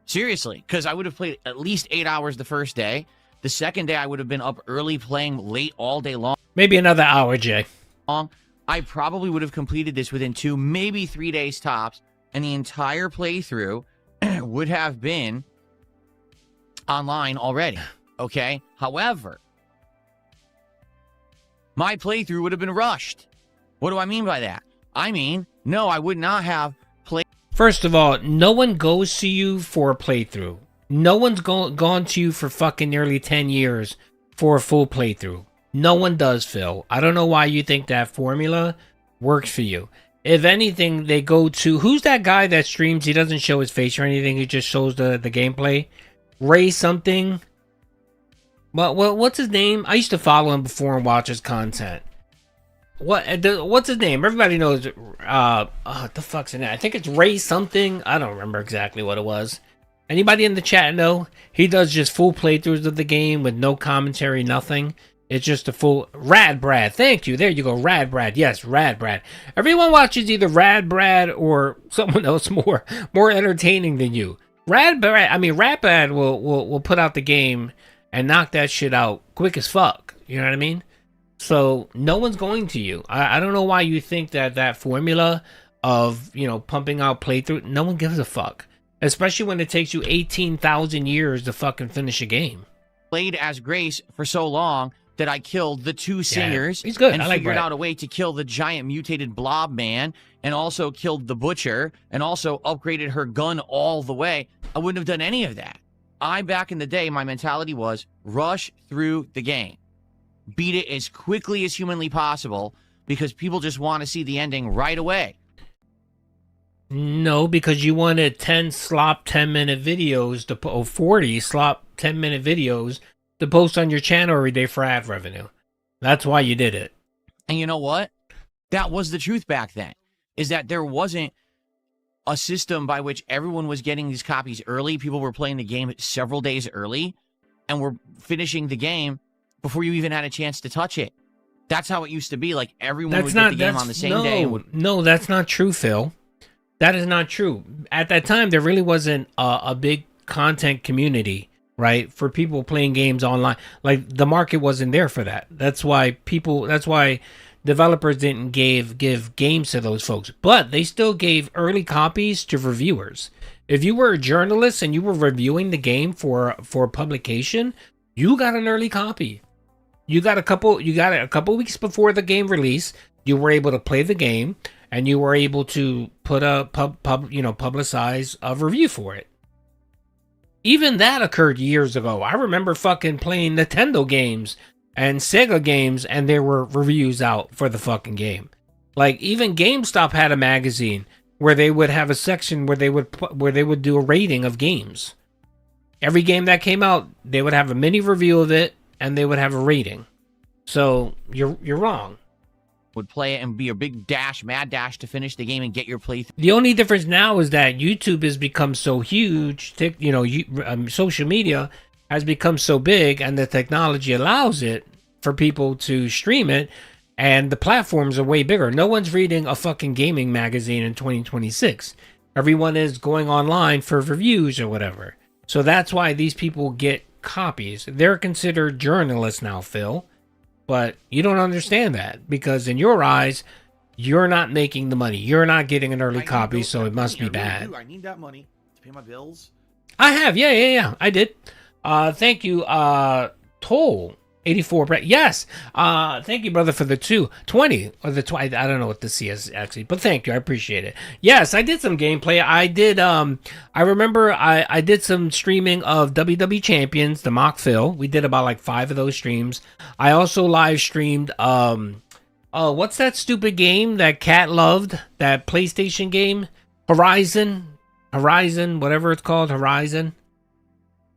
Seriously, because I would have played at least 8 hours the first day. The second day, I would have been up early playing late all day long. Maybe another hour, Jay. I probably would have completed this within 2, maybe 3 days tops, and the entire playthrough would have been online already, okay? However, my playthrough would have been rushed. What do I mean by that? I mean, no, I would not have played... First of all, no one goes to you for a playthrough. No one's gone to you for fucking nearly 10 years for a full playthrough. No one does, Phil. I don't know why you think that formula works for you. If anything, they go to... Who's that guy that streams? He doesn't show his face or anything. He just shows the gameplay. Ray something. Well, what's his name? I used to follow him before and watch his content. What's his name? Everybody knows. The fuck's his name? I think it's Ray something. I don't remember exactly what it was. Anybody in the chat know? He does just full playthroughs of the game with no commentary, nothing. It's just a full Rad Brad. Thank you. There you go, Rad Brad. Yes, Rad Brad. Everyone watches either Rad Brad or someone else more entertaining than you. Rad Brad will put out the game and knock that shit out quick as fuck. You know what I mean? So no one's going to you. I don't know why you think that formula of, pumping out playthrough, no one gives a fuck. Especially when it takes you 18,000 years to fucking finish a game. Played as Grace for so long that I killed the 2 singers. He's good. And I like figured Brett. out a way to kill the giant mutated blob man, and also killed the butcher, and also upgraded her gun all the way. I wouldn't have done any of that. Back in the day, my mentality was rush through the game. Beat it as quickly as humanly possible, because people just want to see the ending right away. No, because you wanted 10 slop 10-minute videos to 40 slop 10-minute videos to post on your channel every day for ad revenue. That's why you did it. And you know what? That was the truth back then, is that there wasn't a system by which everyone was getting these copies early. People were playing the game several days early and were finishing the game before you even had a chance to touch it. That's how it used to be. Like, everyone would get the game on the same day. No, that's not true, Phil. That is not true. At that time, there really wasn't a big content community, right, for people playing games online. Like, the market wasn't there for that. That's why developers didn't give games to those folks. But they still gave early copies to reviewers. If you were a journalist and you were reviewing the game for publication, you got an early copy. You got it a couple weeks before the game release. You were able to play the game. And you were able to put publicize a review for it. Even that occurred years ago. I remember fucking playing Nintendo games and Sega games, and there were reviews out for the fucking game. Like, even GameStop had a magazine where they would have a section where they would do a rating of games. Every game that came out, they would have a mini review of it, and they would have a rating. So you're wrong. Would play it and be a big mad dash to finish the game and get your playthrough. The only difference now is that YouTube has become so huge, social media has become so big, and the technology allows it for people to stream it, and the platforms are way bigger. No one's reading a fucking gaming magazine in 2026. Everyone is going online for reviews or whatever. So that's why these people get copies. They're considered journalists now, Phil. But you don't understand that, because in your eyes, you're not making the money. You're not getting an early copy, so it must be bad. I need that money to pay my bills. I have, yeah. I did. Thank you, Toll 84. Yes. Thank you, brother, for the 20 or the 20. I don't know what this is actually, but thank you. I appreciate it. Yes, I did some gameplay. I did. I remember I did some streaming of WWE Champions, the mock Phil. We did about like 5 of those streams. I also live streamed. What's that stupid game that Cat loved? That PlayStation game, Horizon, whatever it's called, Horizon.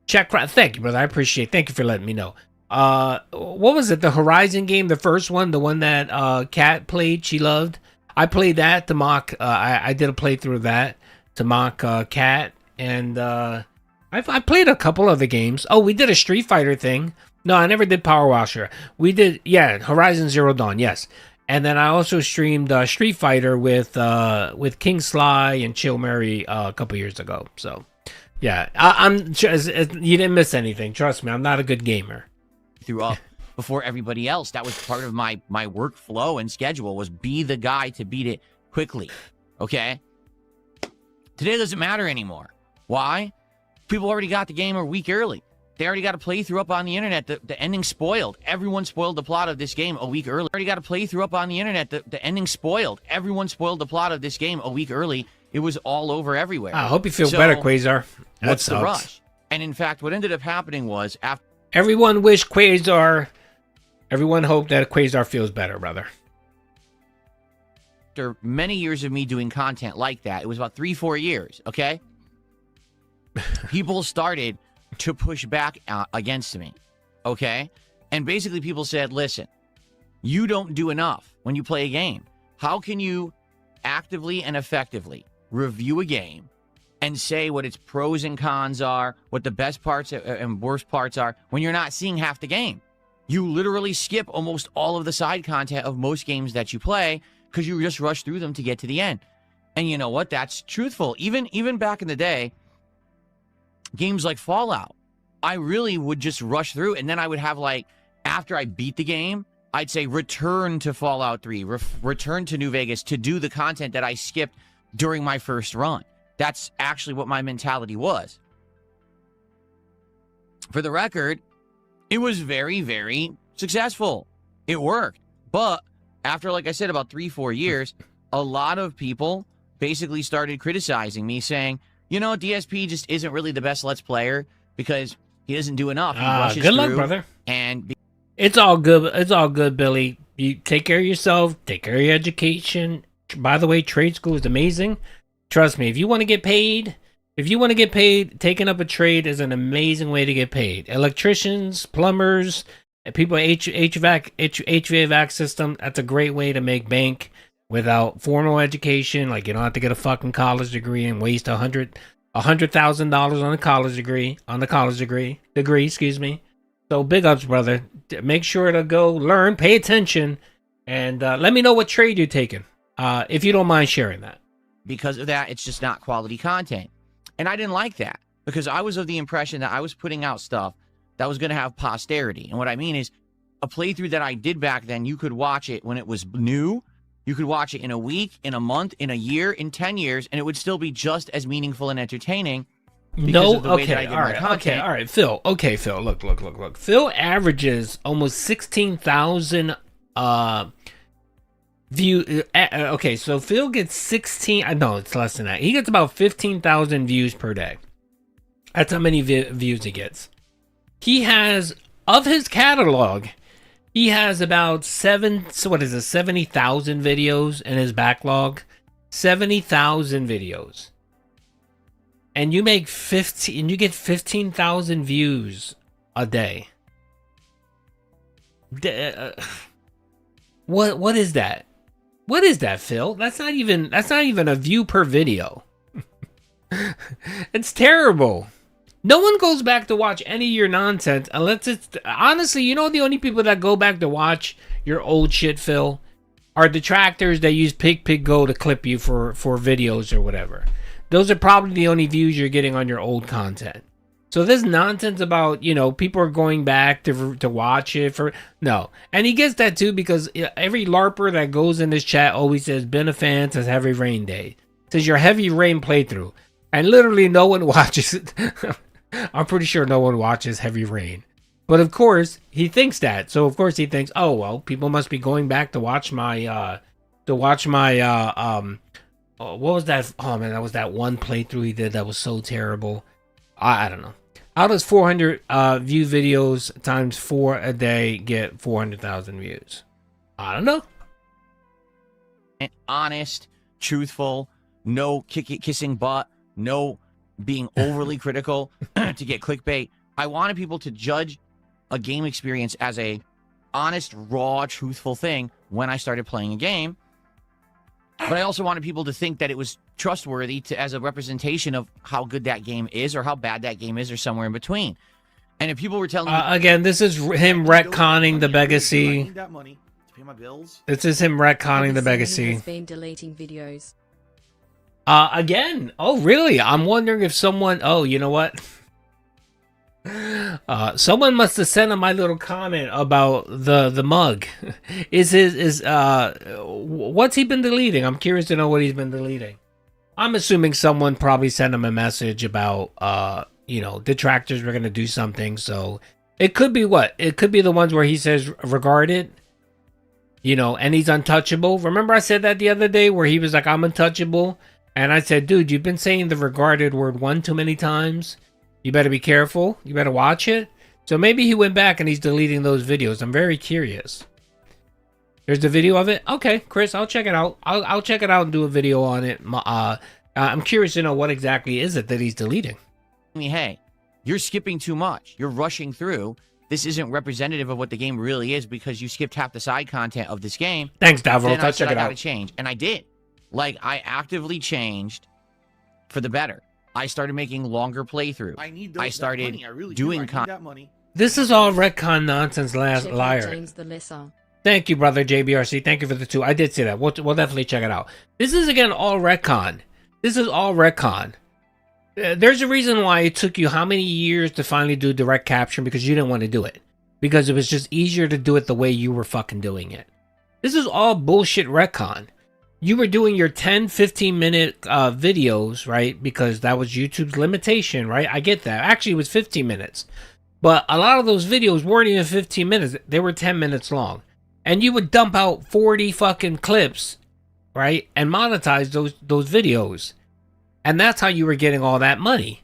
Thank you, brother. I appreciate it. Thank you for letting me know. What was it? The Horizon game, the first one, the one that Kat played, she loved. I played that to mock. I did a playthrough of that to mock Kat, and I played a couple other games. Oh, we did a Street Fighter thing. No, I never did Power Washer. We did, Horizon Zero Dawn, yes. And then I also streamed Street Fighter with King Sly and Chill Mary a couple years ago. So, yeah, you didn't miss anything. Trust me, I'm not a good gamer. Threw up before everybody else. That was part of my workflow and schedule, was be the guy to beat it quickly. Okay? Today doesn't matter anymore. Why? People already got the game a week early. They already got a playthrough up on the internet. The ending spoiled. Everyone spoiled the plot of this game a week early. Already got a playthrough up on the internet. The ending spoiled. Everyone spoiled the plot of this game a week early. It was all over everywhere. I hope you feel better, Quasar. What's the rush? And in fact, what ended up happening was after everyone hoped that Quasar feels better, brother. After many years of me doing content like that, it was about 3-4 years, okay? People started to push back against me. okay? And basically people said, listen, you don't do enough when you play a game. How can you actively and effectively review a game and say what its pros and cons are, what the best parts and worst parts are, when you're not seeing half the game? You literally skip almost all of the side content of most games that you play because you just rush through them to get to the end. And you know what? That's truthful. Even back in the day, games like Fallout, I really would just rush through, and then I would have, like, after I beat the game, I'd say return to Fallout 3, return to New Vegas to do the content that I skipped during my first run. That's actually what my mentality was. For the record, it was very, very successful. It worked. But after, like I said, about 3-4 years, a lot of people basically started criticizing me, saying, you know, DSP just isn't really the best Let's Player because he doesn't do enough. He rushes good luck, through, brother. And It's all good. It's all good, Billy. You take care of yourself. Take care of your education. By the way, trade school is amazing. Trust me, if you want to get paid, taking up a trade is an amazing way to get paid. Electricians, plumbers, people HVAC system, that's a great way to make bank without formal education. Like, you don't have to get a fucking college degree and waste $100,000 on a college degree. Excuse me. So big ups, brother. Make sure to go learn, pay attention, and let me know what trade you're taking, if you don't mind sharing that. because of that, it's just not quality content. And I didn't like that because I was of the impression that I was putting out stuff that was going to have posterity. And what I mean is a playthrough that I did back then, you could watch it when it was new. You could watch it in a week, in a month, in a year, in 10 years, and it would still be just as meaningful and entertaining. No, okay, all right, Phil. Okay, Phil, look. Phil averages almost 16,000 view. Okay, so Phil gets 16. No, it's less than that. He gets about 15,000 views per day. That's how many views he gets. He has, of his catalog, he has about 70,000 videos in his backlog. 70,000 videos. And you make 15, and you get 15,000 views a day. What is that? What is that, Phil? That's not even a view per video. It's terrible. No one goes back to watch any of your nonsense unless it's, honestly, you know, the only people that go back to watch your old shit, Phil, are detractors that use Pig to clip you for videos or whatever. Those are probably the only views you're getting on your old content. So this nonsense about, you know, people are going back to watch it for, no. And he gets that too because every LARPer that goes in this chat always says, been a fan since Heavy Rain Day. It says your Heavy Rain playthrough. And literally no one watches it. I'm pretty sure no one watches Heavy Rain. But of course, he thinks that. So of course he thinks, oh, well, people must be going back to watch my, what was that? Oh man, that was that one playthrough he did that was so terrible. I don't know. How does 400 view videos times 4 a day get 400,000 views? I don't know. And honest, truthful, no kissing butt, no being overly critical to get clickbait. I wanted people to judge a game experience as a honest, raw, truthful thing when I started playing a game. But I also wanted people to think that it was trustworthy as a representation of how good that game is or how bad that game is or somewhere in between. And if people were telling me... Again, this is him retconning the Legacy. I need that money to pay my bills. This is him retconning the Legacy. Has been deleting videos. Again? Oh, really? I'm wondering if someone... Oh, you know what? Someone must have sent him my little comment about the mug. What's he been deleting? I'm curious to know what he's been deleting. I'm assuming someone probably sent him a message about you know, detractors were gonna do something. So it could be what? It could be the ones where he says regarded, you know, and he's untouchable. Remember I said that the other day where he was like, I'm untouchable, and I said, dude, you've been saying the regarded word one too many times. You better be careful. You better watch it. So maybe he went back and he's deleting those videos. I'm very curious. There's the video of it. Okay, Chris, I'll check it out. I'll check it out and do a video on it. I'm curious to know what exactly is it that he's deleting. Hey, you're skipping too much. You're rushing through. this isn't representative of what the game really is because you skipped half the side content of this game. Thanks, Davros. Then I I'll said check I it gotta out. change, and I did. Like, I actively changed for the better. I started making longer playthroughs. I started doing content. This is all retcon nonsense, Check out liar. James the Lesser. Thank you, brother JBRC. Thank you for the 2. I did see that. We'll definitely check it out. This is, again, all retcon. This is all retcon. There's a reason why it took you how many years to finally do direct caption, because you didn't want to do it. Because it was just easier to do it the way you were fucking doing it. This is all bullshit retcon. You were doing your 10, 15-minute videos, right? Because that was YouTube's limitation, right? I get that. Actually, it was 15 minutes. But a lot of those videos weren't even 15 minutes. They were 10 minutes long. And you would dump out 40 fucking clips, right? And monetize those videos. And that's how you were getting all that money.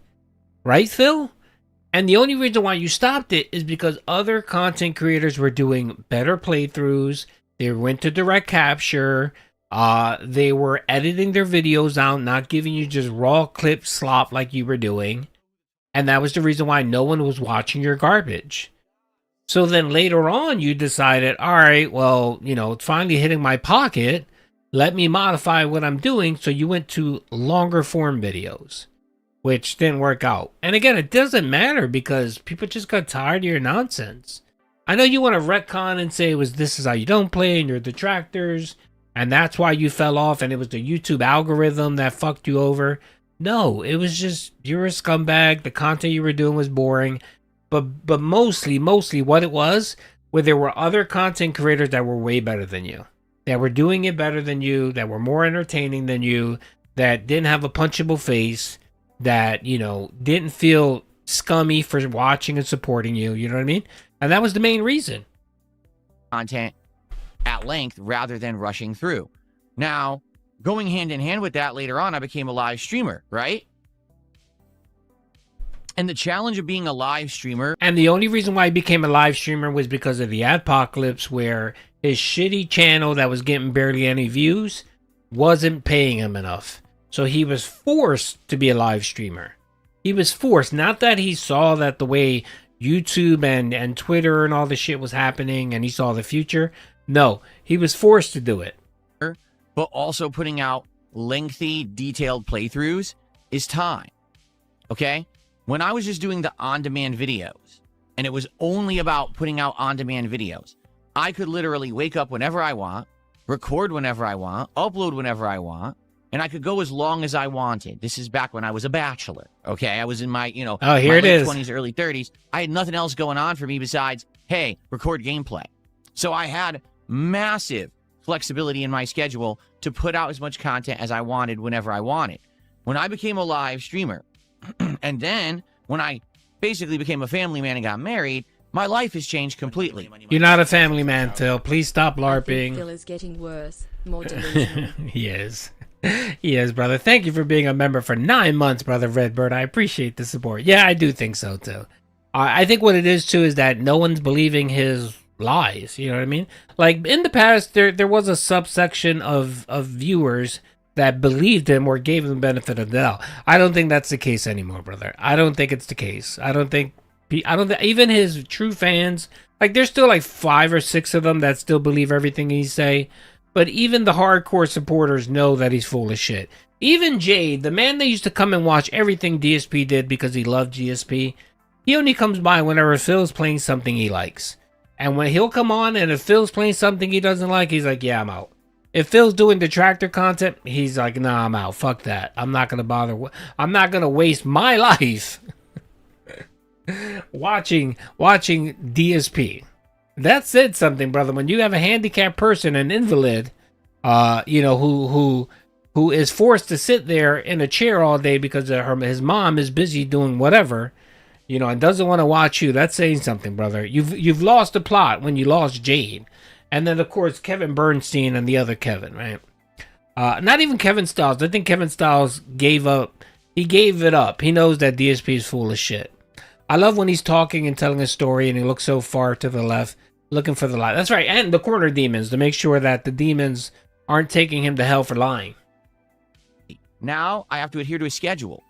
Right, Phil? And the only reason why you stopped it is because other content creators were doing better playthroughs. They went to direct capture. They were editing their videos out, not giving you just raw clip slop like you were doing. And that was the reason why no one was watching your garbage. So then later on, you decided, all right, well, you know, it's finally hitting my pocket. Let me modify what I'm doing. So you went to longer form videos, which didn't work out. And again, it doesn't matter because people just got tired of your nonsense. I know you want to retcon and say this is how you don't play and you're detractors. And that's why you fell off and it was the YouTube algorithm that fucked you over. No, it was just you're a scumbag. The content you were doing was boring. But mostly what it was, where there were other content creators that were way better than you. That were doing it better than you, that were more entertaining than you, that didn't have a punchable face, that, you know, didn't feel scummy for watching and supporting you, you know what I mean? And that was the main reason. Content at length rather than rushing through. Now, going hand in hand with that, later on, I became a live streamer, right? And the challenge of being a live streamer... And the only reason why he became a live streamer was because of the adpocalypse, where his shitty channel that was getting barely any views wasn't paying him enough. So he was forced to be a live streamer. He was forced. Not that he saw that the way YouTube and Twitter and all this shit was happening and he saw the future. No, he was forced to do it. But also putting out lengthy, detailed playthroughs is time. Okay? When I was just doing the on-demand videos, and it was only about putting out on-demand videos, I could literally wake up whenever I want, record whenever I want, upload whenever I want, and I could go as long as I wanted. This is back when I was a bachelor, okay? I was in my, here my it late is. 20s, early 30s. I had nothing else going on for me besides, hey, record gameplay. So I had massive flexibility in my schedule to put out as much content as I wanted whenever I wanted. When I became a live streamer, and then when I basically became a family man and got married, my life has changed completely. You're not a family man, Phil. Please stop I think LARPing. Phil is getting worse, more delusional. He is. He is, brother. Thank you for being a member for 9 months, brother Redbird. I appreciate the support. Yeah, I do think so, too. I think what it is, too, is that no one's believing his lies. You know what I mean? Like, in the past, there was a subsection of viewers that believed him or gave him the benefit of the doubt. I don't think that's the case anymore, brother. I don't think it's the case. I don't think even his true fans, like, there's still like 5 or 6 of them that still believe everything he say. But even the hardcore supporters know that he's full of shit. Even Jade, the man that used to come and watch everything DSP did because he loved DSP, he only comes by whenever Phil's playing something he likes. And when he'll come on and if Phil's playing something he doesn't like, he's like, yeah, I'm out. If Phil's doing Detractor content, he's like, nah, I'm out. Fuck that. I'm not going to bother. I'm not going to waste my life watching DSP. That said something, brother. When you have a handicapped person, an invalid, who is forced to sit there in a chair all day because his mom is busy doing whatever, and doesn't want to watch you, that's saying something, brother. You've lost the plot when you lost Jade. And then, of course, Kevin Bernstein and the other Kevin, right? Not even Kevin Styles. I think Kevin Styles gave up. He gave it up. He knows that DSP is full of shit. I love when he's talking and telling a story and he looks so far to the left, looking for the light. That's right. And the corner demons, to make sure that the demons aren't taking him to hell for lying. Now I have to adhere to a schedule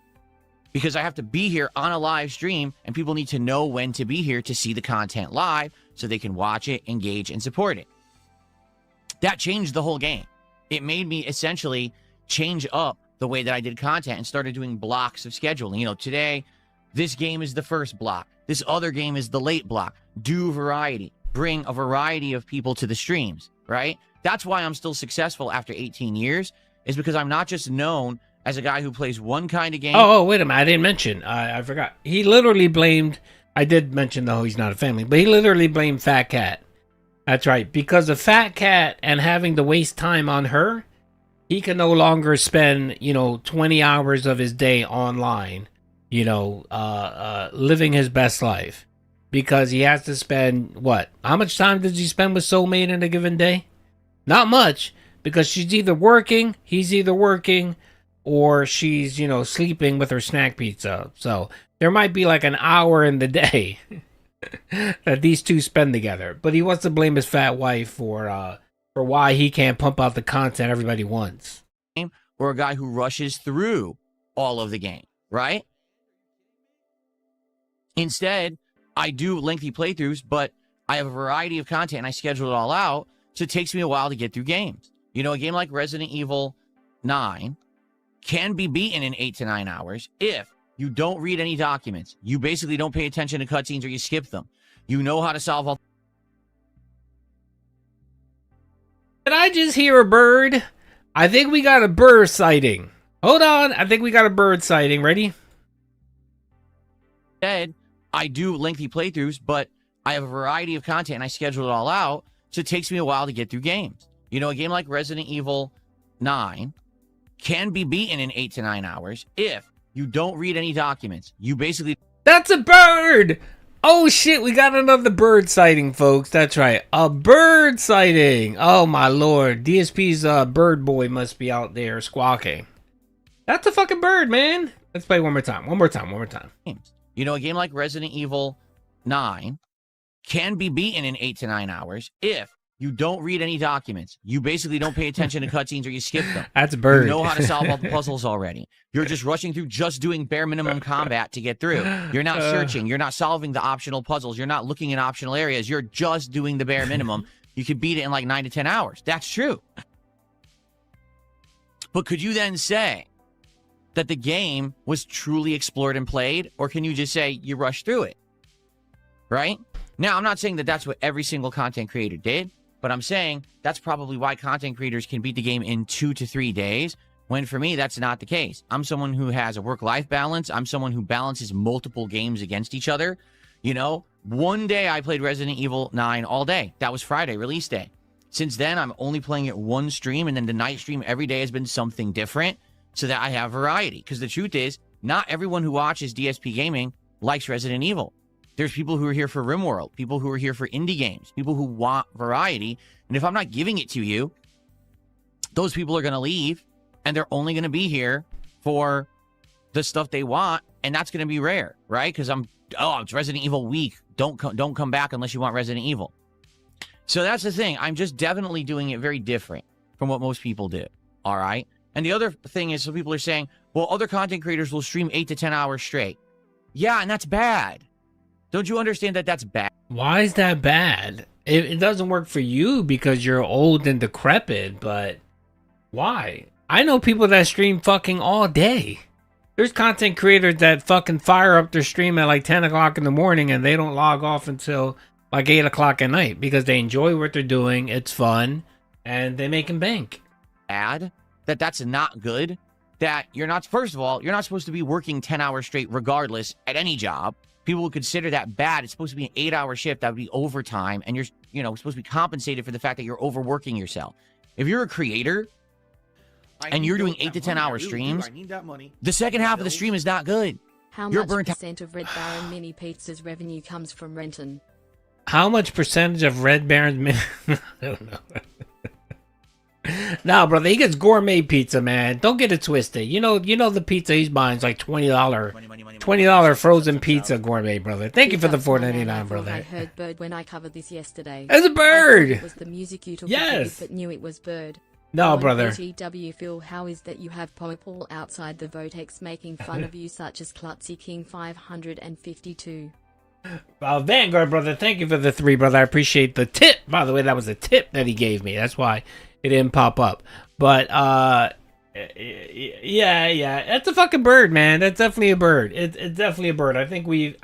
because I have to be here on a live stream, and people need to know when to be here to see the content live so they can watch it, engage, and support it. That changed the whole game. It made me essentially change up the way that I did content and started doing blocks of scheduling. You know, today, this game is the first block. This other game is the late block. Do variety. Bring a variety of people to the streams, right? That's why I'm still successful after 18 years, is because I'm not just known as a guy who plays one kind of game. Oh, wait a minute. I didn't mention. I forgot. He literally blamed... I did mention, though, he's not a family, but he literally blamed Fat Cat. That's right. Because of Fat Cat and having to waste time on her, he can no longer spend, 20 hours of his day online, living his best life. Because he has to spend, what? How much time does he spend with Soulmate in a given day? Not much. Because he's either working, or she's, sleeping with her snack pizza. So there might be like an hour in the day that these two spend together. But he wants to blame his fat wife for why he can't pump out the content everybody wants. Or a guy who rushes through all of the game, right? Instead, I do lengthy playthroughs, but I have a variety of content and I schedule it all out, so it takes me a while to get through games. You know, a game like Resident Evil 9 can be beaten in 8 to 9 hours if you don't read any documents. You basically don't pay attention to cutscenes or you skip them. You know how to solve all... Did I just hear a bird? I think we got a bird sighting. Hold on. I think we got a bird sighting. Ready? Instead, I do lengthy playthroughs, but I have a variety of content and I schedule it all out, so it takes me a while to get through games. You know, a game like Resident Evil 9 can be beaten in 8 to 9 hours if you don't read any documents. You basically... That's a bird! Oh shit, we got another bird sighting, folks. That's right. A bird sighting. Oh my lord. DSP's bird boy must be out there squawking. That's a fucking bird, man. Let's play one more time. One more time. You know, a game like Resident Evil 9 can be beaten in 8 to 9 hours if you don't read any documents. You basically don't pay attention to cutscenes or you skip them. That's a bird. You know how to solve all the puzzles already. You're just rushing through, just doing bare minimum combat to get through. You're not searching. You're not solving the optional puzzles. You're not looking at optional areas. You're just doing the bare minimum. You could beat it in like 9 to 10 hours. That's true. But could you then say that the game was truly explored and played? Or can you just say you rushed through it? Right? Now, I'm not saying that that's what every single content creator did. But I'm saying that's probably why content creators can beat the game in 2 to 3 days, when for me, that's not the case. I'm someone who has a work-life balance. I'm someone who balances multiple games against each other. You know, one day I played Resident Evil 9 all day. That was Friday, release day. Since then, I'm only playing it one stream, and then the night stream every day has been something different so that I have variety. Because the truth is, not everyone who watches DSP Gaming likes Resident Evil. There's people who are here for RimWorld, people who are here for indie games, people who want variety. And if I'm not giving it to you, those people are going to leave, and they're only going to be here for the stuff they want, and that's going to be rare, right? Because it's Resident Evil week. Don't come back unless you want Resident Evil. So that's the thing. I'm just definitely doing it very different from what most people do, all right? And the other thing is, some people are saying, well, other content creators will stream 8 to 10 hours straight. Yeah, and that's bad. Don't you understand that that's bad? Why is that bad? It doesn't work for you because you're old and decrepit, but why? I know people that stream fucking all day. There's content creators that fucking fire up their stream at like 10 o'clock in the morning and they don't log off until like 8 o'clock at night because they enjoy what they're doing, it's fun, and they make them bank. That's not good. That you're not, first of all, you're not supposed to be working 10 hours straight regardless at any job. People would consider that bad. It's supposed to be an 8-hour shift. That would be overtime. And you're, supposed to be compensated for the fact that you're overworking yourself. If you're a creator and you're doing 8 to 10 hour streams, the second half of the stream is not good. How much percent of Red Baron Mini Pizza's revenue comes from Renton? How much percentage of Red Baron's Mini... I don't know. Nah, brother, he gets gourmet pizza, man. Don't get it twisted. You know the pizza he's buying is like $20 frozen pizza gourmet, brother. Thank you for the $4.99, brother. I heard bird when I covered this yesterday. It's a bird. It was the music you took, yes, but knew it was bird. No, brother. BTW Phil, how is that you have people outside the Votex making fun of you, such as Klutzy King 552? Vanguard, brother, thank you for the 3, brother. I appreciate the tip. By the way, that was a tip that he gave me. That's why it didn't pop up. But, yeah, that's a fucking bird, man. That's definitely a bird. It's definitely a bird. I think we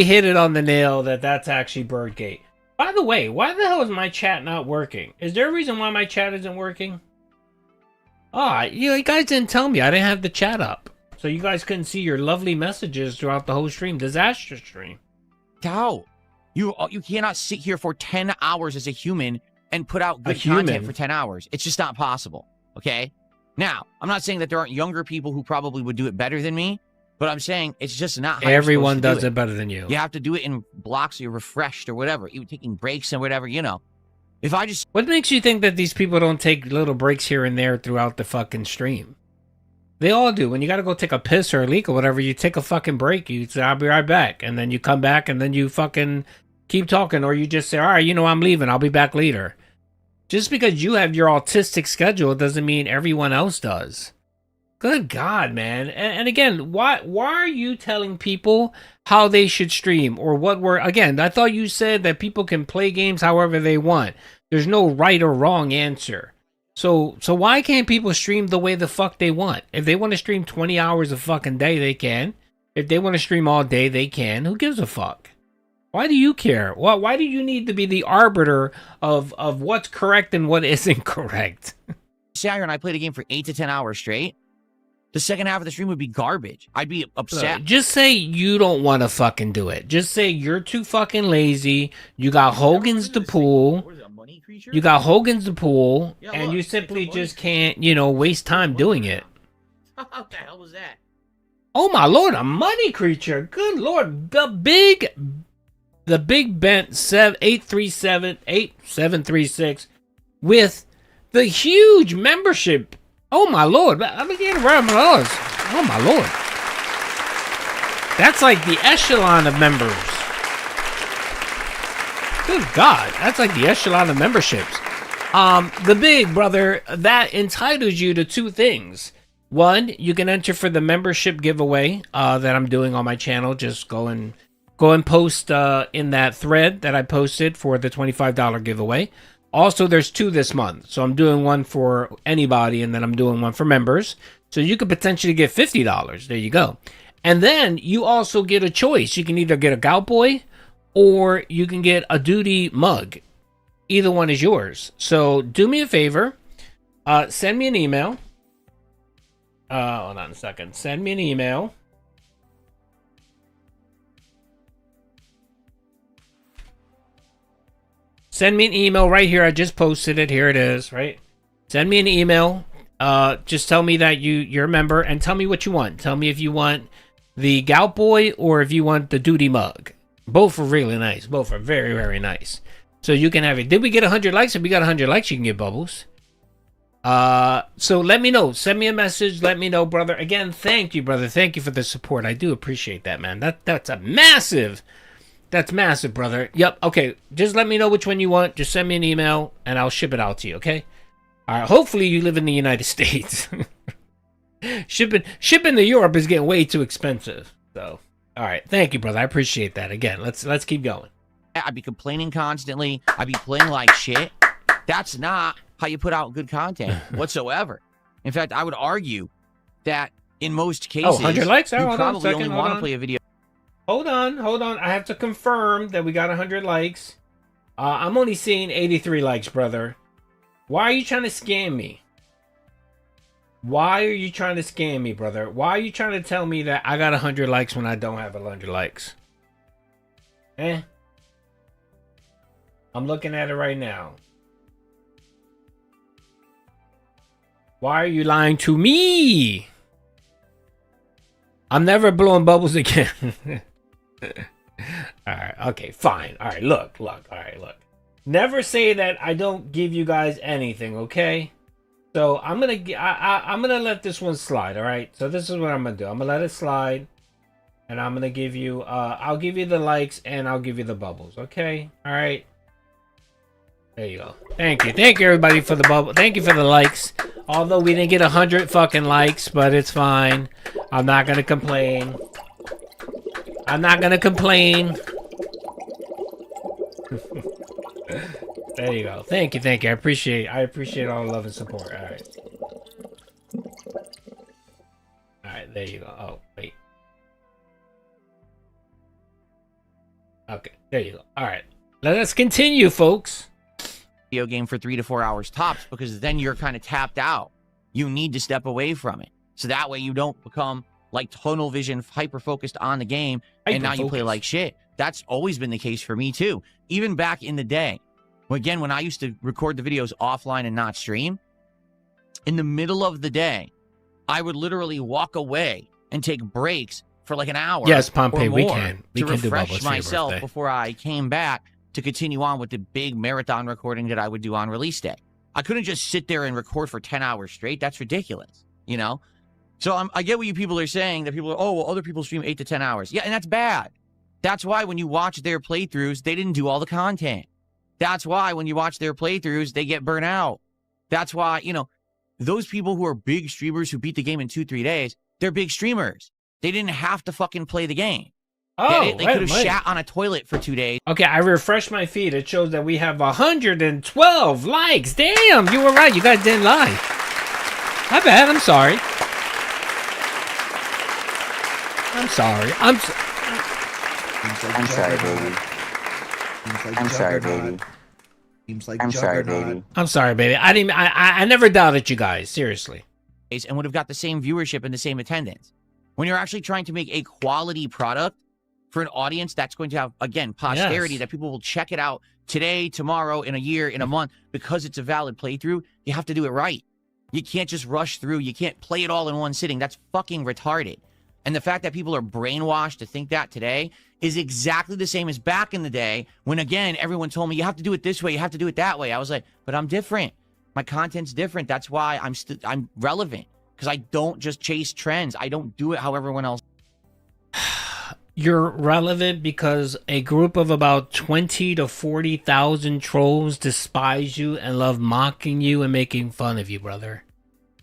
hit it on the nail that's actually Birdgate. By the way, why the hell is my chat not working? Is there a reason why my chat isn't working? Oh, you guys didn't tell me. I didn't have the chat up. So you guys couldn't see your lovely messages throughout the whole stream. Disaster stream. Cow, you cannot sit here for 10 hours as a human and put out good content for 10 hours. It's just not possible, okay? Now, I'm not saying that there aren't younger people who probably would do it better than me, but I'm saying it's just not how Everyone does does it better than you. You have to do it in blocks so you're refreshed or whatever. Even taking breaks and whatever, you know. If I just... What makes you think that these people don't take little breaks here and there throughout the fucking stream? They all do. When you gotta go take a piss or a leak or whatever, you take a fucking break. You say, I'll be right back. And then you come back and then you fucking keep talking. Or you just say, all right, I'm leaving. I'll be back later. Just because you have your autistic schedule doesn't mean everyone else does. Good God, man. And again, why are you telling people how they should stream or what were... Again, I thought you said that people can play games however they want. There's no right or wrong answer. So why can't people stream the way the fuck they want? If they want to stream 20 hours a fucking day, they can. If they want to stream all day, they can. Who gives a fuck? Why do you care? Why do you need to be the arbiter of what's correct and what isn't correct? Saturday and I played a game for 8 to 10 hours straight. The second half of the stream would be garbage. I'd be upset. Just say you don't want to fucking do it. Just say you're too fucking lazy. You got Hogan's the pool. You got Hogan's the pool, and you simply just can't, waste time doing it. What the hell was that? Oh my lord, a money creature. Good lord. The big bent 8736 with the huge membership. Oh my lord. I'm getting around my dollars. Oh my lord. That's like the echelon of members. Good God. That's like the echelon of memberships. The big brother, that entitles you to 2 things. One, you can enter for the membership giveaway that I'm doing on my channel. Just go and post in that thread that I posted for the $25 giveaway. Also, there's 2 this month. So I'm doing one for anybody, and then I'm doing one for members. So you could potentially get $50. There you go. And then you also get a choice. You can either get a Gout Boy or you can get a Duty mug. Either one is yours. So do me a favor. Send me an email. Hold on a second. Send me an email. Send me an email right here. I just posted it. Here it is, right? Send me an email. Just tell me that you're a member and tell me what you want. Tell me if you want the Gout Boy or if you want the Duty mug. Both are really nice. Both are very, very nice. So you can have it. Did we get 100 likes? If we got 100 likes, you can get bubbles. So let me know. Send me a message. Let me know, brother. Again, thank you, brother. Thank you for the support. I do appreciate that, man. That's a massive... That's massive, brother. Yep. Okay. Just let me know which one you want. Just send me an email and I'll ship it out to you. Okay. All right. Hopefully you live in the United States. Shipping to Europe is getting way too expensive. So, all right. Thank you, brother. I appreciate that. Again, let's keep going. I'd be complaining constantly. I'd be playing like shit. That's not how you put out good content whatsoever. In fact, I would argue that in most cases, 100 likes? you probably only want to play a video. Hold on. I have to confirm that we got 100 likes. I'm only seeing 83 likes, brother. Why are you trying to scam me? Why are you trying to scam me, brother? Why are you trying to tell me that I got 100 likes when I don't have 100 likes? I'm looking at it right now. Why are you lying to me? I'm never blowing bubbles again. Alright, okay, fine. Alright, look. Alright, look. Never say that I don't give you guys anything, okay? So I'm gonna let this one slide, alright? So this is what I'm gonna do. I'm gonna let it slide. And I'm gonna give you I'll give you the likes and I'll give you the bubbles, okay? Alright. There you go. Thank you everybody for the bubble. Thank you for the likes. Although we didn't get 100 fucking likes, but it's fine. I'm not gonna complain. I'm not gonna complain. There you go. Thank you. I appreciate all the love and support. Alright, there you go. Oh, wait. Okay, there you go. Alright. Let's continue, folks. Video game for 3 to 4 hours tops, because then you're kind of tapped out. You need to step away from it. So that way you don't become like tunnel vision, hyper focused on the game, and now you play like shit. That's always been the case for me too. Even back in the day. Again, when I used to record the videos offline and not stream, in the middle of the day, I would literally walk away and take breaks for like an hour. Yes, Pompey, or more we can do refresh bubbles for your myself birthday. before I came back to continue on with the big marathon recording that I would do on release day. I couldn't just sit there and record for 10 hours straight. That's ridiculous, you know? So I get what you people are saying, that people are, oh, well, other people stream 8 to 10 hours. Yeah, and that's bad. That's why when you watch their playthroughs, they didn't do all the content. That's why when you watch their playthroughs, they get burnt out. That's why, you know, those people who are big streamers who beat the game in 2-3 days, they're big streamers. They didn't have to fucking play the game. Oh, they could have shat on a toilet for 2 days. Okay, I refreshed my feed. It shows that we have 112 likes. Damn, you were right. You guys didn't lie. My bad. I'm sorry. I'm sorry, baby. I'm sorry, baby. Seems like I'm sorry, baby. I'm sorry, baby. I never doubted you guys. Seriously. And would have got the same viewership and the same attendance. When you're actually trying to make a quality product for an audience that's going to have, again, posterity, that people will check it out today, tomorrow, in a year, in a month, because it's a valid playthrough, you have to do it right. You can't just rush through. You can't play it all in one sitting. That's fucking retarded. And the fact that people are brainwashed to think that today is exactly the same as back in the day when, again, everyone told me, you have to do it this way, you have to do it that way. I was like, but I'm different. My content's different. That's why I'm relevant, because I don't just chase trends. I don't do it how everyone else. You're relevant because a group of about 20 to 40,000 trolls despise you and love mocking you and making fun of you, brother.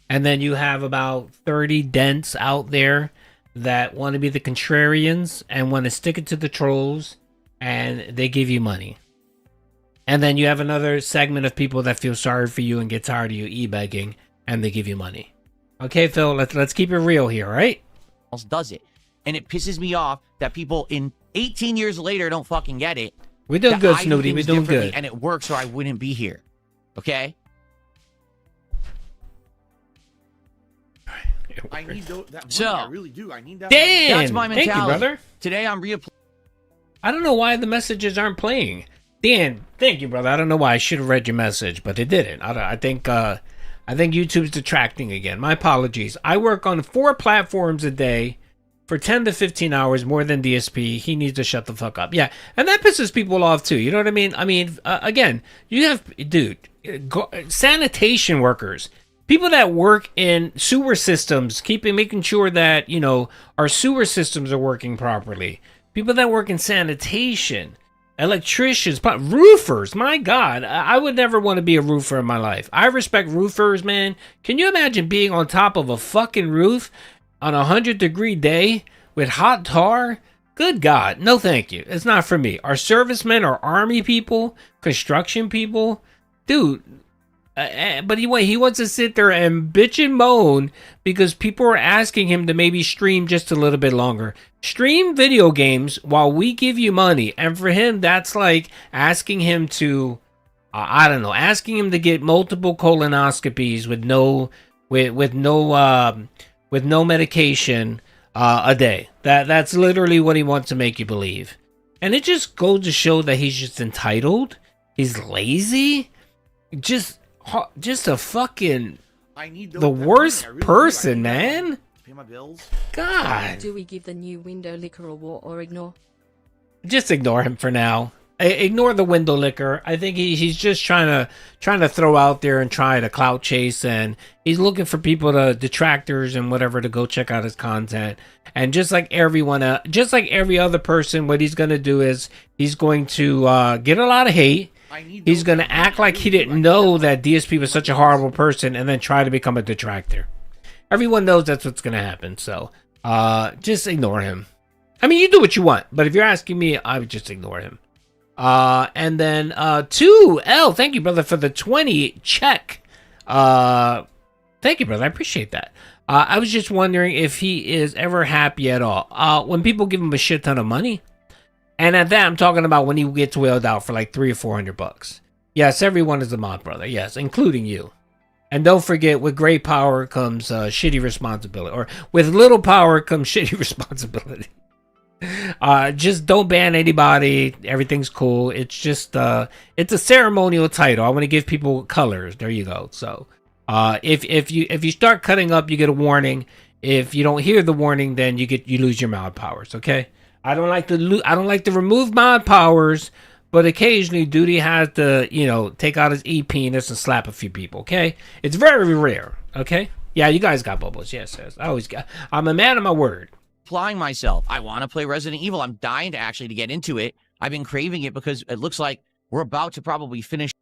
And then you have about 30 dents out there that want to be the contrarians and want to stick it to the trolls, and they give you money. And then you have another segment of people that feel sorry for you and get tired of you e-begging, and they give you money. Okay, Phil, let's keep it real here, right? Else does it. And it pisses me off that people in 18 years later don't fucking get it. We're doing good, Snooty. We're doing good. And it works, or I wouldn't be here. Okay? I need that So, money. I really do. I need that. Dan, that's my mentality. thank you, brother. Today I'm I don't know why the messages aren't playing. Dan, thank you, brother. I don't know why. I should have read your message, but it didn't. I think YouTube's detracting again. My apologies. I work on 4 platforms a day for 10 to 15 hours more than DSP. He needs to shut the fuck up. Yeah, and that pisses people off too. You know what I mean? I mean, again, you have, dude, sanitation workers. People that work in sewer systems, making sure that, you know, our sewer systems are working properly. People that work in sanitation, electricians, roofers. My God, I would never want to be a roofer in my life. I respect roofers, man. Can you imagine being on top of a fucking roof on a 100-degree day with hot tar? Good God, no thank you. It's not for me. Our servicemen, our army people, construction people, dude. But he wants to sit there and bitch and moan because people are asking him to maybe stream just a little bit longer. Stream video games while we give you money. And for him, that's like asking him to, I don't know, asking him to get multiple colonoscopies with no medication a day. That's literally what he wants to make you believe. And it just goes to show that he's just entitled. He's lazy. Just a fucking the worst person, man. Pay my bills. God. Do we give the new window liquor a war or ignore? Just ignore him for now. Ignore the window liquor. I think he's just trying to throw out there and try to clout chase, and he's looking for people to detractors and whatever to go check out his content. And just like everyone, just like every other person, what he's gonna do is he's going to get a lot of hate. He's going to act like he didn't know that DSP was such a horrible person and then try to become a detractor. Everyone knows that's what's going to happen. So just ignore him. I mean, you do what you want. But if you're asking me, I would just ignore him. And then 2L, thank you, brother, for the 20 check. Thank you, brother. I appreciate that. I was just wondering if he is ever happy at all. When people give him a shit ton of money. And at that, I'm talking about when he gets whaled out for like $300 or $400. Yes, everyone is a mod, brother. Yes, including you. And don't forget, with great power comes shitty responsibility. Or with little power comes shitty responsibility. Just don't ban anybody. Everything's cool. It's just it's a ceremonial title. I want to give people colors. There you go. So if you start cutting up, you get a warning. If you don't hear the warning, then you lose your mod powers. Okay. I don't like to remove mod powers, but occasionally Duty has to take out his e-penis and slap a few people. Okay. It's very rare. Okay. Yeah, you guys got bubbles. Yes. I'm a man of my word. Applying myself. I want to play Resident Evil. I'm dying to get into it. I've been craving it because it looks like we're about to probably finish.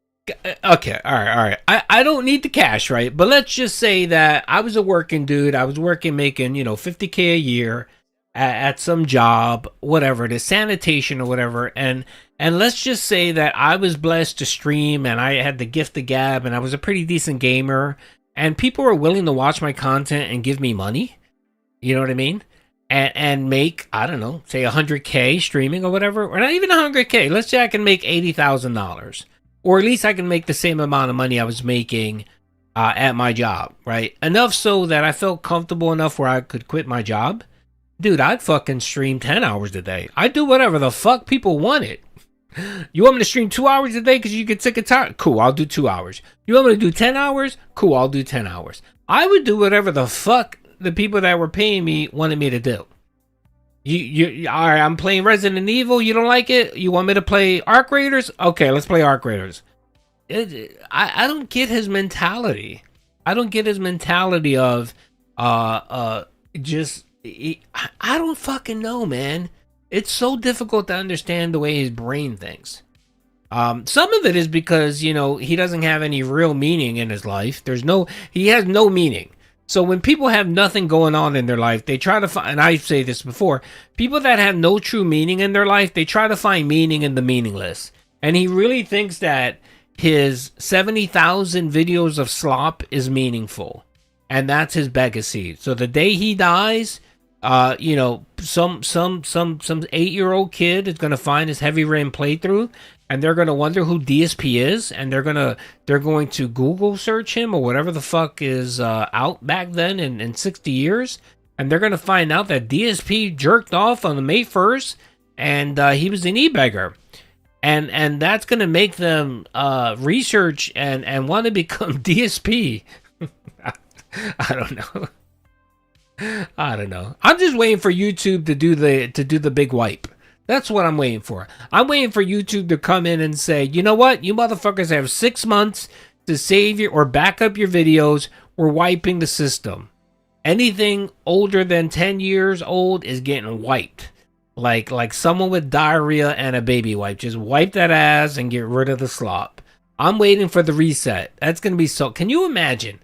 Okay, all right. I don't need the cash, right? But let's just say that I was a working dude. I was making, $50K a year at some job, whatever it is, sanitation or whatever. And let's just say that I was blessed to stream and I had the gift of gab and I was a pretty decent gamer and people were willing to watch my content and give me money. You know what I mean? And make, I don't know, say $100K streaming or whatever, or not even $100K. Let's say I can make $80,000, or at least I can make the same amount of money I was making at my job, right? Enough so that I felt comfortable enough where I could quit my job. Dude, I'd fucking stream 10 hours a day. I'd do whatever the fuck people wanted. You want me to stream 2 hours a day because you get sick and tired? Cool, I'll do 2 hours. You want me to do 10 hours? Cool, I'll do 10 hours. I would do whatever the fuck the people that were paying me wanted me to do. You all right, I'm playing Resident Evil, you don't like it? You want me to play Arc Raiders? Okay, let's play Arc Raiders. I don't get his mentality. I don't get his mentality of I don't fucking know, man. It's so difficult to understand the way his brain thinks. Some of it is because, he doesn't have any real meaning in his life. He has no meaning. So when people have nothing going on in their life, they try to find, and I say this before, people that have no true meaning in their life, they try to find meaning in the meaningless. And he really thinks that his 70,000 videos of slop is meaningful. And that's his legacy. So the day he dies, some 8-year-old kid is going to find his Heavy Rain playthrough, and they're going to wonder who DSP is, and they're going to Google search him or whatever the fuck is out back then in 60 years, and they're going to find out that DSP jerked off on the May 1st, and he was an e-beggar. And that's going to make them research and want to become DSP. I don't know. I'm just waiting for YouTube to do the big wipe. That's what I'm waiting for. I'm waiting for YouTube to come in and say, you know what? You motherfuckers have 6 months to save your or back up your videos. We're wiping the system. Anything older than 10 years old is getting wiped. Like someone with diarrhea and a baby wipe. Just wipe that ass and get rid of the slop. I'm waiting for the reset. That's going to be so... Can you imagine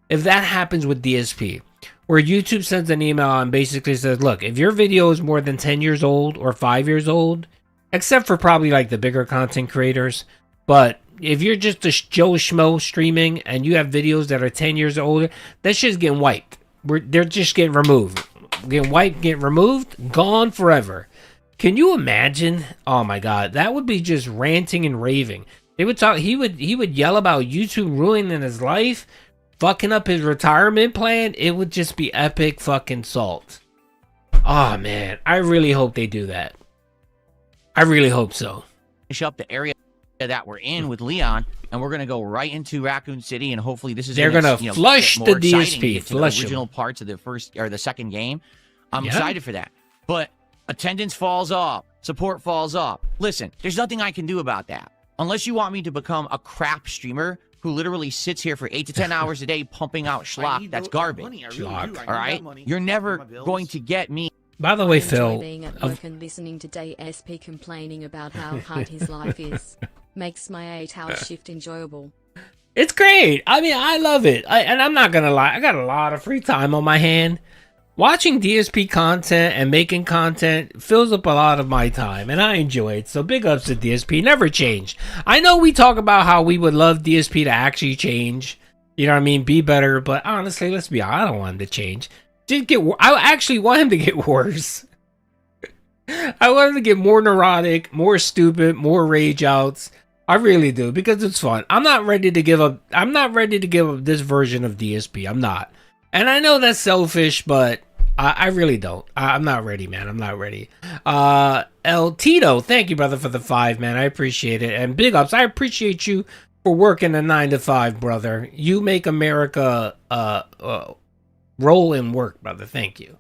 if that happens with DSP? Where YouTube sends an email and basically says, look, if your video is more than 10 years old or 5 years old, except for probably like the bigger content creators, but if you're just a Joe Schmo streaming and you have videos that are 10 years older, that shit's getting wiped. They're just getting removed. Getting wiped, getting removed, gone forever. Can you imagine? Oh my God, that would be just ranting and raving. They would talk, he would yell about YouTube ruining his life, fucking up his retirement plan. It would just be epic fucking salt. Oh man, I really hope they do that. I really hope so. Finish up the area that we're in with Leon, and we're gonna go right into Raccoon City, and hopefully this is they're gonna flush the DSP, flush the original parts of the first or the second game. I'm excited for that, but attendance falls off, support falls off. Listen, there's nothing I can do about that unless you want me to become a crap streamer who literally sits here for 8 to 10 hours a day pumping out schlock. That's garbage. Schlock. All right? You're never going to get me. By the way, Phil, being at work and listening to DSP complaining about how hard his life is. Makes my 8-hour shift enjoyable. It's great. I mean, I love it. And I'm not gonna lie, I got a lot of free time on my hand. Watching DSP content and making content fills up a lot of my time, and I enjoy it. So big ups to DSP. Never changed. I know we talk about how we would love DSP to actually change. You know what I mean? Be better. But honestly, let's be honest, I don't want him to change. I actually want him to get worse. I want him to get more neurotic, more stupid, more rage outs. I really do, because it's fun. I'm not ready to give up this version of DSP. I'm not. And I know that's selfish, but I really don't. I'm not ready, man. I'm not ready. El Tito, thank you, brother, for the 5, man. I appreciate it. And big ups. I appreciate you for working a 9 to 5, brother. You make America roll and work, brother. Thank you.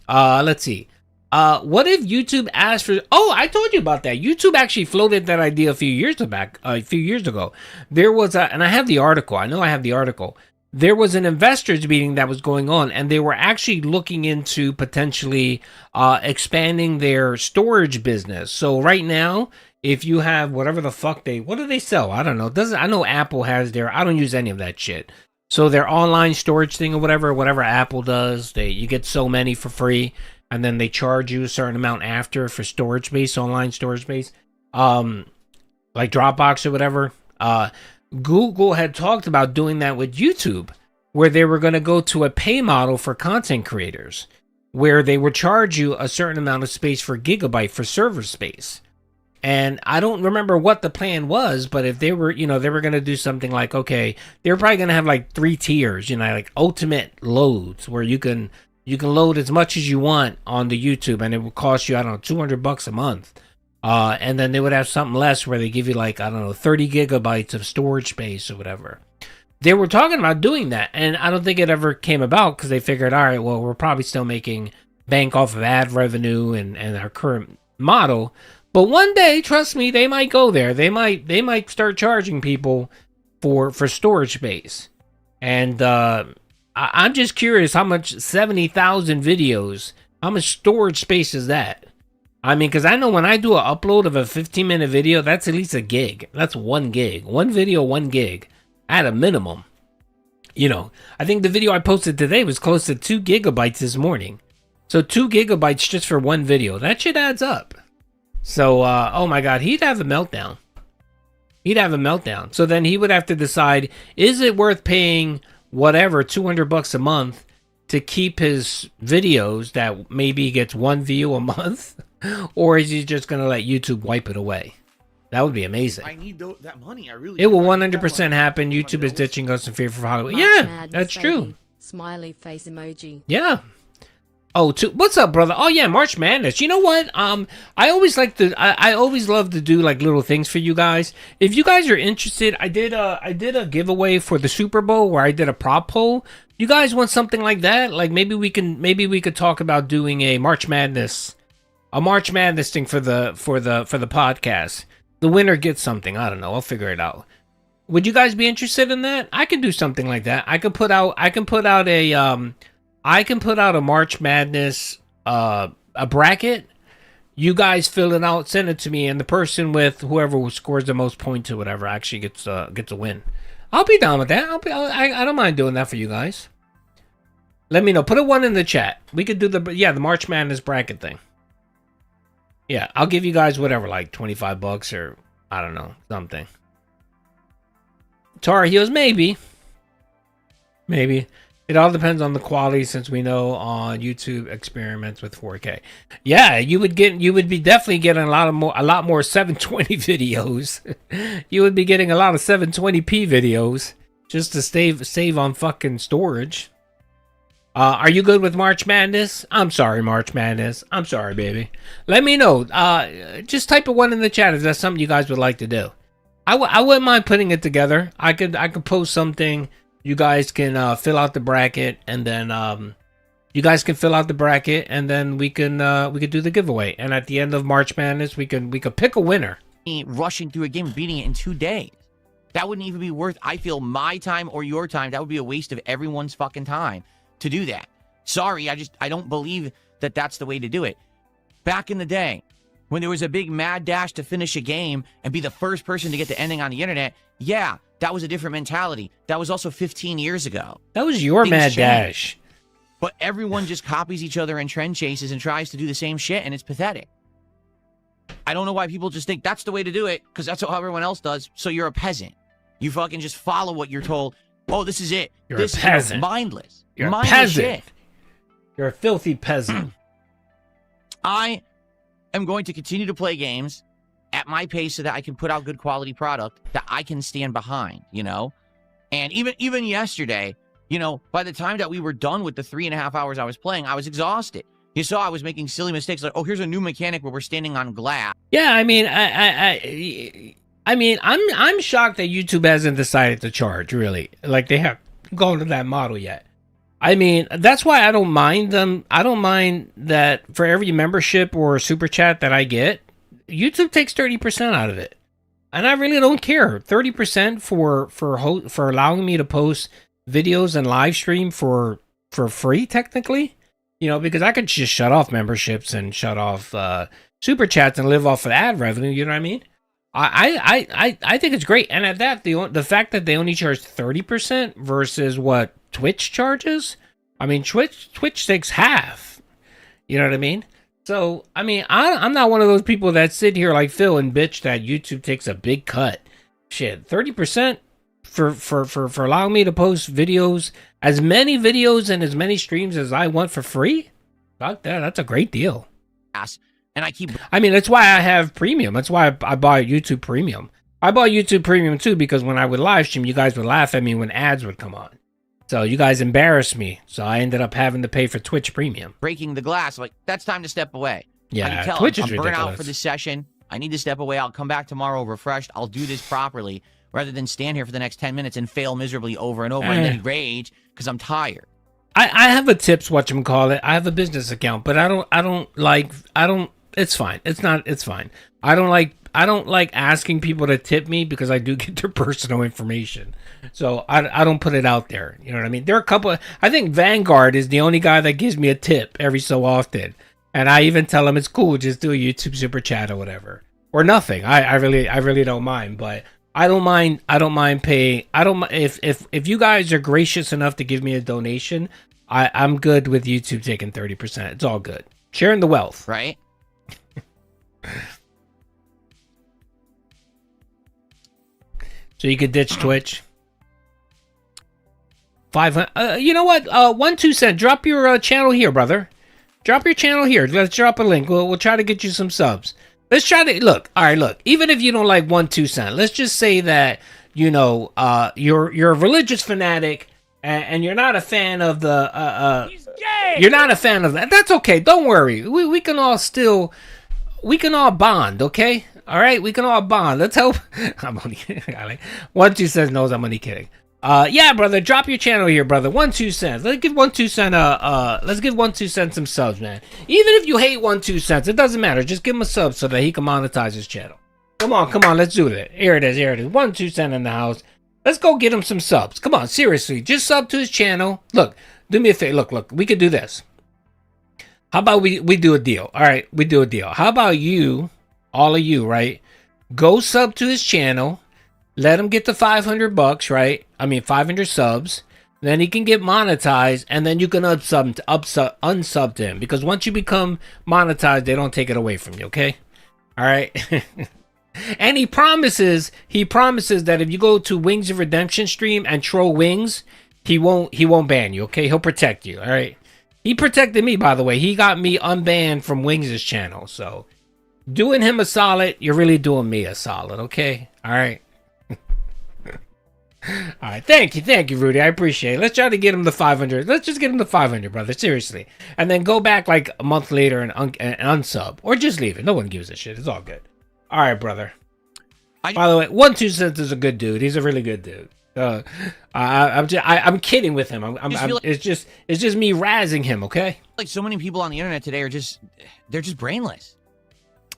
Let's see. What if YouTube asked for... Oh, I told you about that. YouTube actually floated that idea a few years ago. There was and I have the article. I know I have the article. There was an investors meeting that was going on, and they were actually looking into potentially expanding their storage business. So right now, if you have whatever the fuck what do they sell? I don't know. I know Apple has I don't use any of that shit. So their online storage thing or whatever Apple does, you get so many for free, and then they charge you a certain amount after for storage space, online storage space, like Dropbox or whatever. Google had talked about doing that with YouTube, where they were going to go to a pay model for content creators, where they would charge you a certain amount of space for gigabyte for server space. And I don't remember what the plan was, but if they were, they were going to do something like, okay, they were probably going to have like 3 tiers, like ultimate loads, where you can load as much as you want on the YouTube, and it would cost you, I don't know, $200 a month. And then they would have something less where they give you like, I don't know, 30 gigabytes of storage space or whatever. They were talking about doing that, and I don't think it ever came about because they figured, all right, well, we're probably still making bank off of ad revenue and our current model. But one day, trust me, they might go there. They might start charging people for storage space. And I'm just curious how much 70,000 videos, how much storage space is that? I mean, because I know when I do an upload of a 15-minute video, that's at least a gig. That's 1 gig. One video, 1 gig at a minimum. I think the video I posted today was close to 2 gigabytes this morning. So 2 gigabytes just for 1 video. That shit adds up. So, oh my God, he'd have a meltdown. So then he would have to decide, is it worth paying whatever, $200 a month to keep his videos that maybe gets 1 view a month? Or is he just going to let YouTube wipe it away? That would be amazing. I need that money. I really. It will 100% happen. YouTube is ditching us in favor of Hollywood. Yeah, that's true. Smiley face emoji. Yeah. Oh, what's up, brother? Oh yeah, March Madness. You know what? I always love to do like little things for you guys. If you guys are interested, I did a giveaway for the Super Bowl where I did a prop poll. You guys want something like that? Like maybe we could talk about doing a March Madness thing for the podcast. The winner gets something. I don't know. I'll figure it out. Would you guys be interested in that? I can do something like that. I can put out a March Madness a bracket. You guys fill it out, send it to me, and the person with whoever scores the most points or whatever actually gets a win. I'll be down with that. I don't mind doing that for you guys. Let me know. Put a 1 in the chat. We could do the March Madness bracket thing. Yeah, I'll give you guys whatever, like $25 or I don't know, something. Tar Heels, maybe. It all depends on the quality, since we know on YouTube experiments with 4K. Yeah, you would be definitely getting a lot more 720 videos. You would be getting a lot of 720p videos just to save on fucking storage. Are you good with March Madness? I'm sorry, March Madness. I'm sorry, baby. Let me know. Just type a 1 in the chat if that's something you guys would like to do. I wouldn't mind putting it together. I could post something. You guys can fill out the bracket, and then we could do the giveaway. And at the end of March Madness, we could pick a winner. Rushing through a game and beating it in 2 days. That wouldn't even be worth, I feel, my time or your time. That would be a waste of everyone's fucking time to do that. Sorry, I don't believe that that's the way to do it. Back in the day, when there was a big mad dash to finish a game and be the first person to get the ending on the internet, yeah, that was a different mentality. That was also 15 years ago. That was your Things mad changed. dash. But everyone just copies each other and trend chases and tries to do the same shit, and it's pathetic. I don't know why people just think that's the way to do it, because that's how everyone else does, so you're a peasant. You fucking just follow what you're told. Oh, this is it. You're this a peasant. Is mindless. You're mindless a peasant. Shit. You're a filthy peasant. I am going to continue to play games at my pace so that I can put out good quality product that I can stand behind, you know? And even yesterday, you know, by the time that we were done with the 3.5 hours I was playing, I was exhausted. You saw I was making silly mistakes like, oh, here's a new mechanic where we're standing on glass. Yeah, I mean, I'm shocked that YouTube hasn't decided to charge, really. Like, they have gone to that model yet. I mean, that's why I don't mind them. I don't mind that for every membership or super chat that I get, YouTube takes 30% out of it. And I really don't care. 30% for allowing me to post videos and live stream for free, technically. You know, because I could just shut off memberships and shut off super chats and live off of ad revenue. You know what I mean? I think it's great. And at that, the fact that they only charge 30% versus what Twitch charges. I mean, Twitch takes half. You know what I mean? So, I mean, I'm not one of those people that sit here like Phil and bitch that YouTube takes a big cut. Shit, 30% for allowing me to post videos, as many videos and as many streams as I want for free. Fuck that. That's a great deal. And I mean, that's why I have premium. That's why I bought YouTube Premium. I bought YouTube Premium too because when I would live stream, you guys would laugh at me when ads would come on. So you guys embarrassed me. So I ended up having to pay for Twitch Premium. Breaking the glass, like, that's time to step away. Yeah, I can tell Twitch I'm is burnt out ridiculous. for this session. I need to step away. I'll come back tomorrow refreshed. I'll do this properly rather than stand here for the next 10 minutes and fail miserably over and over and then rage because I'm tired. I have a tips whatchamacallit. I have a business account, but it's fine. It's fine. I don't like asking people to tip me because I do get their personal information. So I don't put it out there. You know what I mean? There are a couple I think Vanguard is the only guy that gives me a tip every so often. And I even tell him it's cool, just do a YouTube super chat or whatever. Or nothing. I really don't mind, but I don't mind paying. If you guys are gracious enough to give me a donation, I'm good with YouTube taking 30%. It's all good. Sharing the wealth. Right? So you could ditch Twitch. 500. You know what? 1-2 cent. Drop your channel here, brother. Drop your channel here. Let's drop a link. We'll try to get you some subs. Let's try to look. All right, look. Even if you don't like 1-2 cent, let's just say that you're a religious fanatic and you're not a fan of the. He's gay. You're not a fan of that. That's okay. Don't worry. We can all bond. Okay. All right, we can all bond. Let's help. I'm only like 1-2 cents knows I'm only kidding. Yeah, brother, drop your channel here, brother. 1-2 cents. Let's give 1-2 cent. Let's give 1-2 cents some subs, man. Even if you hate 1-2 cents, it doesn't matter. Just give him a sub so that he can monetize his channel. Come on, let's do it. Here it is. 1-2 cent in the house. Let's go get him some subs. Come on, seriously, just sub to his channel. Look, do me a favor. Look, we could do this. How about we do a deal? All right, we do a deal. How about you? All of you, right? Go sub to his channel. Let him get the $500, right? I mean, 500 subs. Then he can get monetized, and then you can unsub to him. Because once you become monetized, they don't take it away from you, okay? All right? And he promises that if you go to Wings of Redemption stream and troll Wings, he won't ban you, okay? He'll protect you, all right? He protected me, by the way. He got me unbanned from Wings' channel, so doing him a solid, you're really doing me a solid, okay? All right. All right, thank you, Rudy. I appreciate it. Let's try to get him the 500. Let's just get him the 500, brother. Seriously, and then go back like a month later and unsub, or just leave it. No one gives a shit. It's all good. All right, brother. By the way, 1-2 cents is a good dude. He's a really good dude. I'm kidding with him. It's just me razzing him. Okay. Like so many people on the internet today they're just brainless.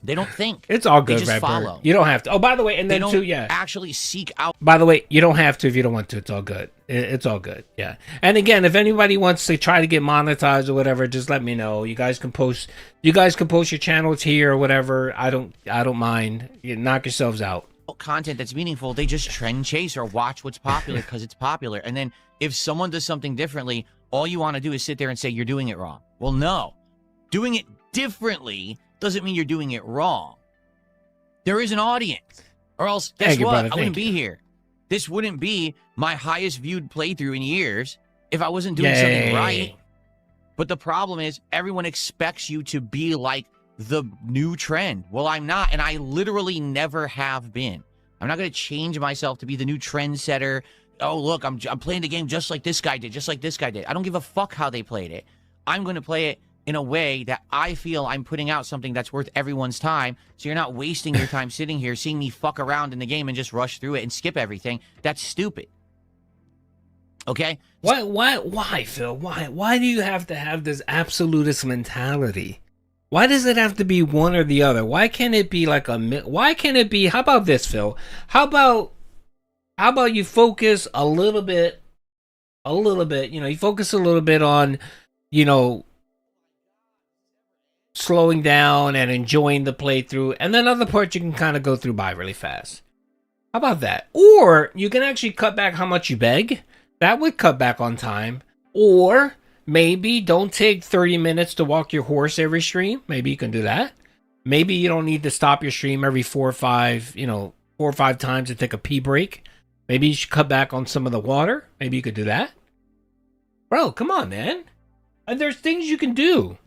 They don't think. It's all They good, just Redbird. follow. You don't have to. Oh, by the way, and They then don't too, yeah. actually seek out. By the way, you don't have to if you don't want to. It's all good. It's all good. Yeah. And again, if anybody wants to try to get monetized or whatever, just let me know. You guys can post. You guys can post your channels here or whatever. I don't mind. You knock yourselves out. Content that's meaningful. They just trend chase or watch what's popular because it's popular. And then if someone does something differently, all you want to do is sit there and say you're doing it wrong. Well, no. Doing it differently doesn't mean you're doing it wrong. There is an audience. Or else, guess what? brother. I wouldn't be here. This wouldn't be my highest viewed playthrough in years if I wasn't doing something right. But the problem is everyone expects you to be like the new trend. Well, I'm not, and I literally never have been. I'm not going to change myself to be the new trendsetter. Oh, look, I'm playing the game just like this guy did, just like this guy did. I don't give a fuck how they played it. I'm going to play it in a way that I feel I'm putting out something that's worth everyone's time, so you're not wasting your time sitting here seeing me fuck around in the game and just rush through it and skip everything. That's stupid. Okay? Why, Phil? Why do you have to have this absolutist mentality? Why does it have to be one or the other? Why can't it be like why can't it be, how about this, Phil? How about you focus a little bit, you focus a little bit on, slowing down and enjoying the playthrough, and then other parts you can kind of go through by really fast. How about that? Or you can actually cut back how much you beg. That would cut back on time. Or maybe don't take 30 minutes to walk your horse every stream. Maybe you can do that. Maybe you don't need to stop your stream every 4 or 5 times to take a pee break. Maybe you should cut back on some of the water. Maybe you could do that. Bro, come on, man. There's things you can do.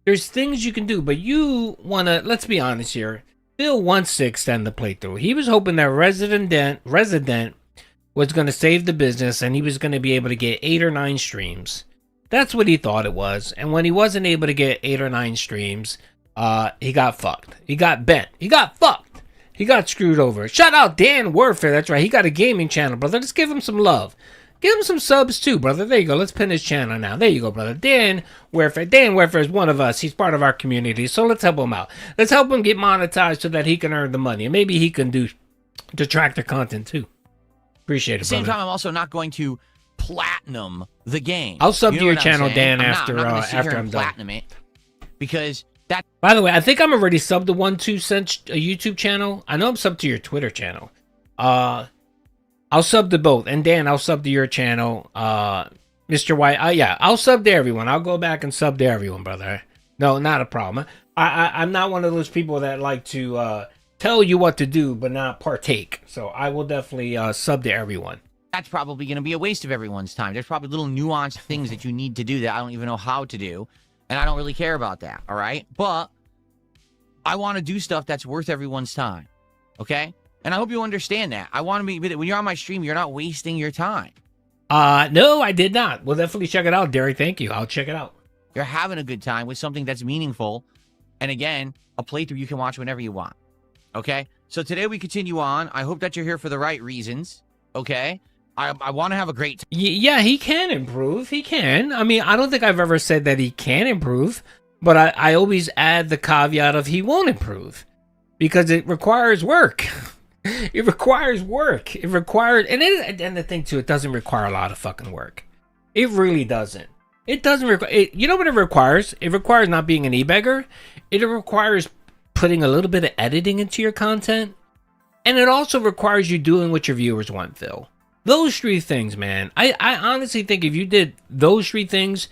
But you want to, let's be honest here. Phil wants to extend the playthrough. He was hoping that Resident was going to save the business and he was going to be able to get 8 or 9 streams. That's what he thought it was. And when he wasn't able to get 8 or 9 streams, he got fucked. He got bent. He got fucked. He got screwed over. Shout out Dan Warfare. That's right. He got a gaming channel, brother. Let's give him some love. Give him some subs too, brother. There you go. Let's pin his channel now. There you go, brother. Dan Warfare. Dan Warfare is one of us. He's part of our community. So let's help him out. Let's help him get monetized so that he can earn the money. And maybe he can do Detractor content too. Appreciate it, At the same brother. time, I'm also not going to platinum the game. I'll sub You to know your what I'm channel, saying? Dan, I'm after not gonna sit here I'm and done. platinum it because that. By the way, I think I'm already subbed to 1-2 a YouTube channel. I know I'm subbed to your Twitter channel. I'll sub to both. And Dan, I'll sub to your channel. Mr. White, yeah, I'll sub to everyone. I'll go back and sub to everyone, brother. No, not a problem. I'm not one of those people that like to tell you what to do but not partake. So I will definitely sub to everyone. That's probably going to be a waste of everyone's time. There's probably little nuanced things that you need to do that I don't even know how to do. And I don't really care about that, all right? But I want to do stuff that's worth everyone's time, okay? And I hope you understand that. I want to be, when you're on my stream, you're not wasting your time. No, I did not. We'll definitely check it out, Derek. Thank you. I'll check it out. You're having a good time with something that's meaningful. And again, a playthrough you can watch whenever you want, okay? So today we continue on. I hope that you're here for the right reasons, okay? I want to have a great time. Yeah, he can improve. He can. I mean, I don't think I've ever said that he can improve, but I always add the caveat of he won't improve because it requires work. It requires work. And the thing too, it doesn't require a lot of fucking work. It really doesn't. It doesn't require. You know what it requires? It requires not being an e-beggar. It requires putting a little bit of editing into your content, and it also requires you doing what your viewers want, Phil. Those 3 things, man. I honestly think if you did those 3 things,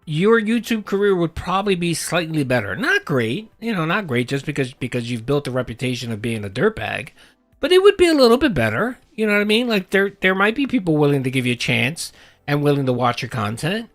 your YouTube career would probably be slightly better. Not great, not great just because you've built a reputation of being a dirtbag, but it would be a little bit better. You know what I mean? Like there might be people willing to give you a chance and willing to watch your content,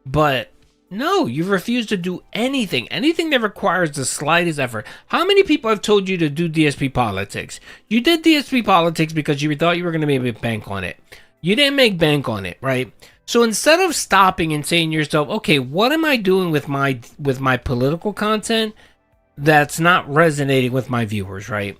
but no, you've refused to do anything that requires the slightest effort. How many people have told you to do DSP politics? You did DSP politics because you thought you were going to make bank on it. You didn't make bank on it, right? So instead of stopping and saying to yourself, okay, what am I doing with my political content that's not resonating with my viewers, right?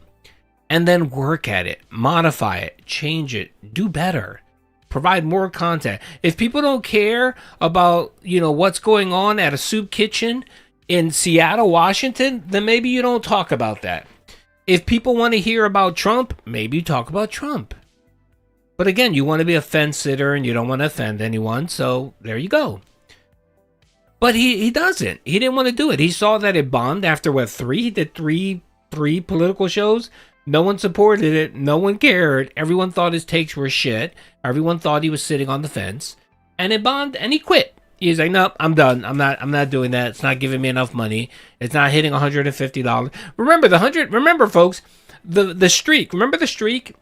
And then work at it, modify it, change it, do better. Provide more content. If people don't care about, what's going on at a soup kitchen, in Seattle, Washington, then maybe you don't talk about that. If people want to hear about Trump, maybe you talk about Trump. But again, you want to be a fence sitter and you don't want to offend anyone, so there you go. But he doesn't. He didn't want to do it. He saw that it bombed after what, 3? He did three political shows. No one supported it. No one cared. Everyone thought his takes were shit. Everyone thought he was sitting on the fence. And it bombed and he quit. He's like, nope, I'm done. I'm not doing that. It's not giving me enough money. It's not hitting $150. Remember folks, the streak. Remember the streak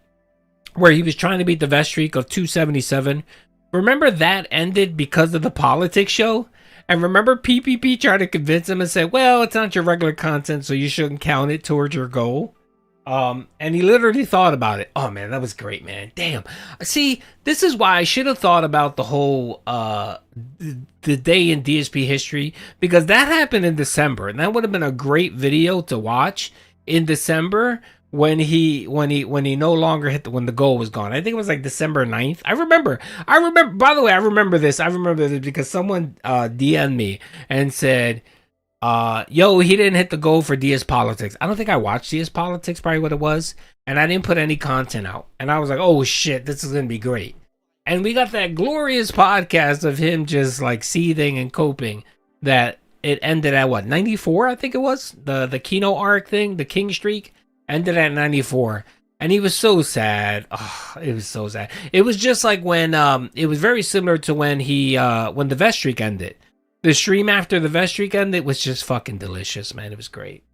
where he was trying to beat the vest streak of 277? Remember that ended because of the politics show? And remember PPP tried to convince him and say, well, it's not your regular content, so you shouldn't count it towards your goal. And he literally thought about it. Oh man, that was great, man. Damn. See, this is why I should have thought about the whole the day in DSP history, because that happened in December, and that would have been a great video to watch in December when he no longer hit when the goal was gone. I think it was like December 9th. I remember, by the way, I remember this because someone DM'd me and said, yo, he didn't hit the goal for DS Politics. I don't think I watched DS Politics, probably what it was, and I didn't put any content out. And I was like, oh shit, this is gonna be great. And we got that glorious podcast of him just like seething and coping that it ended at what, 94, I think it was? The Kino arc thing, the King streak, ended at 94. And he was so sad. Oh, it was so sad. It was just like when it was very similar to when when the vest streak ended. The stream after the vest streak ended was just fucking delicious, man. It was great.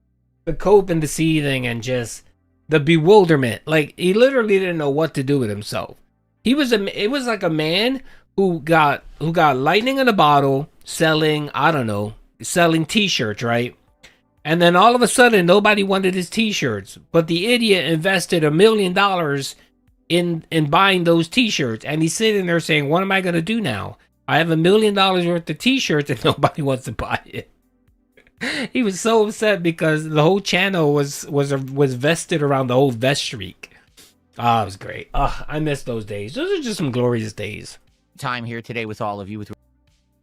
The cope and the seething and just the bewilderment. Like, he literally didn't know what to do with himself. It was like a man who got lightning in a bottle selling t-shirts, right? And then all of a sudden, nobody wanted his t-shirts. But the idiot invested $1 million in buying those t-shirts. And he's sitting there saying, what am I going to do now? I have $1 million worth of t-shirts and nobody wants to buy it. He was so upset because the whole channel was vested around the whole vest streak. Oh, it was great. Oh, I miss those days. Those are just some glorious days. Time here today with all of you.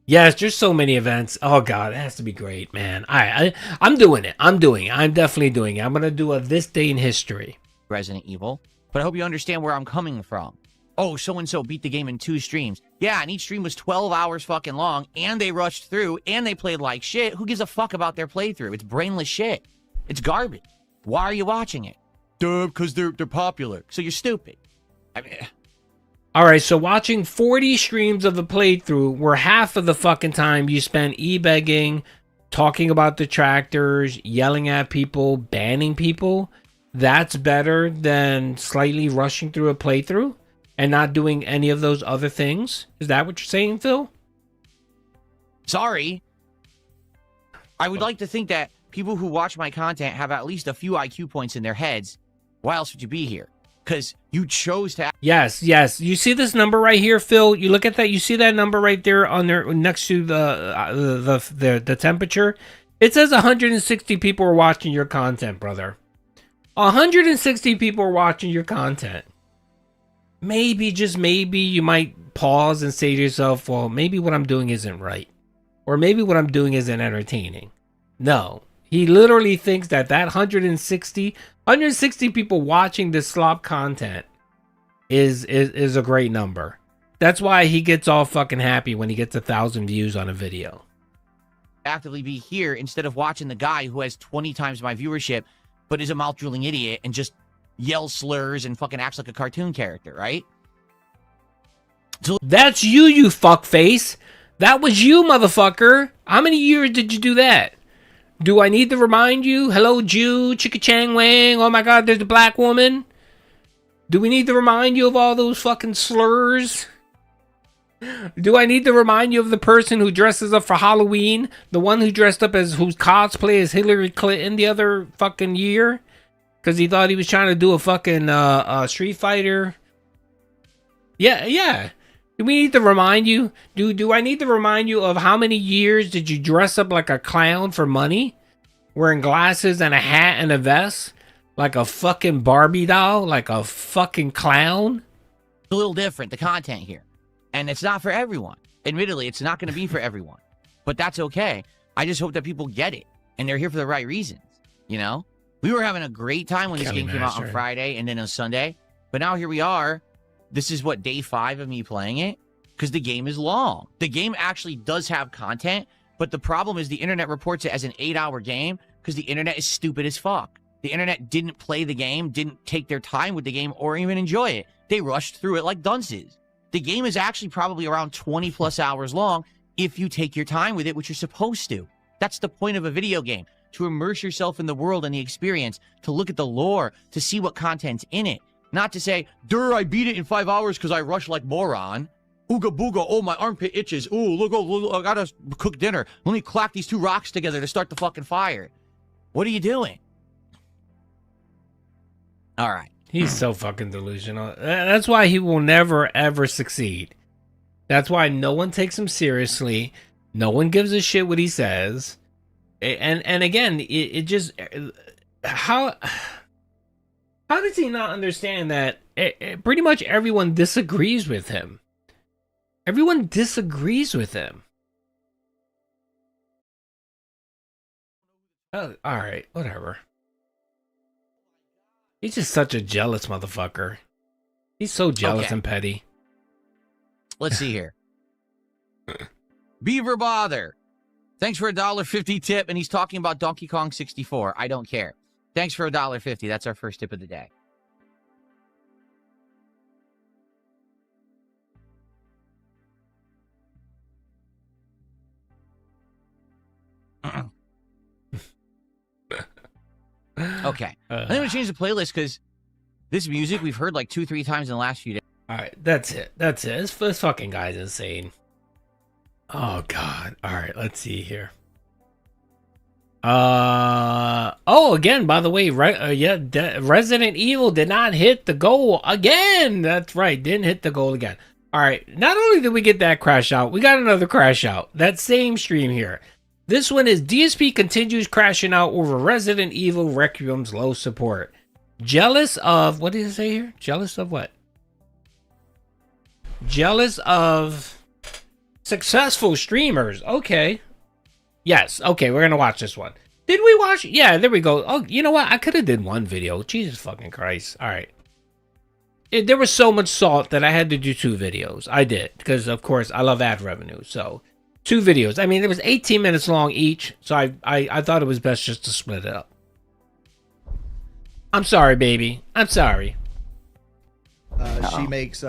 Yes, just so many events. Oh god, it has to be great, man. I'm doing it. I'm definitely doing it. I'm gonna do a This Day in History. Resident Evil. But I hope you understand where I'm coming from. Oh, so-and-so beat the game in 2 streams. Yeah, and each stream was 12 hours fucking long, and they rushed through, and they played like shit. Who gives a fuck about their playthrough? It's brainless shit. It's garbage. Why are you watching it? Duh, because they're popular. So you're stupid. I mean... Alright, so watching 40 streams of the playthrough where half of the fucking time you spend e-begging, talking about detractors, yelling at people, banning people, that's better than slightly rushing through a playthrough and not doing any of those other things? Is that what you're saying, Phil? Sorry. I would like to think that people who watch my content have at least a few IQ points in their heads. Why else would you be here? Because you chose to... Yes. You see this number right here, Phil? You look at that. You see that number right there on there next to the temperature? It says 160 people are watching your content, brother. 160 people are watching your content. Maybe, just maybe, you might pause and say to yourself, well, maybe what I'm doing isn't right. Or maybe what I'm doing isn't entertaining. No. He literally thinks that 160 people watching this slop content is a great number. That's why he gets all fucking happy when he gets 1,000 views on a video. Actively be here instead of watching the guy who has 20 times my viewership, but is a mouth-drooling idiot and just yells slurs and fucking acts like a cartoon character, right? That's you fuckface. That was you, motherfucker. How many years did you do that? Do I need to remind you? Hello, Jew, chicka chang wang. Oh my god, there's a black woman. Do we need to remind you of all those fucking slurs? Do I need to remind you of the person who dresses up for Halloween? The one who dressed up as, whose cosplay is Hillary Clinton the other fucking year? Because he thought he was trying to do a fucking Street Fighter. Yeah. Do we need to remind you? Do I need to remind you of how many years did you dress up like a clown for money? Wearing glasses and a hat and a vest? Like a fucking Barbie doll? Like a fucking clown? It's a little different, the content here. And it's not for everyone. Admittedly, it's not going to be for everyone. But that's okay. I just hope that people get it and they're here for the right reasons. You know, we were having a great time when this game came out on Friday and then on Sunday, but now here we are. This is what, day 5 of me playing it, because the game is long. The game actually does have content, but the problem is the internet reports it as an 8-hour game because the internet is stupid as fuck. The internet didn't play the game, didn't take their time with the game, or even enjoy it. They rushed through it like dunces. The game is actually probably around 20 plus hours long if you take your time with it, which you're supposed to. That's the point of a video game, to immerse yourself in the world and the experience, to look at the lore, to see what content's in it. Not to say, "Durr, I beat it in 5 hours because I rushed like moron. Ooga booga, oh, my armpit itches. Ooh, look, I gotta cook dinner. Let me clack these 2 rocks together to start the fucking fire." What are you doing? All right. He's so fucking delusional. That's why he will never, ever succeed. That's why no one takes him seriously. No one gives a shit what he says. And again, it just... How does he not understand that pretty much everyone disagrees with him? Everyone disagrees with him. Oh, all right, whatever. He's just such a jealous motherfucker. He's so jealous and petty. Let's see here. Beaver Bother. Thanks for $1.50 tip, and he's talking about Donkey Kong 64. I don't care. Thanks for $1.50. That's our first tip of the day. Okay. I'm going to change the playlist because this music we've heard like 2-3 times in the last few days. All right, that's it. This fucking guy's insane. Oh, God. All right, let's see here. Again, by the way, Resident Evil did not hit the goal again. That's right, didn't hit the goal again. All right, not only did we get that crash out, we got another crash out. That same stream here. This one is DSP continues crashing out over Resident Evil Requiem's low support. Jealous of, what did it say here? Jealous of what? Jealous of successful streamers. Okay. Yes. Okay, we're going to watch this one. Did we watch? Yeah, there we go. Oh, you know what? I could have did one video. Jesus fucking Christ. All right. There was so much salt that I had to do 2 videos. I did. Because, of course, I love ad revenue. So, 2 videos. I mean, it was 18 minutes long each. So, I thought it was best just to split it up. I'm sorry, baby. I'm sorry. She makes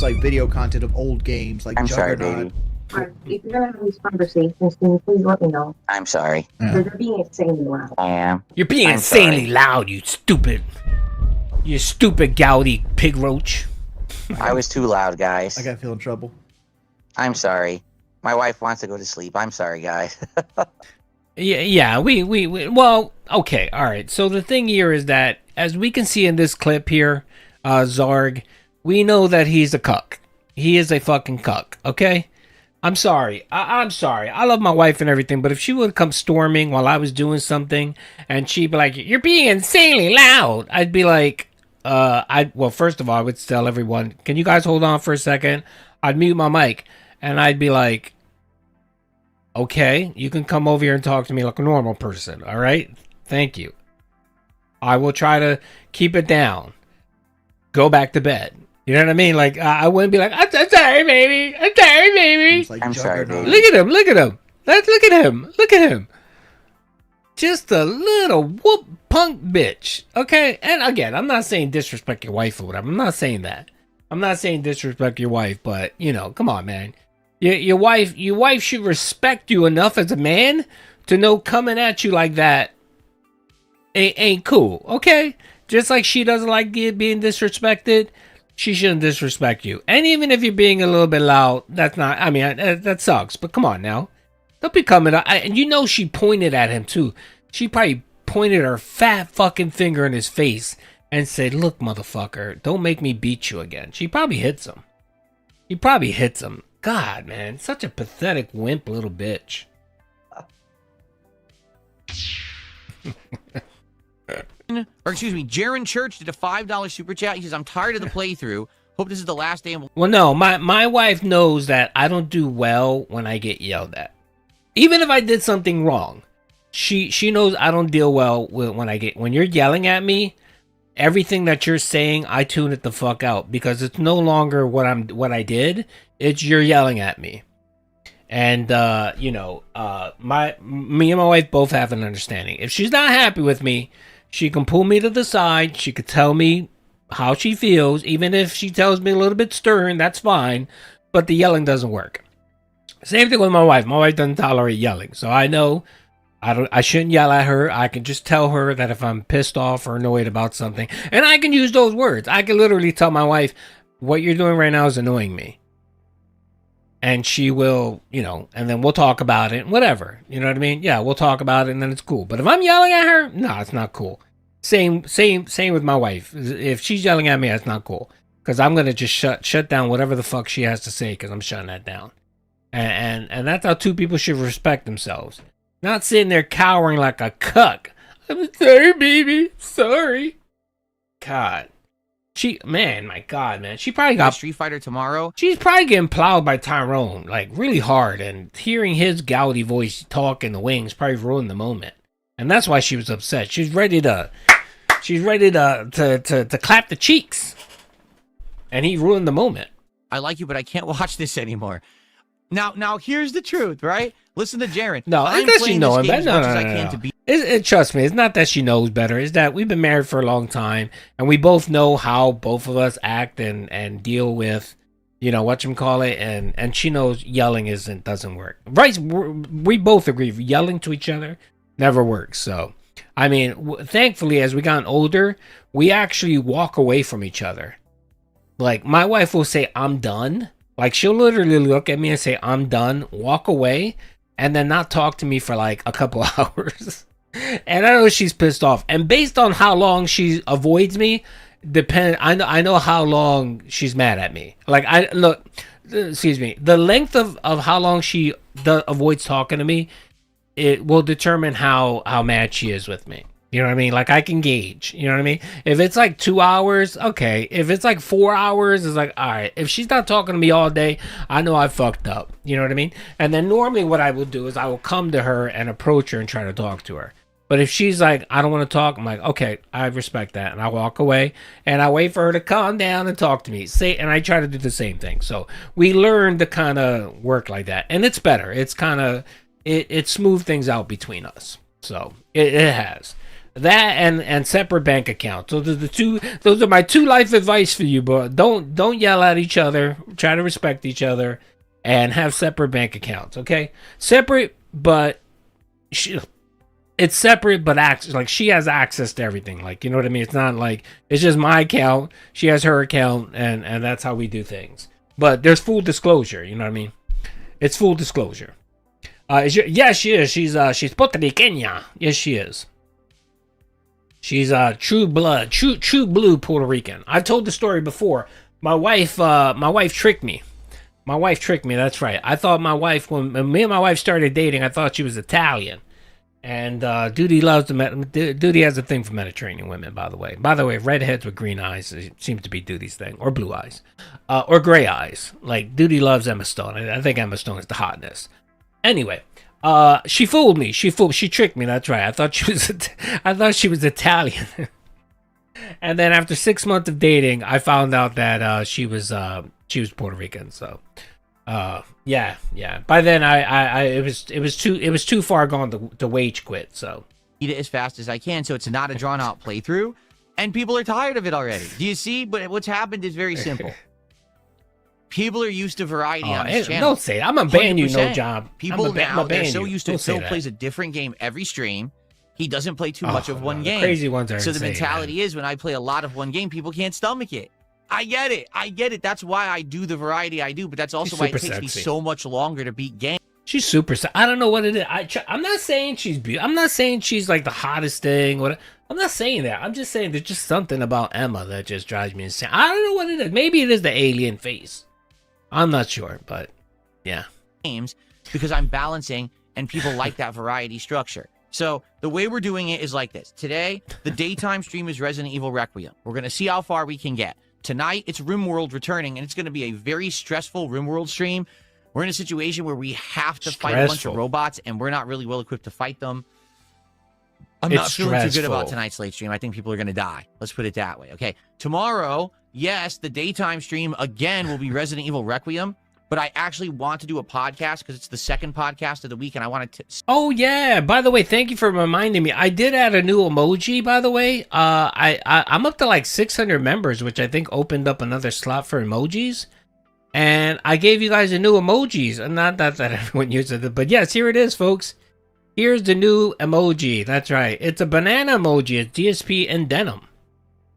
like video content of old games, like I'm sorry, Juggernaut. baby. If you're gonna have these conversations, can you please let me know? I'm sorry. Because they're being insanely loud. I am. You're being I'm insanely sorry. loud, you stupid gouty pig roach. I was too loud, guys. I gotta feel in trouble. I'm sorry. My wife wants to go to sleep. I'm sorry, guys. Yeah, we well, okay, all right. So the thing here is that, as we can see in this clip here, Zarg, we know that he's a cuck. He is a fucking cuck, okay? I'm sorry. I'm sorry. I love my wife and everything, but if she would come storming while I was doing something and she'd be like, "You're being insanely loud," I'd be like, well, first of all, I would tell everyone, "Can you guys hold on for a second?" I'd mute my mic and I'd be like, "Okay, you can come over here and talk to me like a normal person, all right? Thank you. I will try to keep it down. Go back to bed." You know what I mean? Like, I wouldn't be like, I'm sorry, baby. I'm sorry, baby. Like I'm sorry, baby. Look at him. Look at him. Look at him. Look at him. Just a little whoop punk bitch. Okay? And again, I'm not saying disrespect your wife or whatever. I'm not saying that. I'm not saying disrespect your wife, but, you know, come on, man. Your wife should respect you enough as a man to know coming at you like that ain't cool. Okay? Just like she doesn't like being disrespected, she shouldn't disrespect you. And even if you're being a little bit loud, that's not, I mean, that sucks. But come on now. Don't be coming up. And you know she pointed at him too. She probably pointed her fat fucking finger in his face and said, "Look, motherfucker, don't make me beat you again." She probably hits him. God, man. Such a pathetic wimp little bitch. Or excuse me, Jaron Church did a $5 super chat. He says, "I'm tired of the playthrough. Hope this is the last day. Well, no, my wife knows that I don't do well when I get yelled at. Even if I did something wrong, she knows I don't deal well with when you're yelling at me. Everything that you're saying, I tune it the fuck out because it's no longer what I did. It's you're yelling at me. And me and my wife both have an understanding. If she's not happy with me, she can pull me to the side. She could tell me how she feels, even if she tells me a little bit stern, that's fine. But the yelling doesn't work. Same thing with my wife. My wife doesn't tolerate yelling, so I know I shouldn't yell at her. I can just tell her that if I'm pissed off or annoyed about something, and I can use those words. I can literally tell my wife, "What you're doing right now is annoying me," and she will, and then we'll talk about it. Whatever, you know what I mean? Yeah, we'll talk about it, and then it's cool. But if I'm yelling at her, no, it's not cool. Same with my wife. If she's yelling at me, that's not cool. Because I'm gonna just shut down whatever the fuck she has to say. Because I'm shutting that down. And that's how two people should respect themselves. Not sitting there cowering like a cuck. I'm sorry, baby. Sorry. God. My God, man. She probably got Street Fighter tomorrow. She's probably getting plowed by Tyrone, like really hard. And hearing his gouty voice talk in the wings probably ruined the moment. And that's why she was upset. She's ready to clap the cheeks. And he ruined the moment. I like you, but I can't watch this anymore. Now here's the truth, right? Listen to Jaren. No, I'm it's that she playing knows this game better. as much as I No. can to beat. Trust me, it's not that she knows better. It's that we've been married for a long time, and we both know how both of us act and deal with, whatchamacallit, and she knows yelling doesn't work. Right? We both agree yelling to each other never works. So, I mean, thankfully, as we gotten older, we actually walk away from each other. Like, my wife will say, "I'm done." Like, she'll literally look at me and say, "I'm done," walk away, and then not talk to me for like a couple hours. And I know she's pissed off. And based on how long she avoids me, I know how long she's mad at me. Like, the length of how long she avoids talking to me, it will determine how mad she is with me. You know what I mean? Like, I can gauge. You know what I mean? If it's like 2 hours, okay. If it's like 4 hours, it's like, all right. If she's not talking to me all day, I know I fucked up. You know what I mean? And then normally what I will do is I will come to her and approach her and try to talk to her. But if she's like, I don't want to talk, I'm like, okay, I respect that. And I walk away and I wait for her to calm down and talk to me. And I try to do the same thing. So we learn to kind of work like that. And it's better. It's kind of, it smoothed things out between us. So it has. That and separate bank accounts. Those are my two life advice for you, but don't yell at each other. Try to respect each other and have separate bank accounts, okay? Separate, but it's separate, but like she has access to everything. Like, you know what I mean? It's not like it's just my account. She has her account, and that's how we do things. But there's full disclosure. You know what I mean? It's full disclosure. Yes, she is. She's Puerto Rican. Yes, she is. She's true blood, true blue Puerto Rican. I've told the story before. My wife tricked me. My wife tricked me. That's right. I thought my wife, when me and my wife started dating, I thought she was Italian. And Duty Duty has a thing for Mediterranean women, by the way. By the way, redheads with green eyes seems to be Duty's thing, or blue eyes, or gray eyes. Like, Duty loves Emma Stone. I think Emma Stone is the hotness. Anyway. She fooled me. She tricked me. That's right. I thought she was Italian. And then after 6 months of dating, I found out that she was Puerto Rican. So, yeah. By then, it was too far gone to wage quit. So, Eat it as fast as I can, so it's not a drawn out playthrough, and people are tired of it already. Do you see? But what's happened is very simple. People are used to variety on this channel. Don't say that. I'm going to ban you, No Job. People now, they're so used to Phil plays a different game every stream. He doesn't play too much of one game. Crazy ones are So insane, the mentality is when I play a lot of one game, people can't stomach it. I get it. That's why I do the variety I do, but that's also why it takes me so much longer to beat games. She's super sexy. I don't know what it is. I'm not saying she's beautiful. I'm not saying she's like the hottest thing. I'm not saying that. I'm just saying there's just something about Emma that just drives me insane. I don't know what it is. Maybe it is the alien face. I'm not sure, but yeah. Games because I'm balancing and people like that variety structure. So the way we're doing it is like this. Today, the daytime stream is Resident Evil Requiem. We're going to see how far we can get. tonight it's RimWorld returning, and it's going to be a very stressful RimWorld stream. We're in a situation where we have to fight a bunch of robots, and we're not really well equipped to fight them. I'm not feeling too good about tonight's late stream. I think people are going to die. Let's put it that way. Okay. Tomorrow, yes, the daytime stream again will be Resident Evil Requiem, but I actually want to do a podcast because it's the second podcast of the week, and I want to. Oh yeah! By the way, thank you for reminding me. I did add a new emoji. By the way, I'm up to like 600 members, which I think opened up another slot for emojis. And I gave you guys a new emojis, and not that everyone uses it, but yes, here it is, folks. Here's the new emoji. That's right. It's a banana emoji. It's DSP and denim.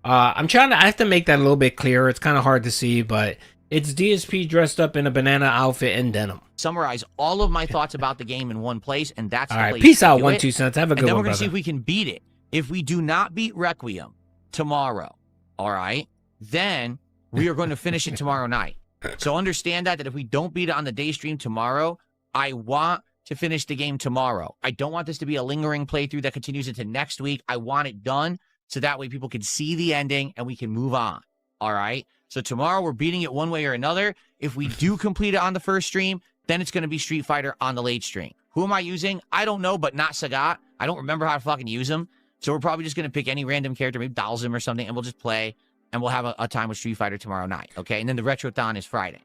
I have to make that a little bit clearer. It's kind of hard to see, but it's DSP dressed up in a banana outfit and denim. Summarize all of my thoughts about the game in one place, and that's all right. Peace out, 1 2 cents. Have a good one, and then we're gonna see if we can beat it. If we do not beat Requiem tomorrow, all right, then we are going to finish it tomorrow night. So understand that if we don't beat it on the day stream tomorrow, I want to finish the game tomorrow. I don't want this to be a lingering playthrough that continues into next week. I want it done so that way people can see the ending and we can move on. All right. So tomorrow we're beating it one way or another. If we do complete it on the first stream, then it's going to be Street Fighter on the late stream. Who am I using? I don't know, but not Sagat. I don't remember how to fucking use him. So we're probably just going to pick any random character, maybe Dalsim or something, and we'll just play and we'll have a time with Street Fighter tomorrow night. Okay. And then the Retrothon is Friday.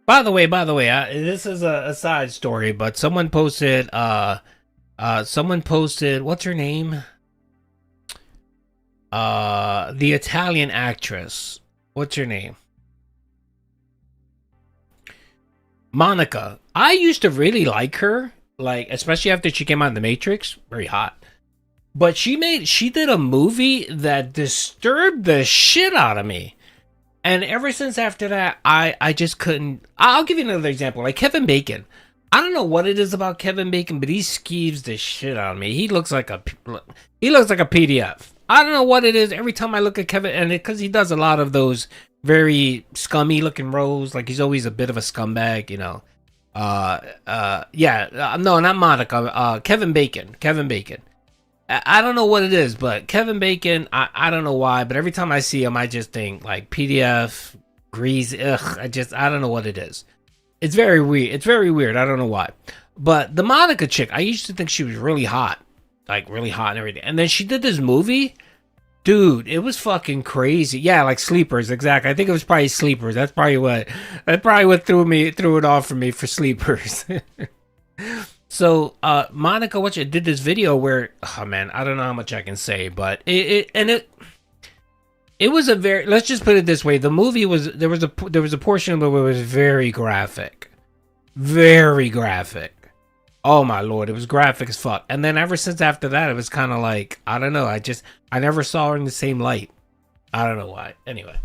By the way, this is a side story, but someone posted, what's her name? The Italian actress. What's her name? Monica. I used to really like her, like, especially after she came out of The Matrix. Very hot. But she did a movie that disturbed the shit out of me. And ever since after that, I just couldn't. I'll give you another example. Like Kevin Bacon. I don't know what it is about Kevin Bacon, but he skeeves the shit out of me. He looks like a PDF. I don't know what it is. Every time I look at Kevin, and because he does a lot of those very scummy looking roles, like he's always a bit of a scumbag, you know. No, not Monica. Kevin Bacon. I don't know what it is, but Kevin Bacon, I don't know why, but every time I see him, I just think like PDF, greasy, I don't know what it is. It's very weird. I don't know why. But the Monica chick, I used to think she was really hot, like really hot and everything. And then she did this movie, dude, it was fucking crazy. Yeah, like Sleepers, exactly. I think it was probably Sleepers. That's probably what threw it off for me for Sleepers. So, Monica, did this video where, oh man, I don't know how much I can say, but it was a very, let's just put it this way. The movie there was a portion of it where it was very graphic. Oh my Lord, it was graphic as fuck. And then ever since after that, it was kind of like, I don't know. I never saw her in the same light. I don't know why. Anyway.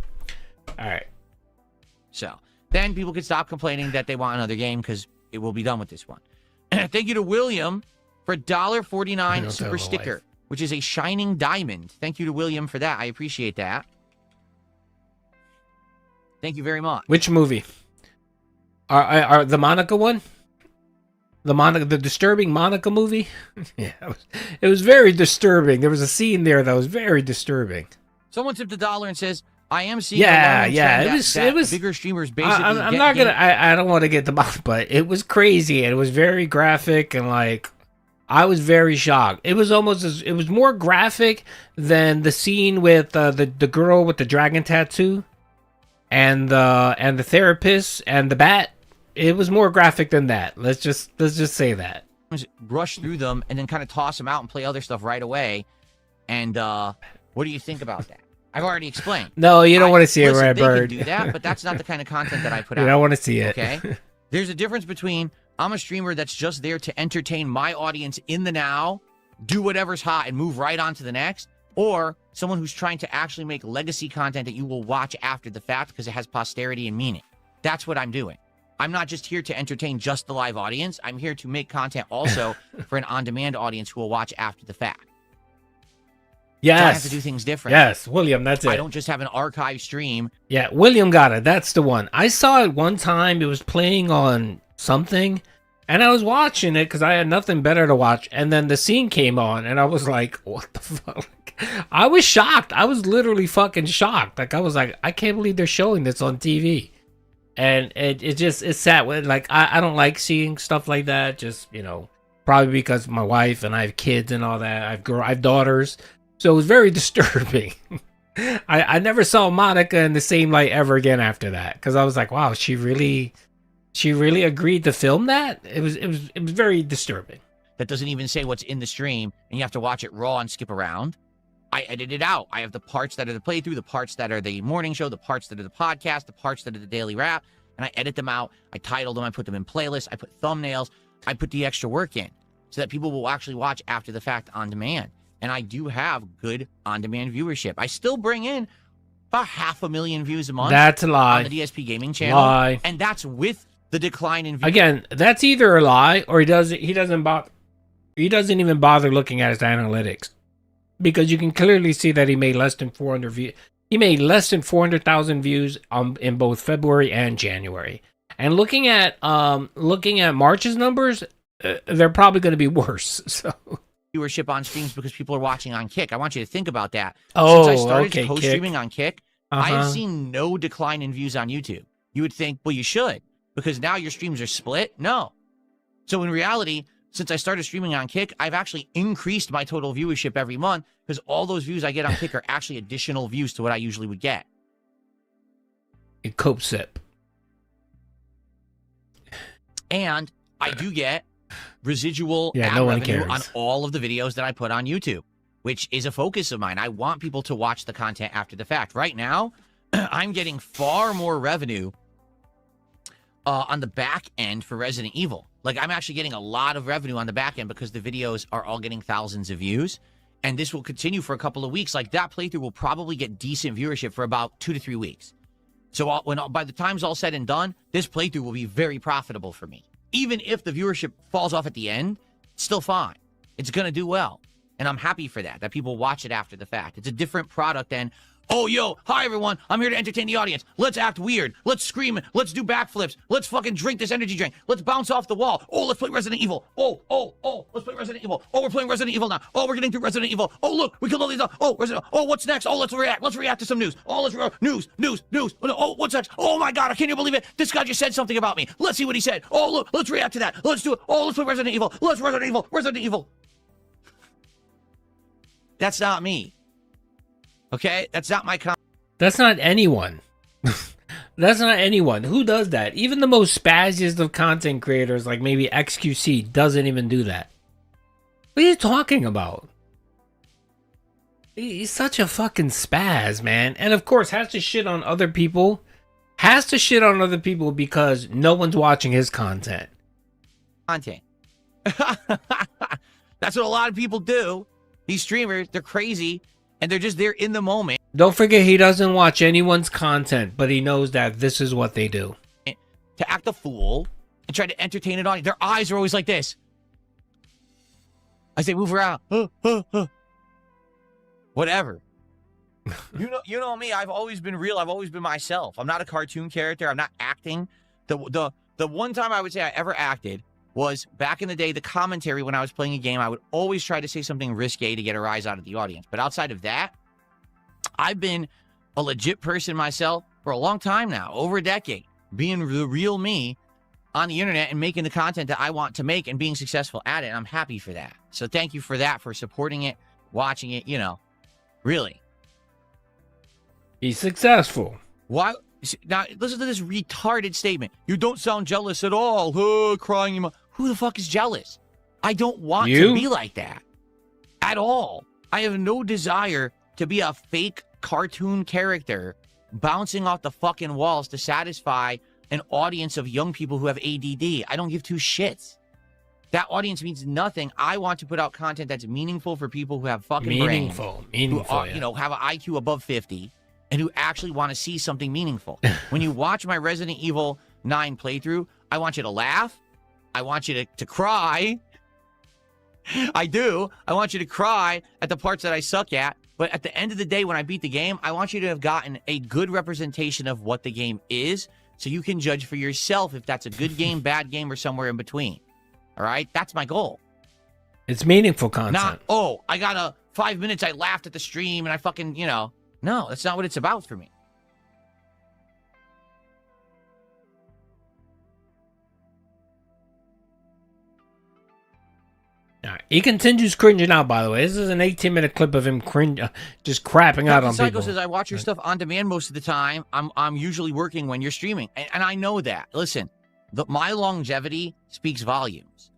All right. So then people could stop complaining that they want another game because it will be done with this one. Thank you to William for $1.49 super sticker, which is a shining diamond. Thank you to William for that. I appreciate that. Thank you very much. Which movie? Are the Monica one? The disturbing Monica movie? Yeah, it was very disturbing. There was a scene there that was very disturbing. Someone tipped $1 and says, I am seeing it was bigger streamers basically. I don't want to get the bottom, but it was crazy and it was very graphic and like I was very shocked. It was more graphic than the scene with the girl with the dragon tattoo and the therapist and the bat. It was more graphic than that. Let's just say that. Rush through them and then kind of toss them out and play other stuff right away. And what do you think about that? I've already explained. No, you don't want to see it, Red Bird. They can do that, but that's not the kind of content that I put out. You don't want to see it. Okay? There's a difference between I'm a streamer that's just there to entertain my audience in the now, do whatever's hot, and move right on to the next, or someone who's trying to actually make legacy content that you will watch after the fact because it has posterity and meaning. That's what I'm doing. I'm not just here to entertain just the live audience. I'm here to make content also for an on-demand audience who will watch after the fact. Yes. So I have to do things different. Yes, William, that's it. I don't just have an archive stream. Yeah, William got it. That's the one. I saw it one time. It was playing on something, And I was watching it because I had nothing better to watch. And then the scene came on, and I was like, what the fuck? I was shocked. I was literally fucking shocked. Like, I was like, I can't believe they're showing this on TV. And it's sad. Like, I don't like seeing stuff like that. Just, you know, probably because my wife and I have kids and all that. I have daughters. So it was very disturbing. I never saw Monica in the same light ever again after that. Because I was like, wow, she really agreed to film that? It was very disturbing. That doesn't even say what's in the stream, and you have to watch it raw and skip around. I edit it out. I have the parts that are the playthrough, the parts that are the morning show, the parts that are the podcast, the parts that are the daily wrap, and I edit them out. I title them, I put them in playlists, I put thumbnails, I put the extra work in so that people will actually watch after the fact on demand. And I do have good on-demand viewership. I still bring in about 500,000 views a month. That's a lie. On the DSP Gaming channel. Lie. And that's with the decline in views. Again, that's either a lie or he doesn't even bother looking at his analytics. Because you can clearly see that he made less than 400 views. He made less than 400,000 views in both February and January. And looking at March's numbers, they're probably going to be worse. So viewership on streams because people are watching on Kick. I want you to think about that. Oh, since I started okay, co-streaming on Kick, I Uh-huh. have seen no decline in views on YouTube. You would think, well, you should, because now your streams are split. No. So in reality, since I started streaming on Kick, I've actually increased my total viewership every month because all those views I get on Kick are actually additional views to what I usually would get. A cope sip. And I do get residual Yeah, ad no one revenue cares. on all of the videos that I put on YouTube, which is a focus of mine. I want people to watch the content after the fact. Right now, I'm getting far more revenue on the back end for Resident Evil. Like, I'm actually getting a lot of revenue on the back end because the videos are all getting thousands of views. And this will continue for a couple of weeks. Like, that playthrough will probably get decent viewership for about 2 to 3 weeks. So by the time's all said and done, this playthrough will be very profitable for me. Even if the viewership falls off at the end, it's still fine. It's going to do well. And I'm happy for that people watch it after the fact. It's a different product than, oh, yo, hi, everyone. I'm here to entertain the audience. Let's act weird. Let's scream. Let's do backflips. Let's fucking drink this energy drink. Let's bounce off the wall. Oh, let's play Resident Evil. Oh, let's play Resident Evil. Oh, we're playing Resident Evil now. Oh, we're getting through Resident Evil. Oh, look, we killed all these. Oh, Resident Evil. Oh, what's next? Oh, let's react. Let's react to some news. Oh, let's news. Oh, what's next? Oh, my God, I can't even believe it. This guy just said something about me. Let's see what he said. Oh, look, let's react to that. Let's do it. Oh, let's play Resident Evil. Let's Resident Evil. That's not me. Okay? That's not my That's not anyone. That's not anyone. Who does that? Even the most spazziest of content creators, like maybe XQC, doesn't even do that. What are you talking about? He's such a fucking spaz, man. And of course, has to shit on other people. Has to shit on other people because no one's watching his content. That's what a lot of people do. These streamers, they're crazy, and they're just there in the moment. Don't forget, he doesn't watch anyone's content, but he knows that this is what they do. To act a fool and try to entertain an audience. Their eyes are always like this. As they move around. Whatever. You know me. I've always been real. I've always been myself. I'm not a cartoon character. I'm not acting. The one time I would say I ever acted was back in the day, the commentary when I was playing a game. I would always try to say something risque to get a rise out of the audience. But outside of that, I've been a legit person myself for a long time now, over a decade, being the real me on the internet and making the content that I want to make and being successful at it. And I'm happy for that. So thank you for that, for supporting it, watching it, really. He's successful. Why? Now, listen to this retarded statement. You don't sound jealous at all. Crying. Who the fuck is jealous? I don't want to be like that at all. I have no desire to be a fake cartoon character bouncing off the fucking walls to satisfy an audience of young people who have ADD. I don't give two shits. That audience means nothing. I want to put out content that's meaningful for people who have fucking brains, who are, have an IQ above 50, and who actually want to see something meaningful. When you watch my Resident Evil 9 playthrough, I want you to laugh. I want you to cry. I do. I want you to cry at the parts that I suck at. But at the end of the day, when I beat the game, I want you to have gotten a good representation of what the game is, so you can judge for yourself if that's a good game, bad game, or somewhere in between. All right, that's my goal. It's meaningful content. Not, oh, I got a 5 minutes, I laughed at the stream and I fucking, you know. No, that's not what it's about for me. All right. He continues cringing out, by the way. This is an 18-minute clip of him just crapping out on Psycho people. says, I watch your stuff on demand most of the time. I'm usually working when you're streaming. And I know that. Listen, my longevity speaks volumes,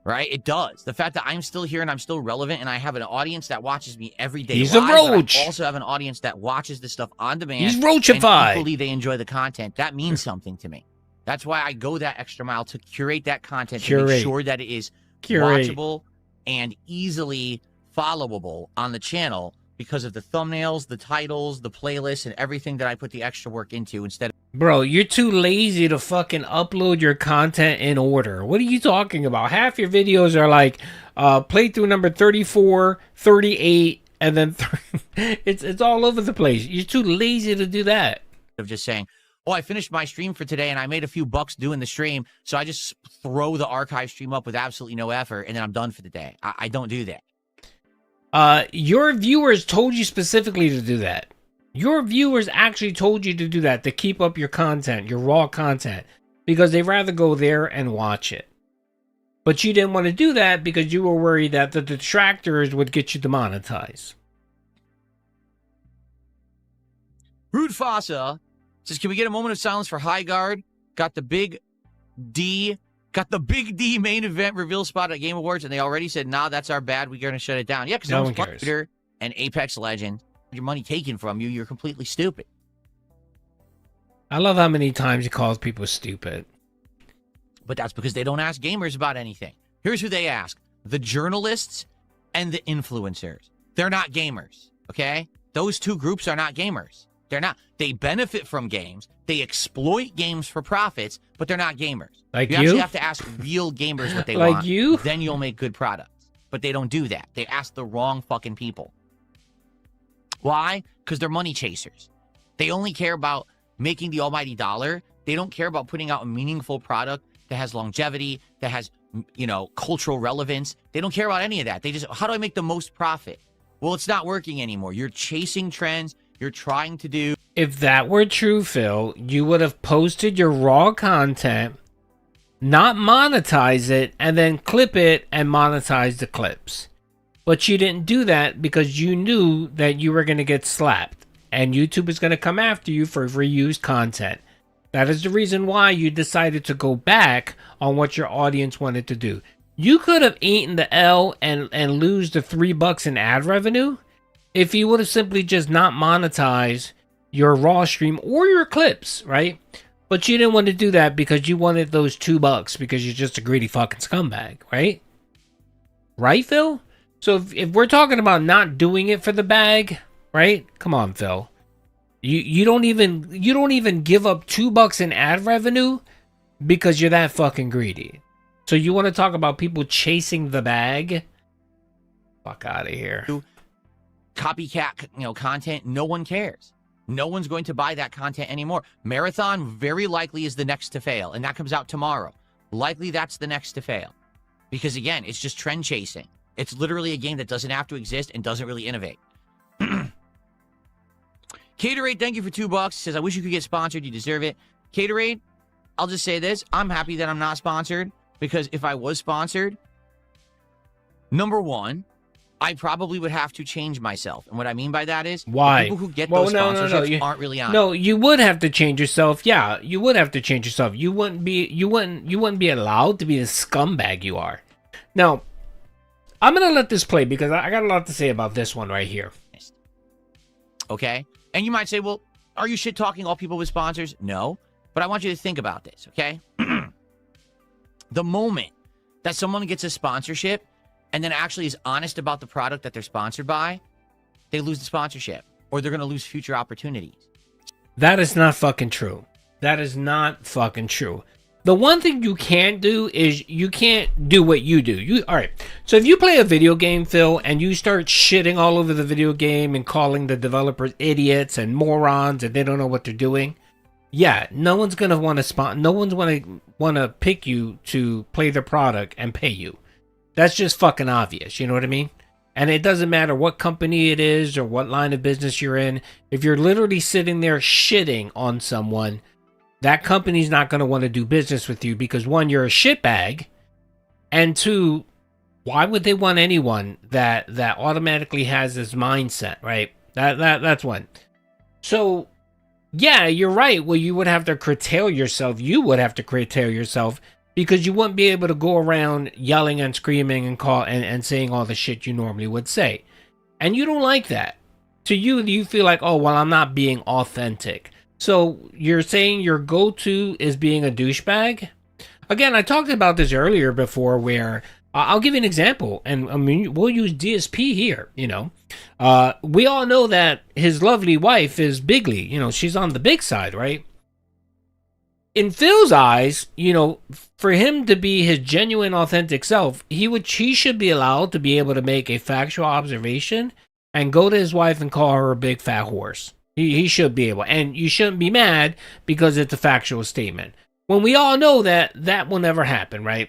right? It does. The fact that I'm still here and I'm still relevant and I have an audience that watches me every day. He's live, a roach. I also have an audience that watches this stuff on demand. He's roachified. And equally they enjoy the content. That means something to me. That's why I go that extra mile to curate that content to make sure that it is watchable and easily followable on the channel because of the thumbnails, the titles, the playlists, and everything that I put the extra work into instead of... Bro, you're too lazy to fucking upload your content in order. What are you talking about? Half your videos are like playthrough number 34, 38, and then it's all over the place. You're too lazy to do that. Of just saying, oh, I finished my stream for today and I made a few bucks doing the stream, so I just throw the archive stream up with absolutely no effort and then I'm done for the day. I don't do that. Your viewers told you specifically to do that. Your viewers actually told you to do that, to keep up your content, your raw content, because they'd rather go there and watch it. But you didn't want to do that because you were worried that the detractors would get you demonetized. Rude Fossa says, can we get a moment of silence for High Guard? Got the big D main event reveal spot at Game Awards, and they already said, nah, that's our bad. We're going to shut it down. Yeah, because no one cares. Fighter and Apex Legend, your money taken from you, you're completely stupid. I love how many times he calls people stupid. But that's because they don't ask gamers about anything. Here's who they ask. The journalists and the influencers. They're not gamers, okay? Those two groups are not gamers. They're not. They benefit from games. They exploit games for profits, but they're not gamers. Like you actually have to ask real gamers what they want. Like you? Then you'll make good products. But they don't do that. They ask the wrong fucking people. Why? Because they're money chasers. They only care about making the almighty dollar. They don't care about putting out a meaningful product that has longevity, that has, you know, cultural relevance. They don't care about any of that. They just, how do I make the most profit? Well, it's not working anymore. You're chasing trends. You're trying to do... If that were true, Phil, you would have posted your raw content, not monetize it, and then clip it and monetize the clips. But you didn't do that because you knew that you were going to get slapped, and YouTube is going to come after you for reused content. That is the reason why you decided to go back on what your audience wanted to do. You could have eaten the L and lose the $3 in ad revenue if you would have simply just not monetized your raw stream or your clips, right? But you didn't want to do that because you wanted those $2 because you're just a greedy fucking scumbag, right? Right, Phil? So if we're talking about not doing it for the bag, right? Come on, Phil. You don't even give up $2 in ad revenue because you're that fucking greedy. So you want to talk about people chasing the bag? Fuck out of here. Copycat, content. No one cares. No one's going to buy that content anymore. Marathon very likely is the next to fail, and that comes out tomorrow. Likely that's the next to fail. Because again, it's just trend chasing. It's literally a game that doesn't have to exist and doesn't really innovate. Caterade, thank you for $2. Says, I wish you could get sponsored. You deserve it. Caterade, I'll just say this. I'm happy that I'm not sponsored, because if I was sponsored, number one, I probably would have to change myself. And what I mean by that is, why? People who get those sponsorships aren't really on. No, you would have to change yourself. Yeah, you would have to change yourself. You wouldn't be allowed to be the scumbag you are. Now, I'm gonna let this play because I got a lot to say about this one right here. Okay? And you might say, well, are you shit talking all people with sponsors? No. But I want you to think about this, okay? The moment that someone gets a sponsorship and then actually is honest about the product that they're sponsored by, they lose the sponsorship, or they're going to lose future opportunities. That is not fucking true. That is not fucking true. The one thing you can't do is you can't do what you do. All right. So if you play a video game, Phil, and you start shitting all over the video game and calling the developers idiots and morons and they don't know what they're doing, yeah, no one's gonna want to no one's gonna want to pick you to play their product and pay you. That's just fucking obvious. You know what I mean? And it doesn't matter what company it is or what line of business you're in. If you're literally sitting there shitting on someone, that company's not going to want to do business with you because, one, you're a shitbag, and two, why would they want anyone that automatically has this mindset, right? That's one. So, yeah, you're right. Well, you would have to curtail yourself. You would have to curtail yourself because you wouldn't be able to go around yelling and screaming and saying all the shit you normally would say. And you don't like that. To you feel like, oh, well, I'm not being authentic. So you're saying your go-to is being a douchebag? Again, I talked about this earlier before where I'll give you an example, and I mean, we'll use DSP here, you know. We all know that his lovely wife is bigly, you know, she's on the big side, right? In Phil's eyes, you know, for him to be his genuine, authentic self, he should be allowed to be able to make a factual observation and go to his wife and call her a big fat horse. He should be able, and you shouldn't be mad because it's a factual statement. When we all know that will never happen, right?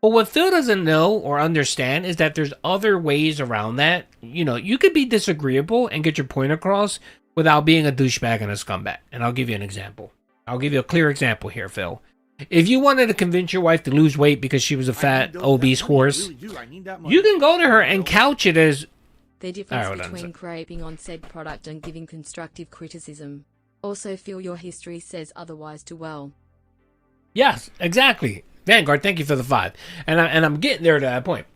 But what Phil doesn't know or understand is that there's other ways around that. You know, you could be disagreeable and get your point across without being a douchebag and a scumbag. And I'll give you an example. I'll give you a clear example here, Phil. If you wanted to convince your wife to lose weight because she was a fat, obese horse, you can go to her and couch it as... The difference between crapping on said product and giving constructive criticism. Also feel your history says otherwise too well. Yes, exactly. Vanguard, thank you for the 5. And I'm getting there to that point.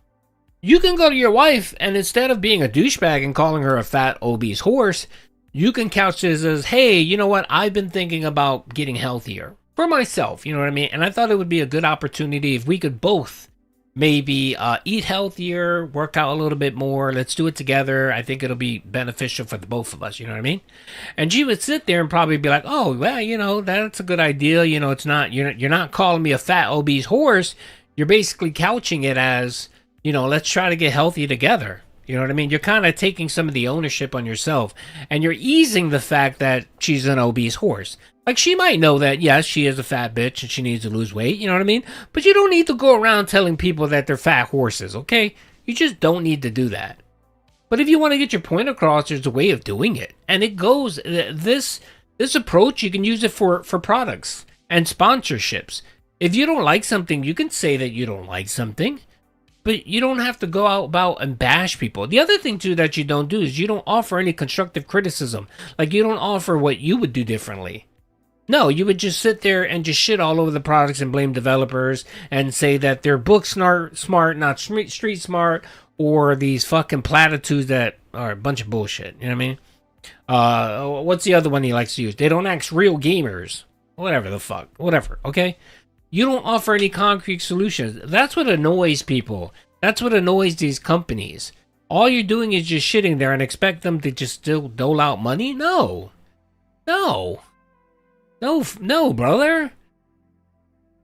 You can go to your wife, and instead of being a douchebag and calling her a fat, obese horse, you can couch this as, hey, you know what? I've been thinking about getting healthier for myself, you know what I mean? And I thought it would be a good opportunity if we could both maybe eat healthier, work out a little bit more. Let's do it together. I think it'll be beneficial for the both of us. You know what I mean? And she would sit there and probably be like, oh, well, you know, that's a good idea. You know, it's not, you're not calling me a fat, obese horse. You're basically couching it as, you know, let's try to get healthy together. You know what I mean? You're kind of taking some of the ownership on yourself, and you're easing the fact that she's an obese horse. Like, she might know that, yes, she is a fat bitch and she needs to lose weight, you know what I mean? But you don't need to go around telling people that they're fat horses, okay? You just don't need to do that. But if you want to get your point across, there's a way of doing it. And it goes, this approach, you can use it for products and sponsorships. If you don't like something, you can say that you don't like something. But you don't have to go out about and bash people. The other thing, too, that you don't do is you don't offer any constructive criticism. Like, you don't offer what you would do differently. No, you would just sit there and just shit all over the products and blame developers and say that they're book smart, not street smart, or these fucking platitudes that are a bunch of bullshit. You know what I mean? What's the other one he likes to use? They don't act real gamers. Whatever the fuck. Whatever, okay? You don't offer any concrete solutions. That's what annoys people. That's what annoys these companies. All you're doing is just shitting there and expect them to just still dole out money? No, brother.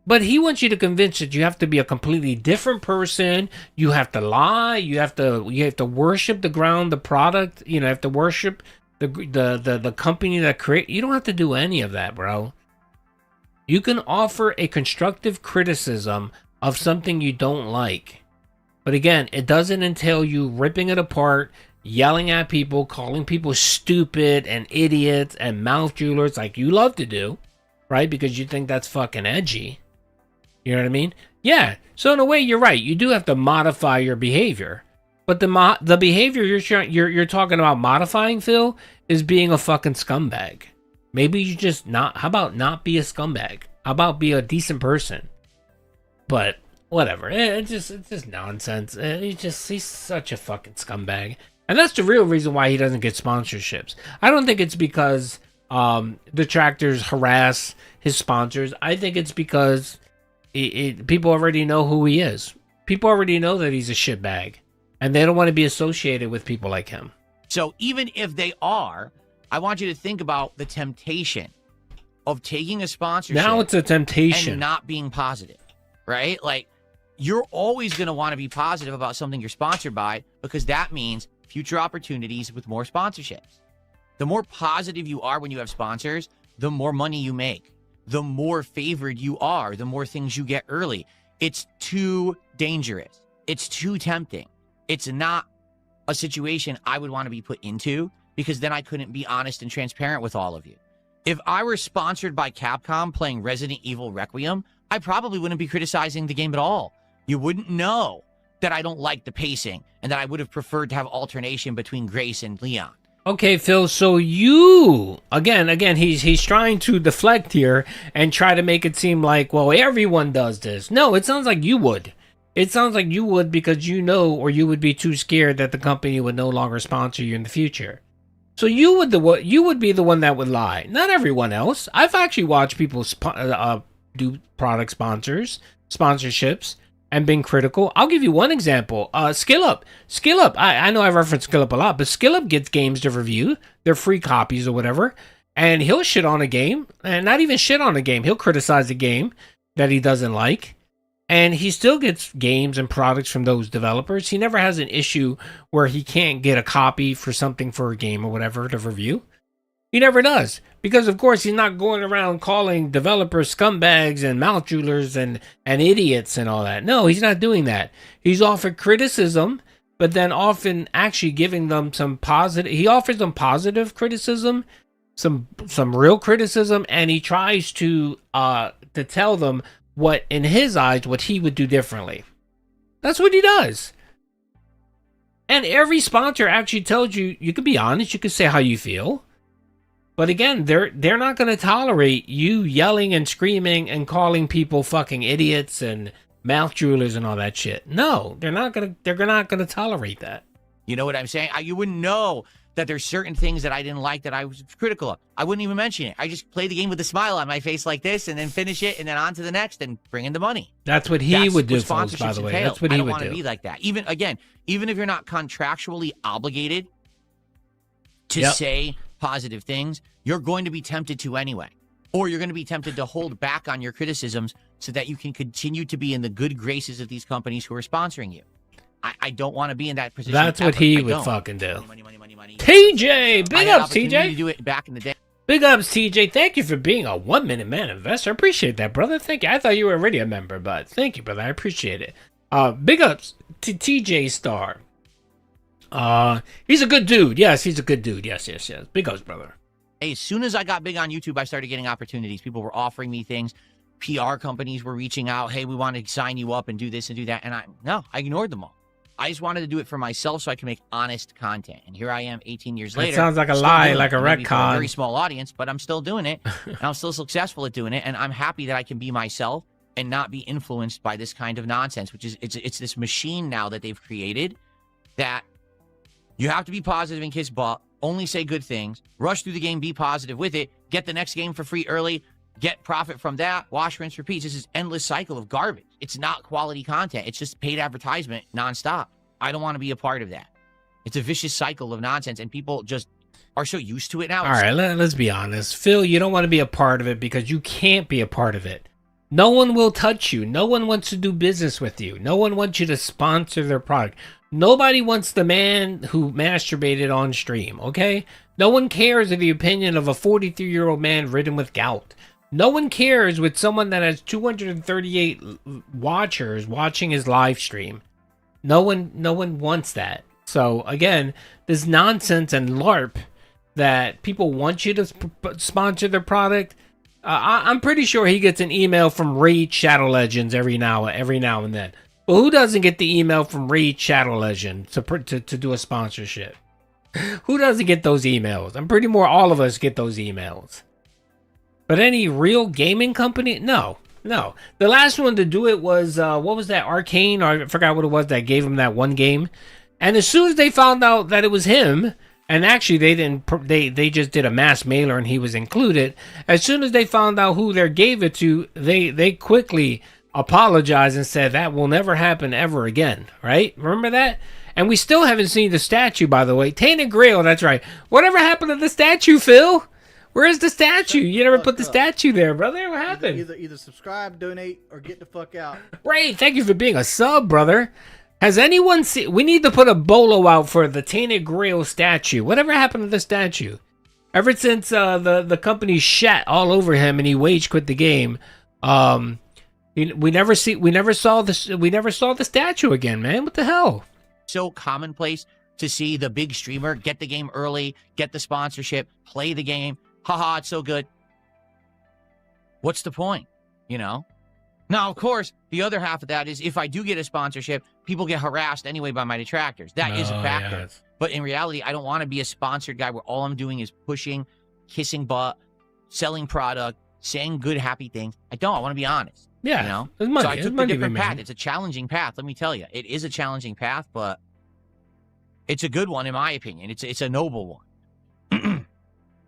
But he wants you to convince that you have to be a completely different person. You have to lie. You have to worship the ground, the product. You know, have to worship the company that create. You don't have to do any of that, bro. You can offer a constructive criticism of something you don't like. But again, it doesn't entail you ripping it apart, yelling at people, calling people stupid and idiots and mouth jewelers like you love to do, right? Because you think that's fucking edgy. You know what I mean? Yeah. So in a way, you're right. You do have to modify your behavior. But the behavior you're talking about modifying, Phil, is being a fucking scumbag. Maybe you just not. How about not be a scumbag? How about be a decent person? But whatever. It's just nonsense. He's such a fucking scumbag. And that's the real reason why he doesn't get sponsorships. I don't think it's because detractors harass his sponsors. I think it's because people already know who he is. People already know that he's a shitbag. And they don't want to be associated with people like him. So even if they are, I want you to think about the temptation of taking a sponsorship. Now it's a temptation. And not being positive, right? Like, you're always going to want to be positive about something you're sponsored by because that means future opportunities with more sponsorships. The more positive you are when you have sponsors, the more money you make. the more favored you are, the more things you get early. It's too dangerous. It's too tempting. It's not a situation I would want to be put into, because then I couldn't be honest and transparent with all of you. If I were sponsored by Capcom playing Resident Evil Requiem, I probably wouldn't be criticizing the game at all. You wouldn't know that I don't like the pacing and that I would have preferred to have alternation between Grace and Leon. Okay, Phil, so you, again, he's trying to deflect here and try to make it seem like, well, everyone does this. No, it sounds like you would. It sounds like you would, because you know, or you would be too scared that the company would no longer sponsor you in the future. So you would be the one that would lie, not everyone else. I've actually watched people do product sponsorships, and been critical. I'll give you one example. SkillUp. I know I reference SkillUp a lot, but SkillUp gets games to review. They're free copies or whatever. And he'll shit on a game, and not even shit on a game. He'll criticize a game that he doesn't like. And he still gets games and products from those developers. He never has an issue where he can't get a copy for something for a game or whatever to review. He never does. Because, of course, he's not going around calling developers scumbags and mouth jewelers and idiots and all that. No, he's not doing that. He's offered criticism, but then often actually giving them some positive... He offers them positive criticism, some real criticism, and he tries to tell them what, in his eyes, what he would do differently. That's what he does. And every sponsor actually tells you, you can be honest, you can say how you feel. But again, they're not going to tolerate you yelling and screaming and calling people fucking idiots and mouth jewelers and all that shit. No, they're not going to tolerate that. You know what I'm saying? You wouldn't know that there's certain things that I didn't like that I was critical of. I wouldn't even mention it. I just play the game with a smile on my face like this and then finish it and then on to the next and bring in the money. That's what he would do, folks, by the way. That's what he would do. I don't want to be like that. Even if you're not contractually obligated to say positive things, you're going to be tempted to anyway. Or you're going to be tempted to hold back on your criticisms so that you can continue to be in the good graces of these companies who are sponsoring you. I don't want to be in that position. That's what he would fucking do. Money. TJ! Big ups, TJ! To do it back in the day. Big ups, TJ. Thank you for being a 1 Minute Man investor. I appreciate that, brother. Thank you. I thought you were already a member, but thank you, brother. I appreciate it. Big ups to TJ Star. He's a good dude. Yes, he's a good dude. Yes. Big ups, brother. Hey, as soon as I got big on YouTube, I started getting opportunities. People were offering me things. PR companies were reaching out. Hey, we want to sign you up and do this and do that. And I ignored them all. I just wanted to do it for myself so I can make honest content. And here I am 18 years later. It sounds like a lie, like a retcon. A very small audience, but I'm still doing it. And I'm still successful at doing it. And I'm happy that I can be myself and not be influenced by this kind of nonsense, which is it's this machine now that they've created that you have to be positive and kiss butt, only say good things, rush through the game, be positive with it, get the next game for free early, get profit from that, wash, rinse, repeat. This is endless cycle of garbage. It's not quality content. It's just paid advertisement nonstop. I don't want to be a part of that. It's a vicious cycle of nonsense, and people just are so used to it now. All right, let's be honest. Phil, you don't want to be a part of it because you can't be a part of it. No one will touch you. No one wants to do business with you. No one wants you to sponsor their product. Nobody wants the man who masturbated on stream, okay? No one cares of the opinion of a 43-year-old man ridden with gout. No one cares with someone that has 238 watchers watching his live stream. No one wants that. So again, this nonsense and LARP that people want you to sponsor their product. I'm pretty sure he gets an email from Raid Shadow Legends every now and then. But who doesn't get the email from Raid Shadow Legends to do a sponsorship? Who doesn't get those emails? I'm pretty sure all of us get those emails. But any real gaming company? No. The last one to do it was, what was that, Arcane? Or I forgot what it was that gave him that one game. And as soon as they found out that it was him, and actually they just did a mass mailer and he was included. As soon as they found out who they gave it to, they quickly apologized and said that will never happen ever again, right? Remember that? And we still haven't seen the statue, by the way. Tainted Grail, that's right. Whatever happened to the statue, Phil? Where's the statue? You never put the statue there, brother. What happened? Either subscribe, donate, or get the fuck out. Ray, thank you for being a sub, brother. Has anyone seen... We need to put a bolo out for the Tainted Grail statue. Whatever happened to the statue? Ever since the company shat all over him and he wage quit the game, we never saw the statue again, man. What the hell? So commonplace to see the big streamer get the game early, get the sponsorship, play the game. Haha, it's so good. What's the point? You know? Now, of course, the other half of that is if I do get a sponsorship, people get harassed anyway by my detractors. That is a factor. Yes. But in reality, I don't want to be a sponsored guy where all I'm doing is pushing, kissing butt, selling product, saying good, happy things. I don't. I want to be honest. Yeah. You know? It's money. So I It's took the money, different man. path. It's a challenging path, let me tell you. It is a challenging path, but it's a good one, in my opinion. It's a noble one.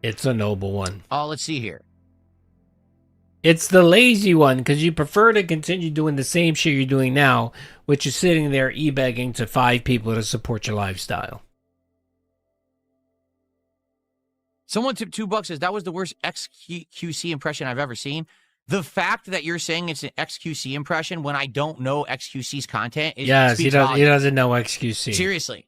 It's a noble one. Oh, let's see here. It's the lazy one because you prefer to continue doing the same shit you're doing now, which is sitting there e-begging to 5 people to support your lifestyle. Someone tipped $2 says that was the worst XQC impression I've ever seen. The fact that you're saying it's an XQC impression when I don't know XQC's content is Yes, he doesn't know XQC. Seriously.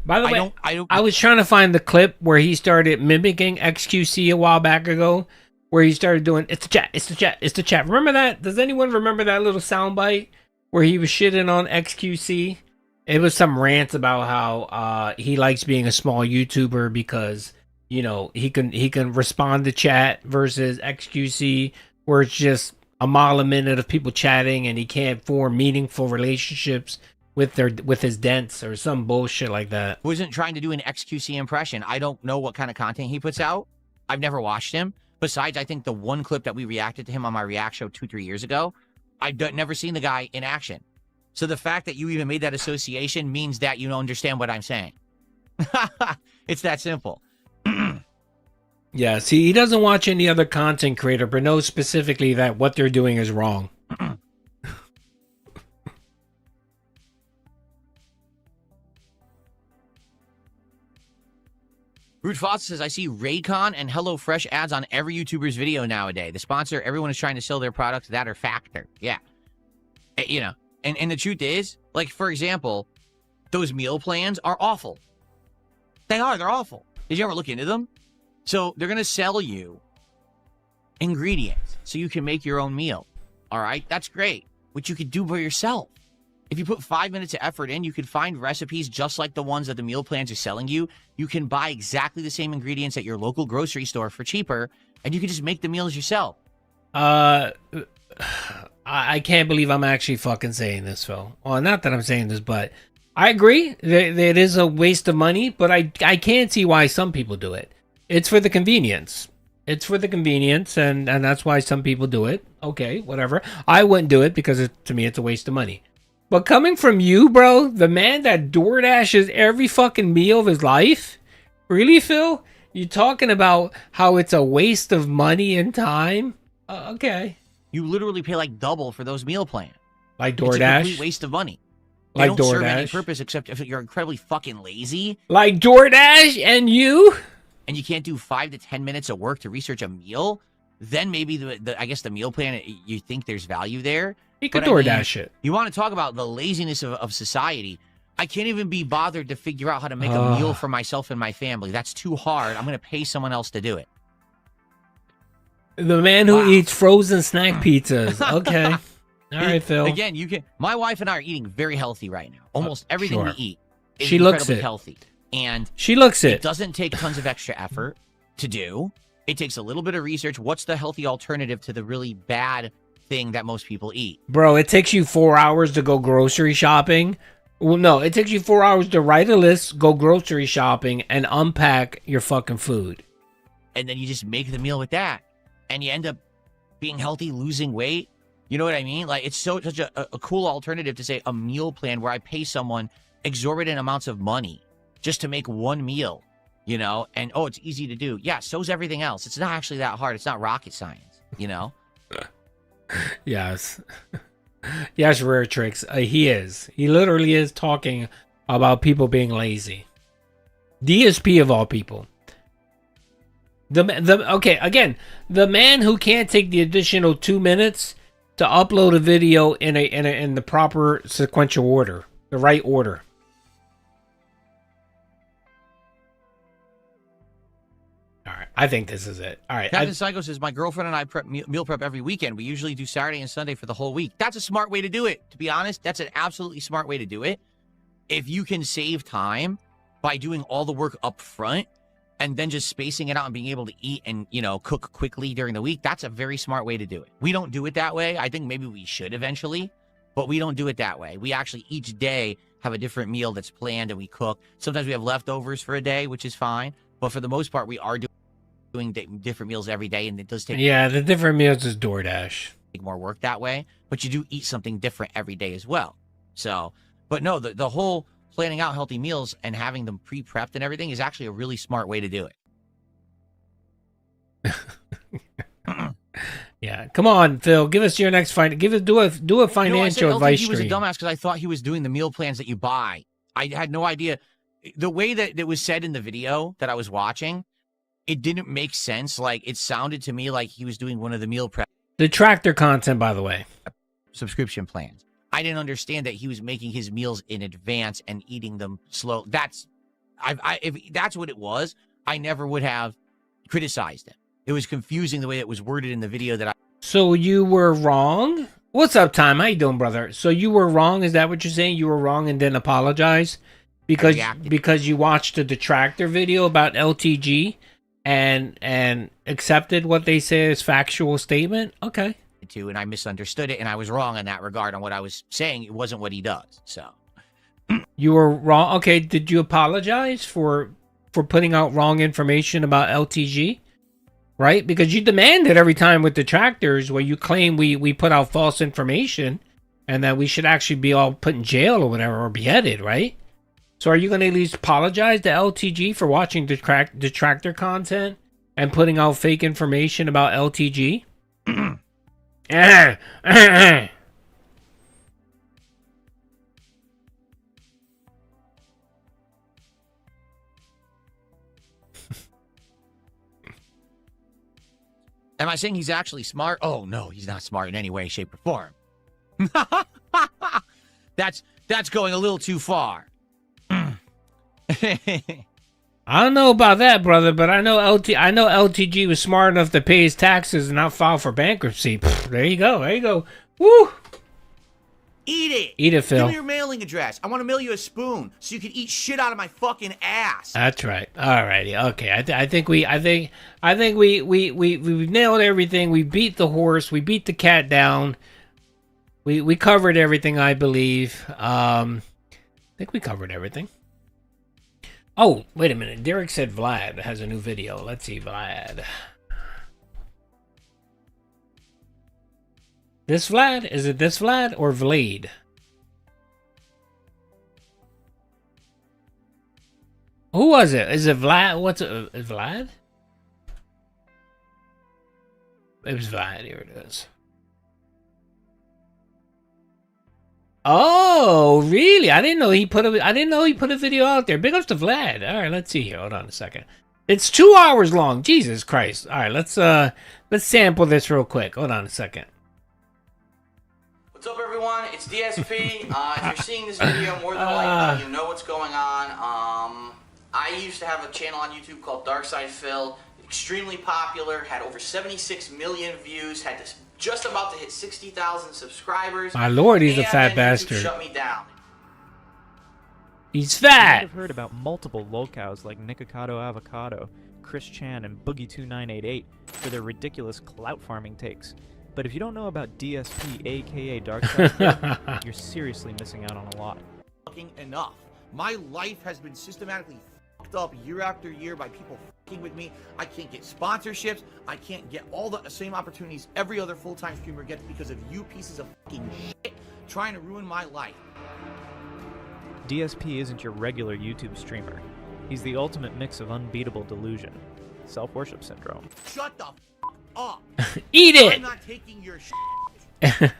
By the way, I was trying to find the clip where he started mimicking XQC a while back ago, where he started doing it's the chat. Remember that? Does anyone remember that little soundbite where he was shitting on XQC? It was some rant about how he likes being a small YouTuber because, you know, he can respond to chat versus XQC where it's just a mile a minute of people chatting and he can't form meaningful relationships with his dents or some bullshit like that. Wasn't trying to do an XQC impression. I don't know what kind of content he puts out. I've never watched him. Besides, I think the one clip that we reacted to him on my React show 2-3 years ago, I've never seen the guy in action. So the fact that you even made that association means that you don't understand what I'm saying. It's that simple. Yeah, see, he doesn't watch any other content creator, but knows specifically that what they're doing is wrong. Root Foster says, I see Raycon and HelloFresh ads on every YouTuber's video nowadays. The sponsor, everyone is trying to sell their products that are Factor. Yeah. You know, and the truth is, like, for example, those meal plans are awful. They're awful. Did you ever look into them? So they're going to sell you ingredients so you can make your own meal. All right? That's great. Which you could do by yourself. If you put 5 minutes of effort in, you could find recipes just like the ones that the meal plans are selling you. You can buy exactly the same ingredients at your local grocery store for cheaper, and you can just make the meals yourself. I can't believe I'm actually fucking saying this, Phil. Well, not that I'm saying this, but I agree that it is a waste of money, but I can't see why some people do it. It's for the convenience. It's for the convenience, and that's why some people do it. Okay, whatever. I wouldn't do it because to me it's a waste of money. But coming from you, bro, the man that DoorDashes every fucking meal of his life? Really, Phil? You talking about how it's a waste of money and time? Okay. You literally pay like double for those meal plans. Like DoorDash? It's a complete waste of money. They Like don't serve any DoorDash? purpose except if you're incredibly fucking lazy. Like DoorDash and you? And you can't do 5 to 10 minutes of work to research a meal. Then maybe I guess the meal plan, you think there's value there. You could But I mean, DoorDash it. You want to talk about the laziness of society. I can't even be bothered to figure out how to make a meal for myself and my family. That's too hard. I'm going to pay someone else to do it. The man who eats frozen snack pizzas. Okay. All right, Phil. Again, my wife and I are eating very healthy right now. Almost everything sure. we eat is She looks incredibly it. healthy. And She looks it. It doesn't take tons of extra effort to do. It takes a little bit of research. What's the healthy alternative to the really bad thing that most people eat? Bro, it takes you 4 hours to go grocery shopping. Well, no, it takes you 4 hours to write a list, go grocery shopping, and unpack your fucking food. And then you just make the meal with that. And you end up being healthy, losing weight. You know what I mean? Like, it's such a cool alternative to say a meal plan where I pay someone exorbitant amounts of money just to make one meal, you know? And, oh, it's easy to do. Yeah, so's everything else. It's not actually that hard. It's not rocket science, you know? Yes. Yes, Rare Tricks. He is. He literally is talking about people being lazy. DSP of all people. Okay, again, the man who can't take the additional 2 minutes to upload a video in the proper sequential order, the right order. All right. I think this is it. All right. Captain Psycho says, my girlfriend and I meal prep every weekend. We usually do Saturday and Sunday for the whole week. That's a smart way to do it. To be honest, that's an absolutely smart way to do it. If you can save time by doing all the work up front and then just spacing it out and being able to eat and, you know, cook quickly during the week, that's a very smart way to do it. We don't do it that way. I think maybe we should eventually, but we don't do it that way. We actually each day have a different meal that's planned and we cook. Sometimes we have leftovers for a day, which is fine. But for the most part, we are doing different meals every day, and it does take the different meals is DoorDash. more work that way, but you do eat something different every day as well. So, but no, the whole planning out healthy meals and having them pre-prepped and everything is actually a really smart way to do it. Yeah, come on, Phil, give us your next find. Do a financial advice He was a stream. dumbass because I thought he was doing the meal plans that you buy. I had no idea. The way that it was said in the video that I was watching, it didn't make sense. Like, it sounded to me like he was doing one of the meal prep Detractor content, by the way. subscription plans. I didn't understand that he was making his meals in advance and eating them slow. If that's what it was, I never would have criticized him. It was confusing the way it was worded in the video that I... So you were wrong? What's up, Time? How you doing, brother? So you were wrong? Is that what you're saying? You were wrong and didn't apologize? Because you watched the Detractor video about LTG and accepted what they say is factual statement? Okay. And I misunderstood it, and I was wrong in that regard on what I was saying. It wasn't what he does, so... You were wrong. Okay, did you apologize for putting out wrong information about LTG? Right? Because you demanded every time with Detractors where you claim we put out false information and that we should actually be all put in jail or whatever, or beheaded, right? So are you going to at least apologize to LTG for watching Detractor content and putting out fake information about LTG? Am I saying he's actually smart? Oh, no, he's not smart in any way, shape, or form. That's going a little too far. I don't know about that, brother, but I know LTG was smart enough to pay his taxes and not file for bankruptcy. There you go. Woo! Eat it. Eat it, Phil. Give me your mailing address. I want to mail you a spoon so you can eat shit out of my fucking ass. That's right. Alrighty. Okay. I think we nailed everything. We beat the horse. We beat the cat down. We covered everything, I believe. I think we covered everything. Oh, wait a minute. Derek said Vlad has a new video. Let's see, Vlad. This Vlad? Is it this Vlad or Vlad? Who was it? Is it Vlad? What's it? Vlad? It was Vlad. Here it is. Oh, really? I didn't know he put a video out there. Big ups to Vlad. All right, let's see here. Hold on a second. It's 2 hours long. Jesus Christ. All right, let's sample this real quick. Hold on a second. What's up, everyone? It's DSP. If you're seeing this video, more than likely you know what's going on. I used to have a channel on YouTube called Darkside Phil. Extremely popular. Had over 76 million views. Had this just about to hit 60,000 subscribers. My lord, he's a fat bastard. YouTube shut me down. He's fat. You might have heard about multiple lolcows like Nikocado Avocado, Chris Chan, and Boogie2988 for their ridiculous clout farming takes. But if you don't know about DSP, aka Darkside, you're seriously missing out on a lot. Fucking enough. My life has been systematically fucked up year after year by people fucking with me. I can't get sponsorships. I can't get all the same opportunities every other full-time streamer gets because of you pieces of fucking shit trying to ruin my life. DSP isn't your regular YouTube streamer. He's the ultimate mix of unbeatable delusion, self-worship syndrome. Shut the fuck up. Eat it. I'm not taking your shit.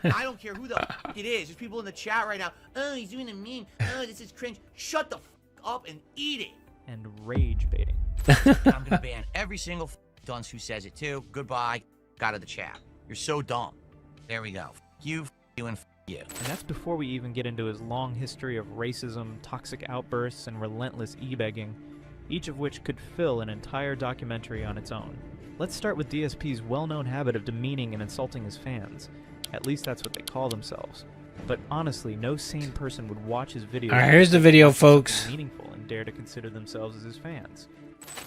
I don't care who the fuck it is. There's people in the chat right now. Oh, he's doing a meme. Oh, this is cringe. Shut the fuck up and eat it. And rage baiting. I'm gonna ban every single dunce who says it too. Goodbye. Got out of the chat. You're so dumb. There we go. You, and you. And that's before we even get into his long history of racism, toxic outbursts, and relentless e-begging. each of which could fill an entire documentary on its own. Let's start with DSP's well-known habit of demeaning and insulting his fans. At least that's what they call themselves. But honestly, no sane person would watch his videos. Alright, here's the video, folks. Meaningful and dare to consider themselves as his fans.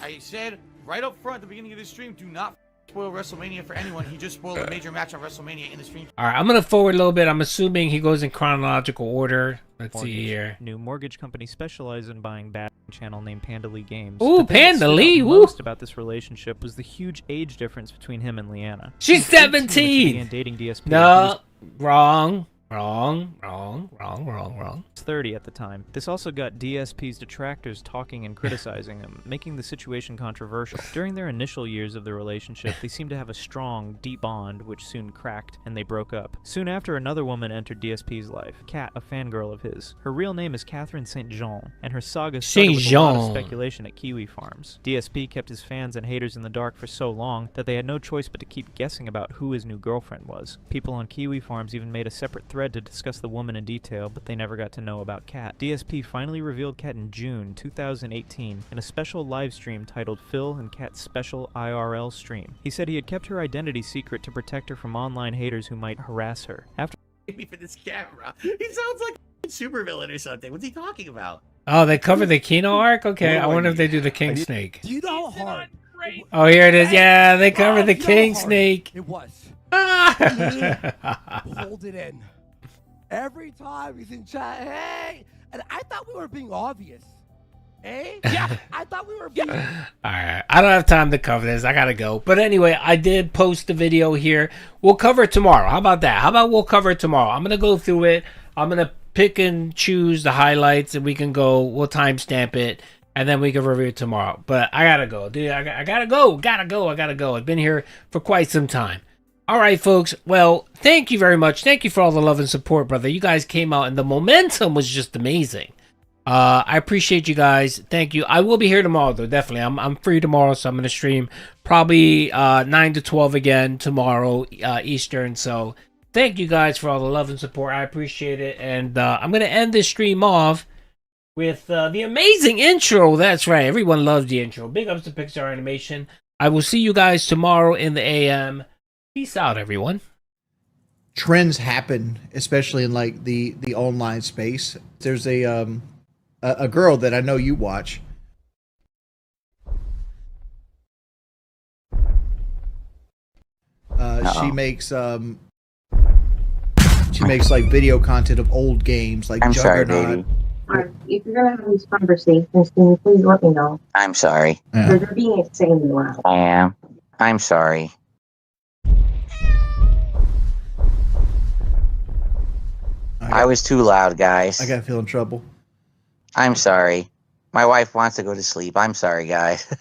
I said right up front at the beginning of this stream, do not spoil WrestleMania for anyone. He just spoiled a major match on WrestleMania in the stream. Alright, I'm gonna forward a little bit. I'm assuming he goes in chronological order. Let's see here. New mortgage company specializes in buying bad channel named Panda Lee Games. Ooh, The thing that Panda stood out Lee, most about this relationship was the huge age difference between him and Leanna. She's 18 when she 17. began dating DSP. No, wrong. 30 at the time. This also got DSP's detractors talking and criticizing him, making the situation controversial. During their initial years of the relationship, they seemed to have a strong, deep bond, which soon cracked, and they broke up. Soon after, another woman entered DSP's life, Kat, a fangirl of his. Her real name is Catherine St. Jean, and her saga started with a lot of speculation at Kiwi Farms. DSP kept his fans and haters in the dark for so long that they had no choice but to keep guessing about who his new girlfriend was. People on Kiwi Farms even made a separate thread to discuss the woman in detail, but they never got to know about Kat. DSP finally revealed Kat in June 2018 in a special live stream titled Phil and Kat's Special IRL Stream. He said he had kept her identity secret to protect her from online haters who might harass her. After Me for this camera. He sounds like a supervillain or something. What's he talking about? Oh, they cover the Kino arc? Okay, I wonder if they do the King Snake. Do you know how hard? Oh, here it is. Yeah, they cover the King Snake. It was. Hold it in. Every time he's in chat, hey, and I thought we were being obvious. Eh? Yeah, I thought we were being. Alright, I don't have time to cover this. I gotta go. But anyway, I did post the video here. We'll cover it tomorrow. How about that? How about we'll cover it tomorrow? I'm gonna go through it. I'm gonna pick and choose the highlights, and we can go. We'll timestamp it, and then we can review it tomorrow. But I gotta go, dude. I gotta go. I gotta go. I've been here for quite some time. All right, folks. Well, thank you very much. Thank you for all the love and support, brother. You guys came out, and the momentum was just amazing. I appreciate you guys. Thank you. I will be here tomorrow, though. Definitely. I'm free tomorrow, so I'm going to stream probably 9 to 12 again tomorrow, Eastern. So thank you guys for all the love and support. I appreciate it. And I'm going to end this stream off with the amazing intro. That's right. Everyone loves the intro. Big ups to Pixar Animation. I will see you guys tomorrow in the AM. Peace out, everyone. Trends happen, especially in like the online space. There's a girl that I know you watch. She makes like video content of old games like I'm sorry, Juggernaut. baby. If you're gonna have these conversations, can you please let me know? I'm sorry. Because they're being insanely loud. I am. I'm sorry. I was too loud, guys. I gotta feel in trouble. I'm sorry. My wife wants to go to sleep. I'm sorry, guys.